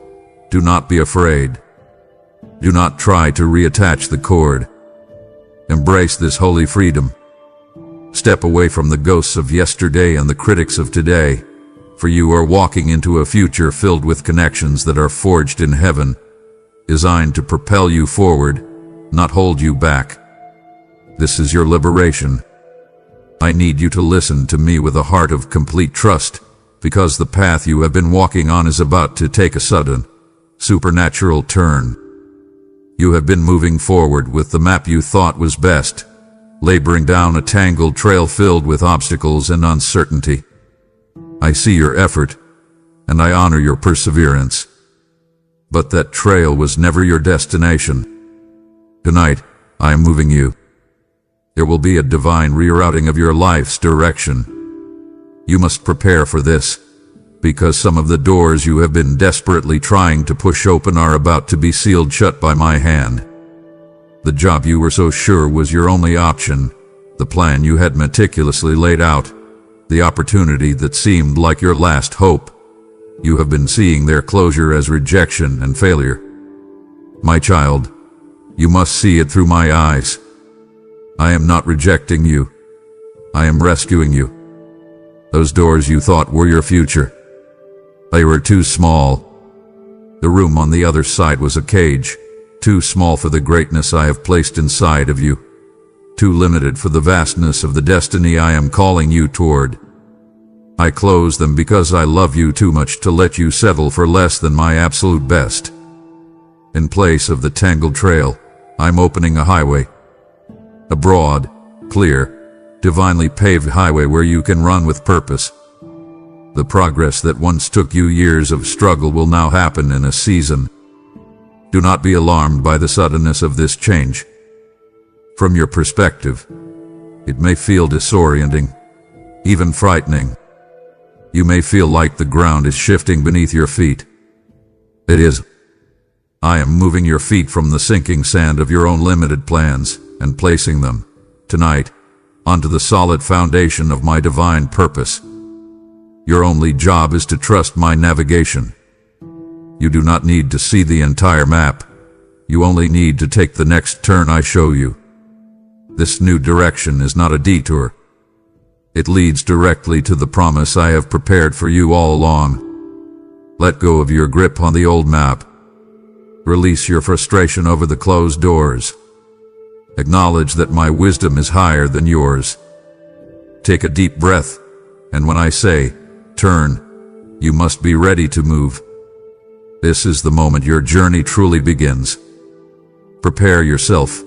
Do not be afraid. Do not try to reattach the cord. Embrace this holy freedom. Step away from the ghosts of yesterday and the critics of today, for you are walking into a future filled with connections that are forged in heaven, designed to propel you forward, not hold you back. This is your liberation. I need you to listen to me with a heart of complete trust, because the path you have been walking on is about to take a sudden, supernatural turn. You have been moving forward with the map you thought was best, laboring down a tangled trail filled with obstacles and uncertainty. I see your effort, and I honor your perseverance. But that trail was never your destination. Tonight, I am moving you. There will be a divine rerouting of your life's direction. You must prepare for this, because some of the doors you have been desperately trying to push open are about to be sealed shut by my hand. The job you were so sure was your only option, the plan you had meticulously laid out, the opportunity that seemed like your last hope, you have been seeing their closure as rejection and failure. My child, you must see it through my eyes. I am not rejecting you. I am rescuing you. Those doors you thought were your future, they were too small. The room on the other side was a cage, too small for the greatness I have placed inside of you, too limited for the vastness of the destiny I am calling you toward. I close them because I love you too much to let you settle for less than my absolute best. In place of the tangled trail, I'm opening a highway. A broad, clear, divinely paved highway where you can run with purpose. The progress that once took you years of struggle will now happen in a season. Do not be alarmed by the suddenness of this change. From your perspective, it may feel disorienting, even frightening. You may feel like the ground is shifting beneath your feet. It is. I am moving your feet from the sinking sand of your own limited plans and placing them, tonight, onto the solid foundation of my divine purpose. Your only job is to trust my navigation. You do not need to see the entire map. You only need to take the next turn I show you. This new direction is not a detour. It leads directly to the promise I have prepared for you all along. Let go of your grip on the old map. Release your frustration over the closed doors. Acknowledge that my wisdom is higher than yours. Take a deep breath, and when I say, turn, you must be ready to move. This is the moment your journey truly begins. Prepare yourself,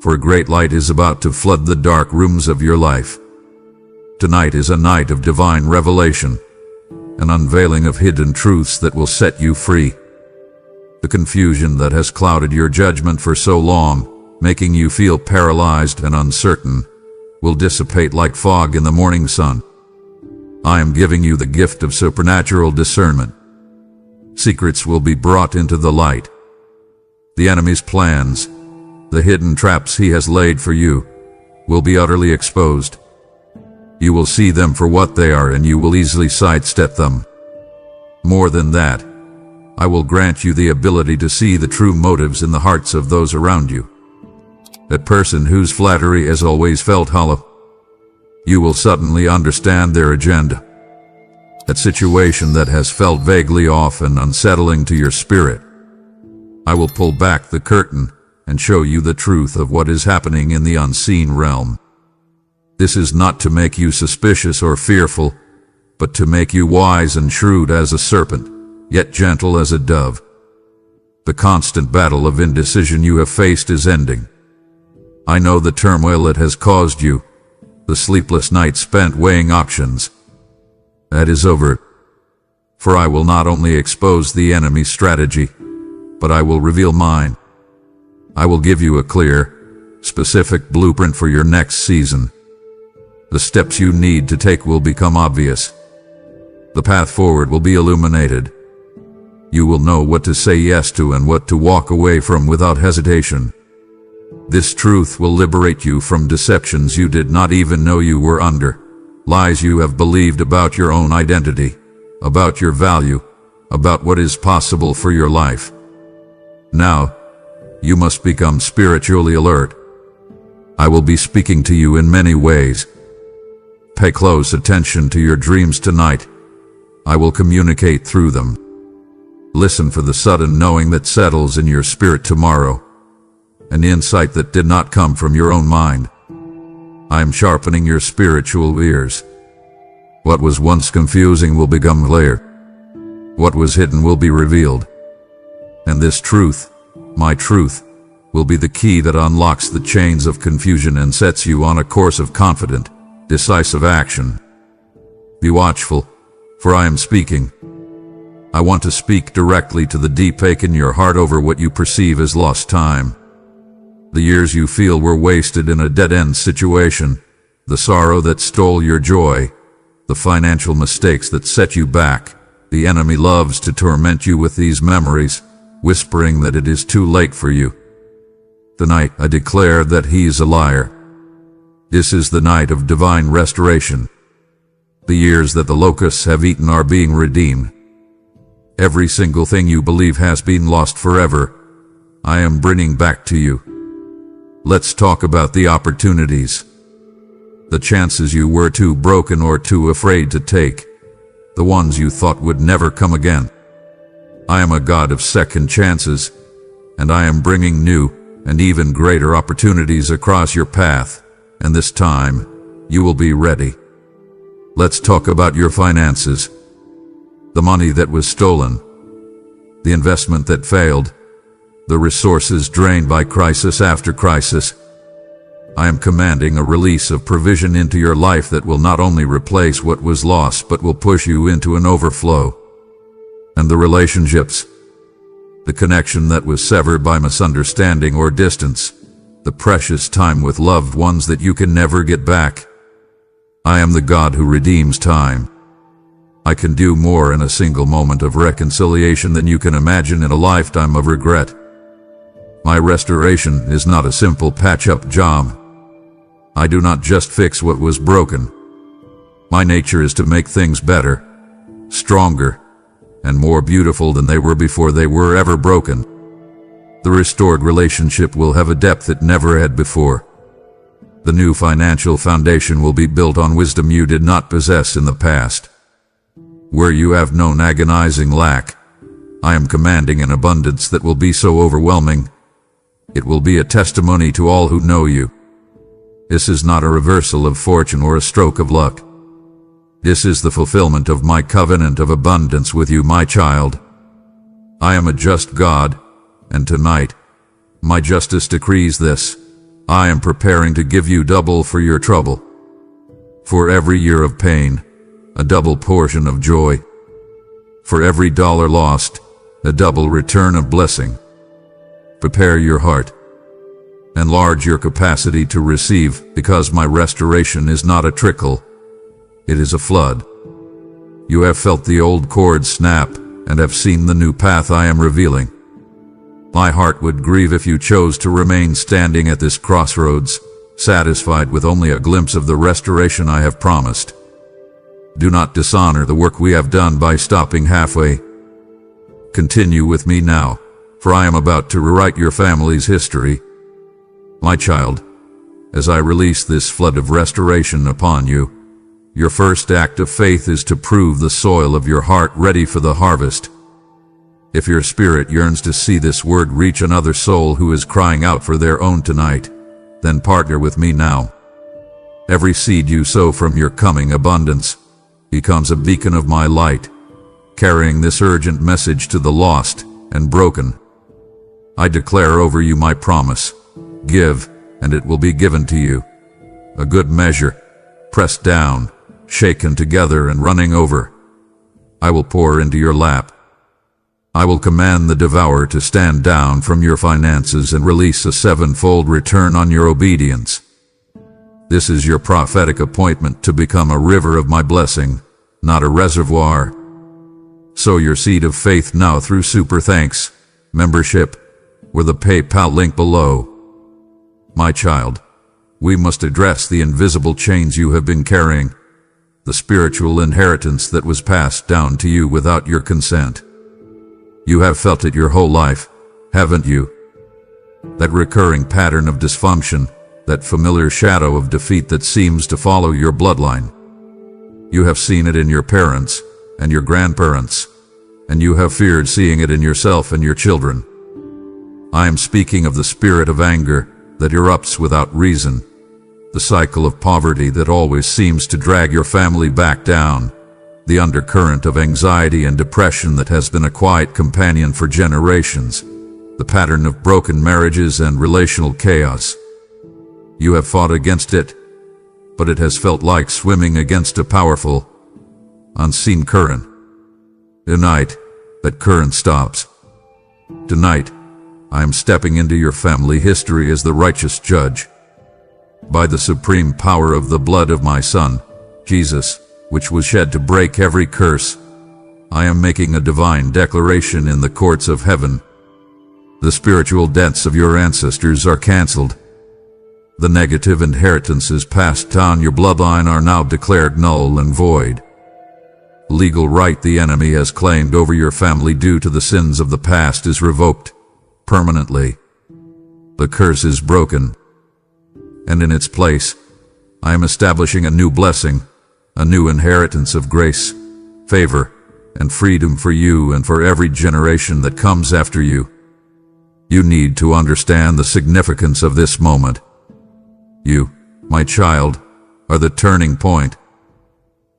for a great light is about to flood the dark rooms of your life. Tonight is a night of divine revelation, an unveiling of hidden truths that will set you free. The confusion that has clouded your judgment for so long, making you feel paralyzed and uncertain, will dissipate like fog in the morning sun. I am giving you the gift of supernatural discernment. Secrets will be brought into the light. The enemy's plans, the hidden traps he has laid for you, will be utterly exposed. You will see them for what they are, and you will easily sidestep them. More than that, I will grant you the ability to see the true motives in the hearts of those around you. That person whose flattery has always felt hollow, you will suddenly understand their agenda. That situation that has felt vaguely off and unsettling to your spirit, I will pull back the curtain and show you the truth of what is happening in the unseen realm. This is not to make you suspicious or fearful, but to make you wise and shrewd as a serpent, yet gentle as a dove. The constant battle of indecision you have faced is ending. I know the turmoil it has caused you, the sleepless nights spent weighing options. That is over. For I will not only expose the enemy's strategy, but I will reveal mine. I will give you a clear, specific blueprint for your next season. The steps you need to take will become obvious. The path forward will be illuminated. You will know what to say yes to and what to walk away from without hesitation. This truth will liberate you from deceptions you did not even know you were under, lies you have believed about your own identity, about your value, about what is possible for your life. Now, you must become spiritually alert. I will be speaking to you in many ways. Pay close attention to your dreams tonight. I will communicate through them. Listen for the sudden knowing that settles in your spirit tomorrow, an insight that did not come from your own mind. I am sharpening your spiritual ears. What was once confusing will become clear. What was hidden will be revealed. And this truth, my truth, will be the key that unlocks the chains of confusion and sets you on a course of confident, decisive action. Be watchful, for I am speaking. I want to speak directly to the deep ache in your heart over what you perceive as lost time. The years you feel were wasted in a dead-end situation, the sorrow that stole your joy, the financial mistakes that set you back. The enemy loves to torment you with these memories, whispering that it is too late for you. Tonight I declare that he is a liar. This is the night of divine restoration. The years that the locusts have eaten are being redeemed. Every single thing you believe has been lost forever, I am bringing back to you. Let's talk about the opportunities. The chances you were too broken or too afraid to take. The ones you thought would never come again. I am a God of second chances, and I am bringing new and even greater opportunities across your path, and this time, you will be ready. Let's talk about your finances. The money that was stolen, the investment that failed, the resources drained by crisis after crisis. I am commanding a release of provision into your life that will not only replace what was lost, but will push you into an overflow. And the relationships, the connection that was severed by misunderstanding or distance, the precious time with loved ones that you can never get back. I am the God who redeems time. I can do more in a single moment of reconciliation than you can imagine in a lifetime of regret. My restoration is not a simple patch-up job. I do not just fix what was broken. My nature is to make things better, stronger, and more beautiful than they were before they were ever broken. The restored relationship will have a depth it never had before. The new financial foundation will be built on wisdom you did not possess in the past. Where you have known agonizing lack, I am commanding an abundance that will be so overwhelming, it will be a testimony to all who know you. This is not a reversal of fortune or a stroke of luck. This is the fulfillment of my covenant of abundance with you, my child. I am a just God, and tonight, my justice decrees this. I am preparing to give you double for your trouble. For every year of pain, a double portion of joy. For every dollar lost, a double return of blessing. Prepare your heart. Enlarge your capacity to receive, because my restoration is not a trickle. It is a flood. You have felt the old cord snap and have seen the new path I am revealing. My heart would grieve if you chose to remain standing at this crossroads, satisfied with only a glimpse of the restoration I have promised. Do not dishonor the work we have done by stopping halfway. Continue with me now, for I am about to rewrite your family's history. My child, as I release this flood of restoration upon you, your first act of faith is to prove the soil of your heart ready for the harvest. If your spirit yearns to see this word reach another soul who is crying out for their own tonight, then partner with me now. Every seed you sow from your coming abundance becomes a beacon of my light, carrying this urgent message to the lost and broken. I declare over you my promise. Give, and it will be given to you. A good measure, pressed down, shaken together and running over, I will pour into your lap. I will command the devourer to stand down from your finances and release a sevenfold return on your obedience. This is your prophetic appointment to become a river of my blessing, not a reservoir. Sow your seed of faith now through Super Thanks membership, or the PayPal link below. My child, we must address the invisible chains you have been carrying, the spiritual inheritance that was passed down to you without your consent. You have felt it your whole life, haven't you? That recurring pattern of dysfunction, that familiar shadow of defeat that seems to follow your bloodline. You have seen it in your parents and your grandparents, and you have feared seeing it in yourself and your children. I am speaking of the spirit of anger that erupts without reason, the cycle of poverty that always seems to drag your family back down, the undercurrent of anxiety and depression that has been a quiet companion for generations, the pattern of broken marriages and relational chaos. You have fought against it, but it has felt like swimming against a powerful, unseen current. Tonight, that current stops. Tonight, I am stepping into your family history as the righteous judge. By the supreme power of the blood of my Son, Jesus, which was shed to break every curse, I am making a divine declaration in the courts of heaven. The spiritual debts of your ancestors are canceled. The negative inheritances passed down your bloodline are now declared null and void. Legal right the enemy has claimed over your family due to the sins of the past is revoked permanently. The curse is broken, and in its place, I am establishing a new blessing, a new inheritance of grace, favor, and freedom for you and for every generation that comes after you. You need to understand the significance of this moment. You, my child, are the turning point.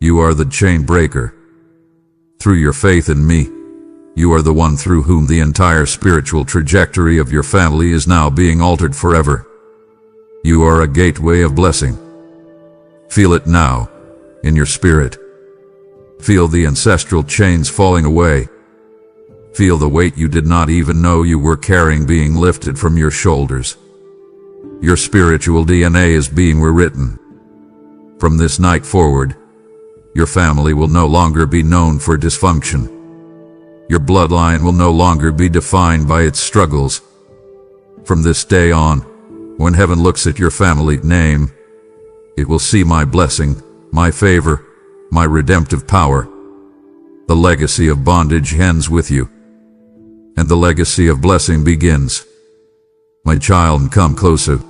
You are the chain breaker. Through your faith in me, you are the one through whom the entire spiritual trajectory of your family is now being altered forever. You are a gateway of blessing. Feel it now, in your spirit. Feel the ancestral chains falling away. Feel the weight you did not even know you were carrying being lifted from your shoulders. Your spiritual DNA is being rewritten. From this night forward, your family will no longer be known for dysfunction. Your bloodline will no longer be defined by its struggles. From this day on, when heaven looks at your family name, it will see my blessing, my favor, my redemptive power. The legacy of bondage ends with you, and the legacy of blessing begins. My child, come closer.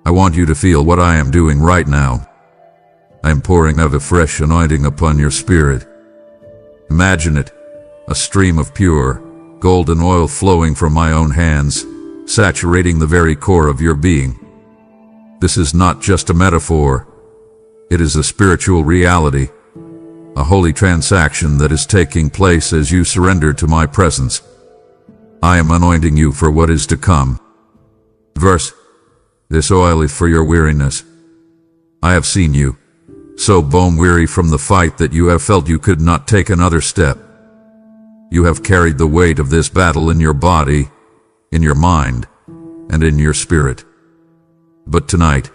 I want you to feel what I am doing right now. I am pouring out a fresh anointing upon your spirit. Imagine it, a stream of pure, golden oil flowing from my own hands, saturating the very core of your being. This is not just a metaphor. It is a spiritual reality, a holy transaction that is taking place as you surrender to my presence. I am anointing you for what is to come. Verse: this oil is for your weariness. I have seen you, so bone weary from the fight that you have felt you could not take another step. You have carried the weight of this battle in your body, in your mind, and in your spirit. But tonight,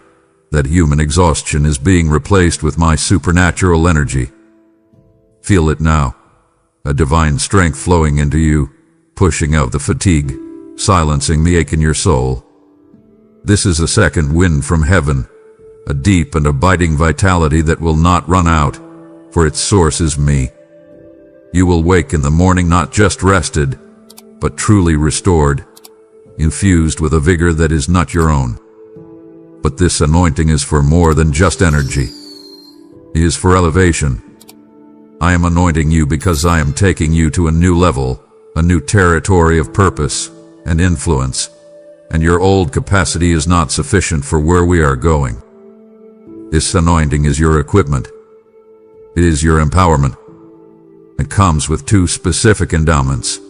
that human exhaustion is being replaced with my supernatural energy. Feel it now, a divine strength flowing into you, pushing out the fatigue, silencing the ache in your soul. This is a second wind from heaven, a deep and abiding vitality that will not run out, for its source is me. You will wake in the morning not just rested, but truly restored, infused with a vigor that is not your own. But this anointing is for more than just energy. It is for elevation. I am anointing you because I am taking you to a new level, a new territory of purpose and influence, and your old capacity is not sufficient for where we are going. This anointing is your equipment. It is your empowerment. It comes with two specific endowments.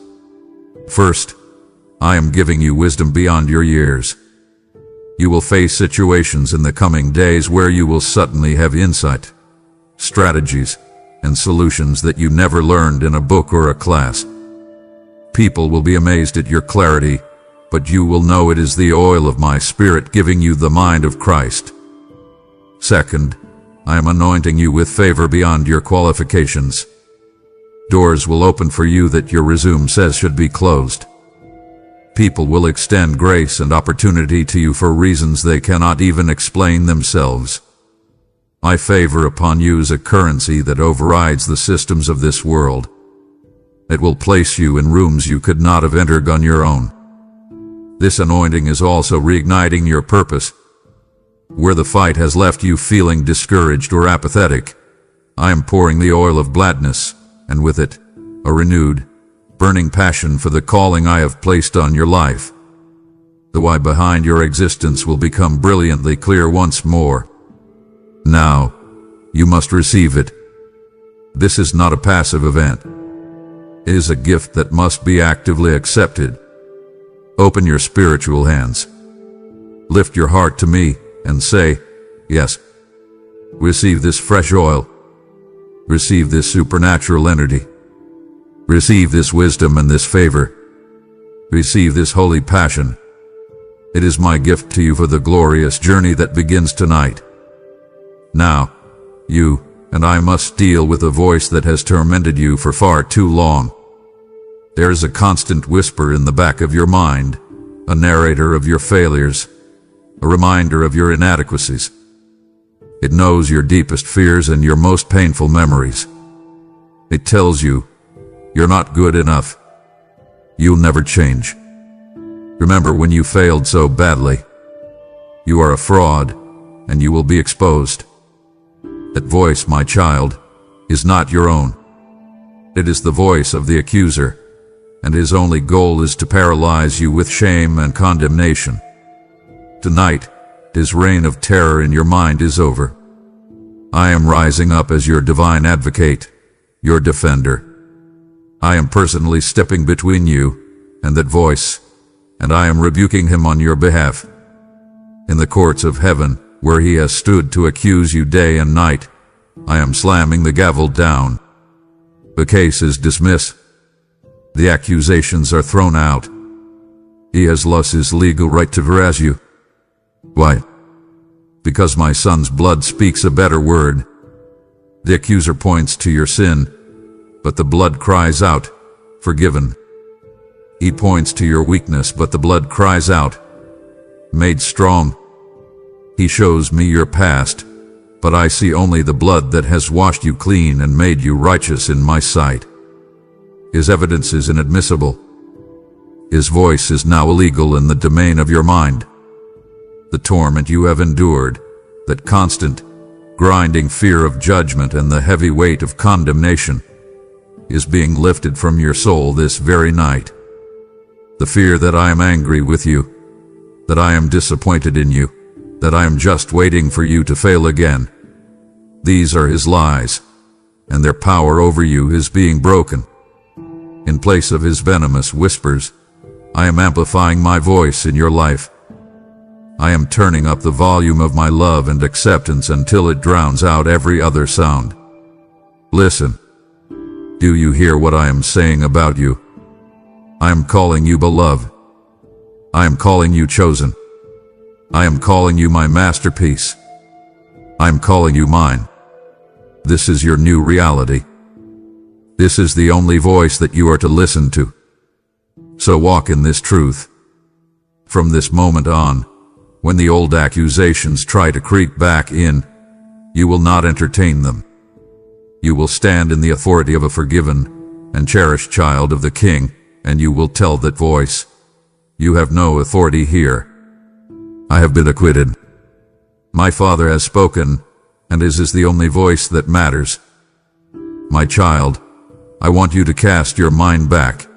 First, I am giving you wisdom beyond your years. You will face situations in the coming days where you will suddenly have insight, strategies, and solutions that you never learned in a book or a class. People will be amazed at your clarity, but you will know it is the oil of my Spirit giving you the mind of Christ. Second, I am anointing you with favor beyond your qualifications. Doors will open for you that your resume says should be closed. People will extend grace and opportunity to you for reasons they cannot even explain themselves. My favor upon you is a currency that overrides the systems of this world. It will place you in rooms you could not have entered on your own. This anointing is also reigniting your purpose. Where the fight has left you feeling discouraged or apathetic, I am pouring the oil of gladness, and with it, a renewed, burning passion for the calling I have placed on your life. The why behind your existence will become brilliantly clear once more. Now, you must receive it. This is not a passive event. It is a gift that must be actively accepted. Open your spiritual hands. Lift your heart to me and say, yes. Receive this fresh oil. Receive this supernatural energy. Receive this wisdom and this favor. Receive this holy passion. It is my gift to you for the glorious journey that begins tonight. Now, you and I must deal with a voice that has tormented you for far too long. There is a constant whisper in the back of your mind, a narrator of your failures, a reminder of your inadequacies. It knows your deepest fears and your most painful memories. It tells you, you're not good enough. You'll never change. Remember when you failed so badly. You are a fraud, and you will be exposed. That voice, my child, is not your own. It is the voice of the accuser, and his only goal is to paralyze you with shame and condemnation. Tonight, his reign of terror in your mind is over. I am rising up as your divine advocate, your defender. I am personally stepping between you and that voice, and I am rebuking him on your behalf. In the courts of heaven, where he has stood to accuse you day and night, I am slamming the gavel down. The case is dismissed. The accusations are thrown out. He has lost his legal right to harass you. Why? Because my son's blood speaks a better word. The accuser points to your sin, but the blood cries out, forgiven. He points to your weakness, but the blood cries out, made strong. He shows me your past, but I see only the blood that has washed you clean and made you righteous in my sight. His evidence is inadmissible. His voice is now illegal in the domain of your mind. The torment you have endured, that constant, grinding fear of judgment and the heavy weight of condemnation, is being lifted from your soul this very night. The fear that I am angry with you, that I am disappointed in you, that I am just waiting for you to fail again. These are his lies, and their power over you is being broken. In place of his venomous whispers, I am amplifying my voice in your life. I am turning up the volume of my love and acceptance until it drowns out every other sound. Listen. Do you hear what I am saying about you? I am calling you beloved. I am calling you chosen. I am calling you my masterpiece. I am calling you mine. This is your new reality. This is the only voice that you are to listen to. So walk in this truth. From this moment on, when the old accusations try to creep back in, you will not entertain them. You will stand in the authority of a forgiven and cherished child of the King, and you will tell that voice, "You have no authority here. I have been acquitted. My Father has spoken, and His is the only voice that matters." My child, I want you to cast your mind back.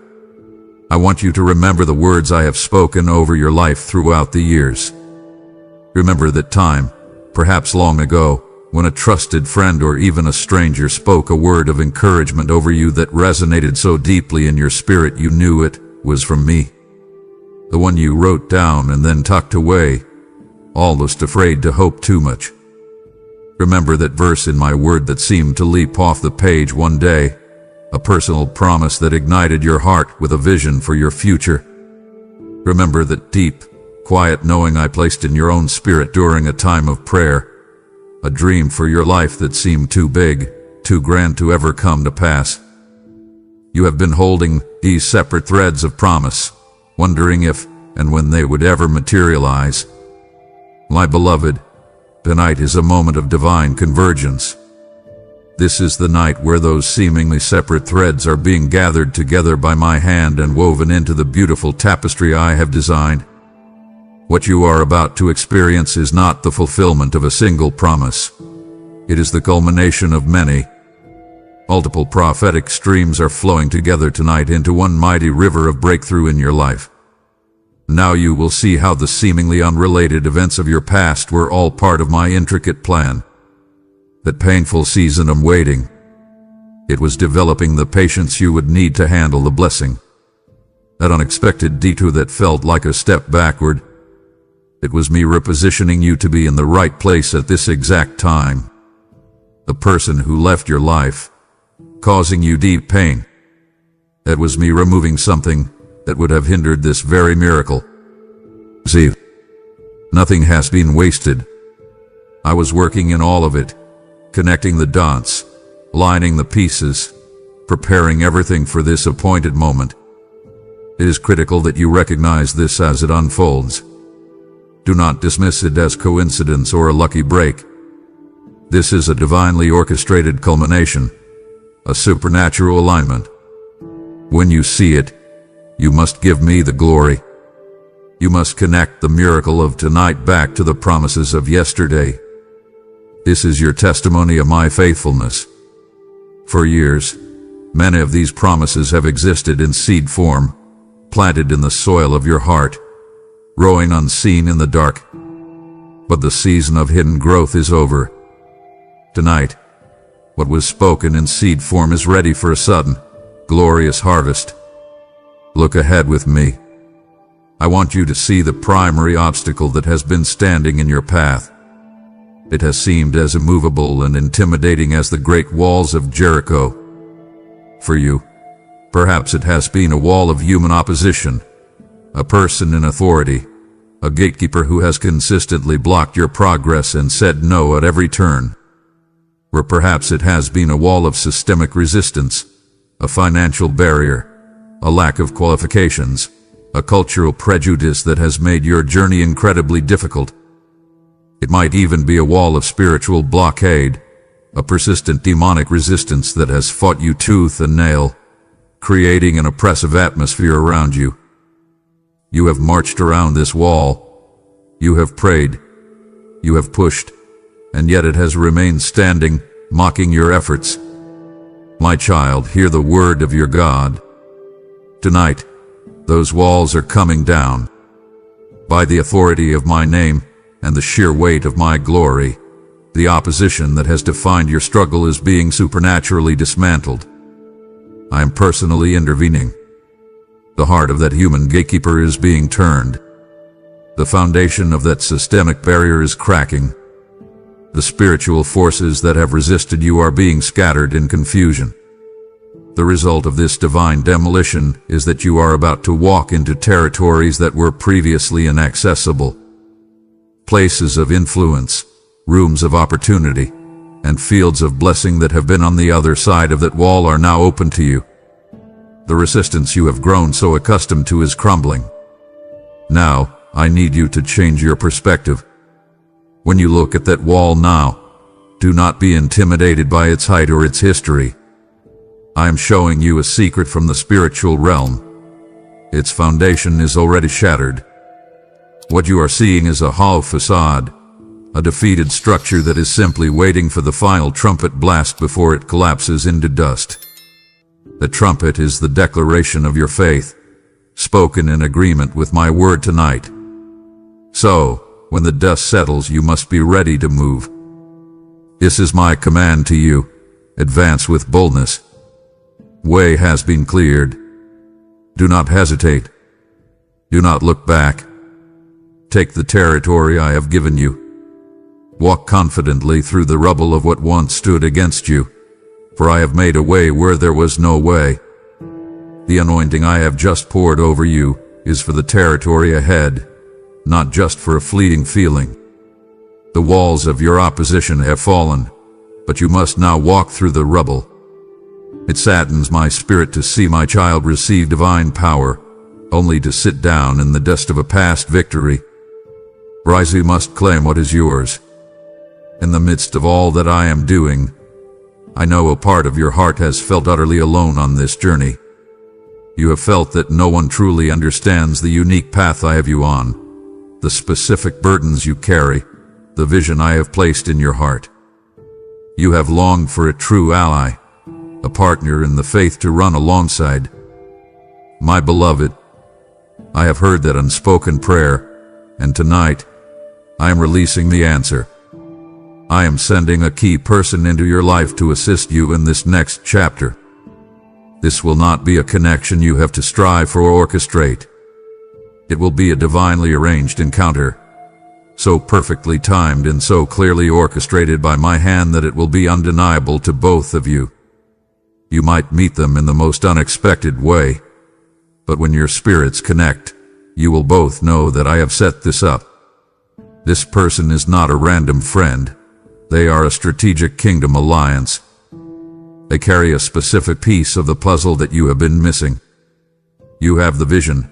I want you to remember the words I have spoken over your life throughout the years. Remember that time, perhaps long ago, when a trusted friend or even a stranger spoke a word of encouragement over you that resonated so deeply in your spirit you knew it was from me. The one you wrote down and then tucked away, almost afraid to hope too much. Remember that verse in my word that seemed to leap off the page one day, a personal promise that ignited your heart with a vision for your future. Remember that deep, quiet knowing I placed in your own spirit during a time of prayer, a dream for your life that seemed too big, too grand to ever come to pass. You have been holding these separate threads of promise, wondering if and when they would ever materialize. My beloved, tonight is a moment of divine convergence. This is the night where those seemingly separate threads are being gathered together by my hand and woven into the beautiful tapestry I have designed. What you are about to experience is not the fulfillment of a single promise. It is the culmination of many. Multiple prophetic streams are flowing together tonight into one mighty river of breakthrough in your life. Now you will see how the seemingly unrelated events of your past were all part of my intricate plan. That painful season of waiting, it was developing the patience you would need to handle the blessing. That unexpected detour that felt like a step backward, it was me repositioning you to be in the right place at this exact time. The person who left your life, causing you deep pain, it was me removing something that would have hindered this very miracle. See, nothing has been wasted. I was working in all of it, connecting the dots, lining the pieces, preparing everything for this appointed moment. It is critical that you recognize this as it unfolds. Do not dismiss it as coincidence or a lucky break. This is a divinely orchestrated culmination, a supernatural alignment. When you see it, you must give me the glory. You must connect the miracle of tonight back to the promises of yesterday. This is your testimony of my faithfulness. For years, many of these promises have existed in seed form, planted in the soil of your heart, growing unseen in the dark. But the season of hidden growth is over. Tonight, what was spoken in seed form is ready for a sudden, glorious harvest. Look ahead with me. I want you to see the primary obstacle that has been standing in your path. It has seemed as immovable and intimidating as the great walls of Jericho. For you, perhaps it has been a wall of human opposition, a person in authority, a gatekeeper who has consistently blocked your progress and said no at every turn. Or perhaps it has been a wall of systemic resistance, a financial barrier, a lack of qualifications, a cultural prejudice that has made your journey incredibly difficult. It might even be a wall of spiritual blockade, a persistent demonic resistance that has fought you tooth and nail, creating an oppressive atmosphere around you. You have marched around this wall. You have prayed. You have pushed. And yet it has remained standing, mocking your efforts. My child, hear the word of your God. Tonight, those walls are coming down. By the authority of my name and the sheer weight of my glory, the opposition that has defined your struggle is being supernaturally dismantled. I am personally intervening. The heart of that human gatekeeper is being turned. The foundation of that systemic barrier is cracking. The spiritual forces that have resisted you are being scattered in confusion. The result of this divine demolition is that you are about to walk into territories that were previously inaccessible. Places of influence, rooms of opportunity, and fields of blessing that have been on the other side of that wall are now open to you. The resistance you have grown so accustomed to is crumbling. Now, I need you to change your perspective. When you look at that wall now, do not be intimidated by its height or its history. I am showing you a secret from the spiritual realm. Its foundation is already shattered. What you are seeing is a hollow facade, a defeated structure that is simply waiting for the final trumpet blast before it collapses into dust. The trumpet is the declaration of your faith, spoken in agreement with my word tonight. So, when the dust settles, you must be ready to move. This is my command to you. Advance with boldness. Way has been cleared. Do not hesitate. Do not look back. Take the territory I have given you. Walk confidently through the rubble of what once stood against you, for I have made a way where there was no way. The anointing I have just poured over you is for the territory ahead, not just for a fleeting feeling. The walls of your opposition have fallen, but you must now walk through the rubble. It saddens my spirit to see my child receive divine power, only to sit down in the dust of a past victory. Rise, you must claim what is yours. In the midst of all that I am doing, I know a part of your heart has felt utterly alone on this journey. You have felt that no one truly understands the unique path I have you on, the specific burdens you carry, the vision I have placed in your heart. You have longed for a true ally, a partner in the faith to run alongside. My beloved, I have heard that unspoken prayer, and tonight, I am releasing the answer. I am sending a key person into your life to assist you in this next chapter. This will not be a connection you have to strive for or orchestrate. It will be a divinely arranged encounter, so perfectly timed and so clearly orchestrated by my hand that it will be undeniable to both of you. You might meet them in the most unexpected way, but when your spirits connect, you will both know that I have set this up. This person is not a random friend. They are a strategic kingdom alliance. They carry a specific piece of the puzzle that you have been missing. You have the vision,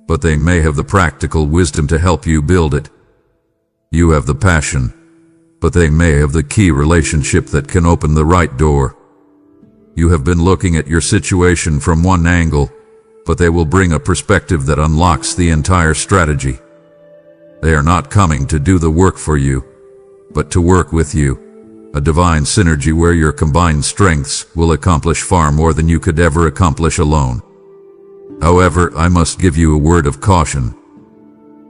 but they may have the practical wisdom to help you build it. You have the passion, but they may have the key relationship that can open the right door. You have been looking at your situation from one angle, but they will bring a perspective that unlocks the entire strategy. They are not coming to do the work for you, but to work with you, a divine synergy where your combined strengths will accomplish far more than you could ever accomplish alone. However, I must give you a word of caution.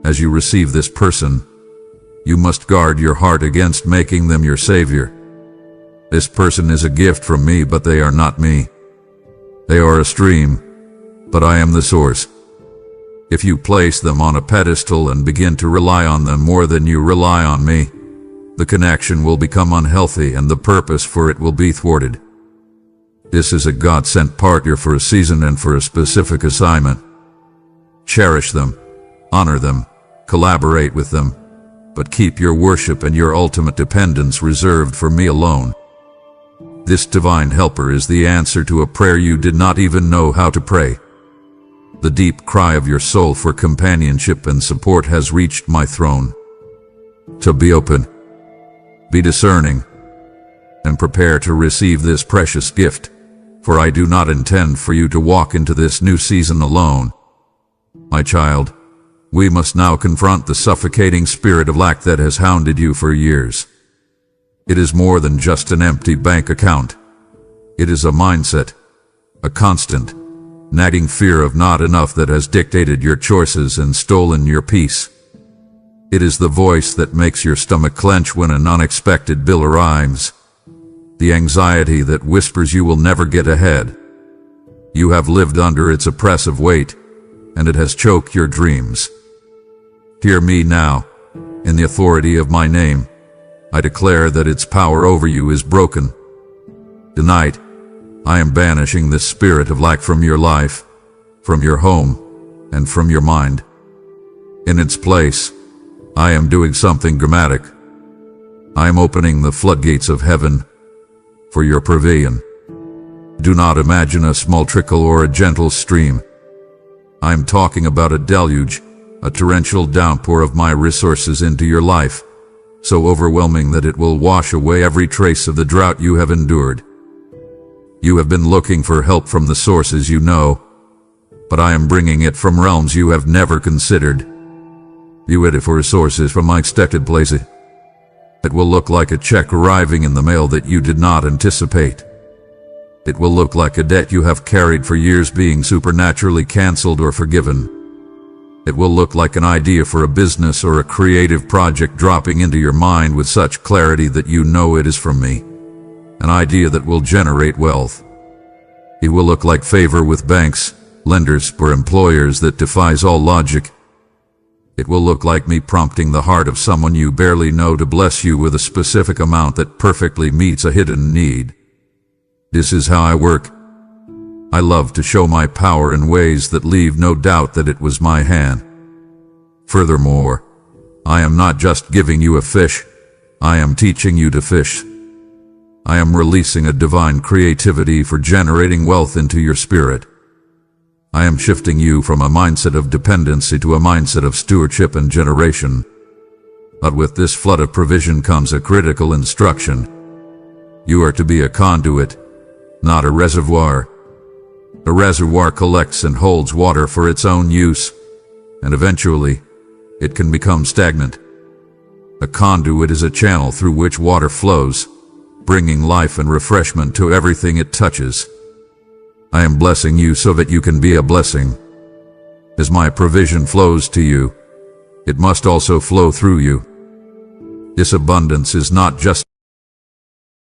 As you receive this person, you must guard your heart against making them your savior. This person is a gift from me, but they are not me. They are a stream, but I am the source. If you place them on a pedestal and begin to rely on them more than you rely on me, the connection will become unhealthy and the purpose for it will be thwarted. This is a God-sent partner for a season and for a specific assignment. Cherish them, honor them, collaborate with them, but keep your worship and your ultimate dependence reserved for me alone. This divine helper is the answer to a prayer you did not even know how to pray. The deep cry of your soul for companionship and support has reached my throne. So be open, be discerning, and prepare to receive this precious gift, for I do not intend for you to walk into this new season alone. My child, we must now confront the suffocating spirit of lack that has hounded you for years. It is more than just an empty bank account. It is a mindset, a constant, nagging fear of not enough that has dictated your choices and stolen your peace. It is the voice that makes your stomach clench when an unexpected bill arrives. The anxiety that whispers you will never get ahead. You have lived under its oppressive weight, and it has choked your dreams. Hear me now. In the authority of my name, I declare that its power over you is broken. Tonight, I am banishing this spirit of lack from your life, from your home, and from your mind. In its place, I am doing something dramatic. I am opening the floodgates of heaven for your pavilion. Do not imagine a small trickle or a gentle stream. I am talking about a deluge, a torrential downpour of my resources into your life, so overwhelming that it will wash away every trace of the drought you have endured. You have been looking for help from the sources you know, but I am bringing it from realms you have never considered. You waited for resources from unexpected places. It will look like a check arriving in the mail that you did not anticipate. It will look like a debt you have carried for years being supernaturally canceled or forgiven. It will look like an idea for a business or a creative project dropping into your mind with such clarity that you know it is from me. An idea that will generate wealth. It will look like favor with banks, lenders, or employers that defies all logic. It will look like me prompting the heart of someone you barely know to bless you with a specific amount that perfectly meets a hidden need. This is how I work. I love to show my power in ways that leave no doubt that it was my hand. Furthermore, I am not just giving you a fish, I am teaching you to fish. I am releasing a divine creativity for generating wealth into your spirit. I am shifting you from a mindset of dependency to a mindset of stewardship and generation. But with this flood of provision comes a critical instruction. You are to be a conduit, not a reservoir. A reservoir collects and holds water for its own use, and eventually, it can become stagnant. A conduit is a channel through which water flows, bringing life and refreshment to everything it touches. I am blessing you so that you can be a blessing. As my provision flows to you, it must also flow through you. This abundance is not just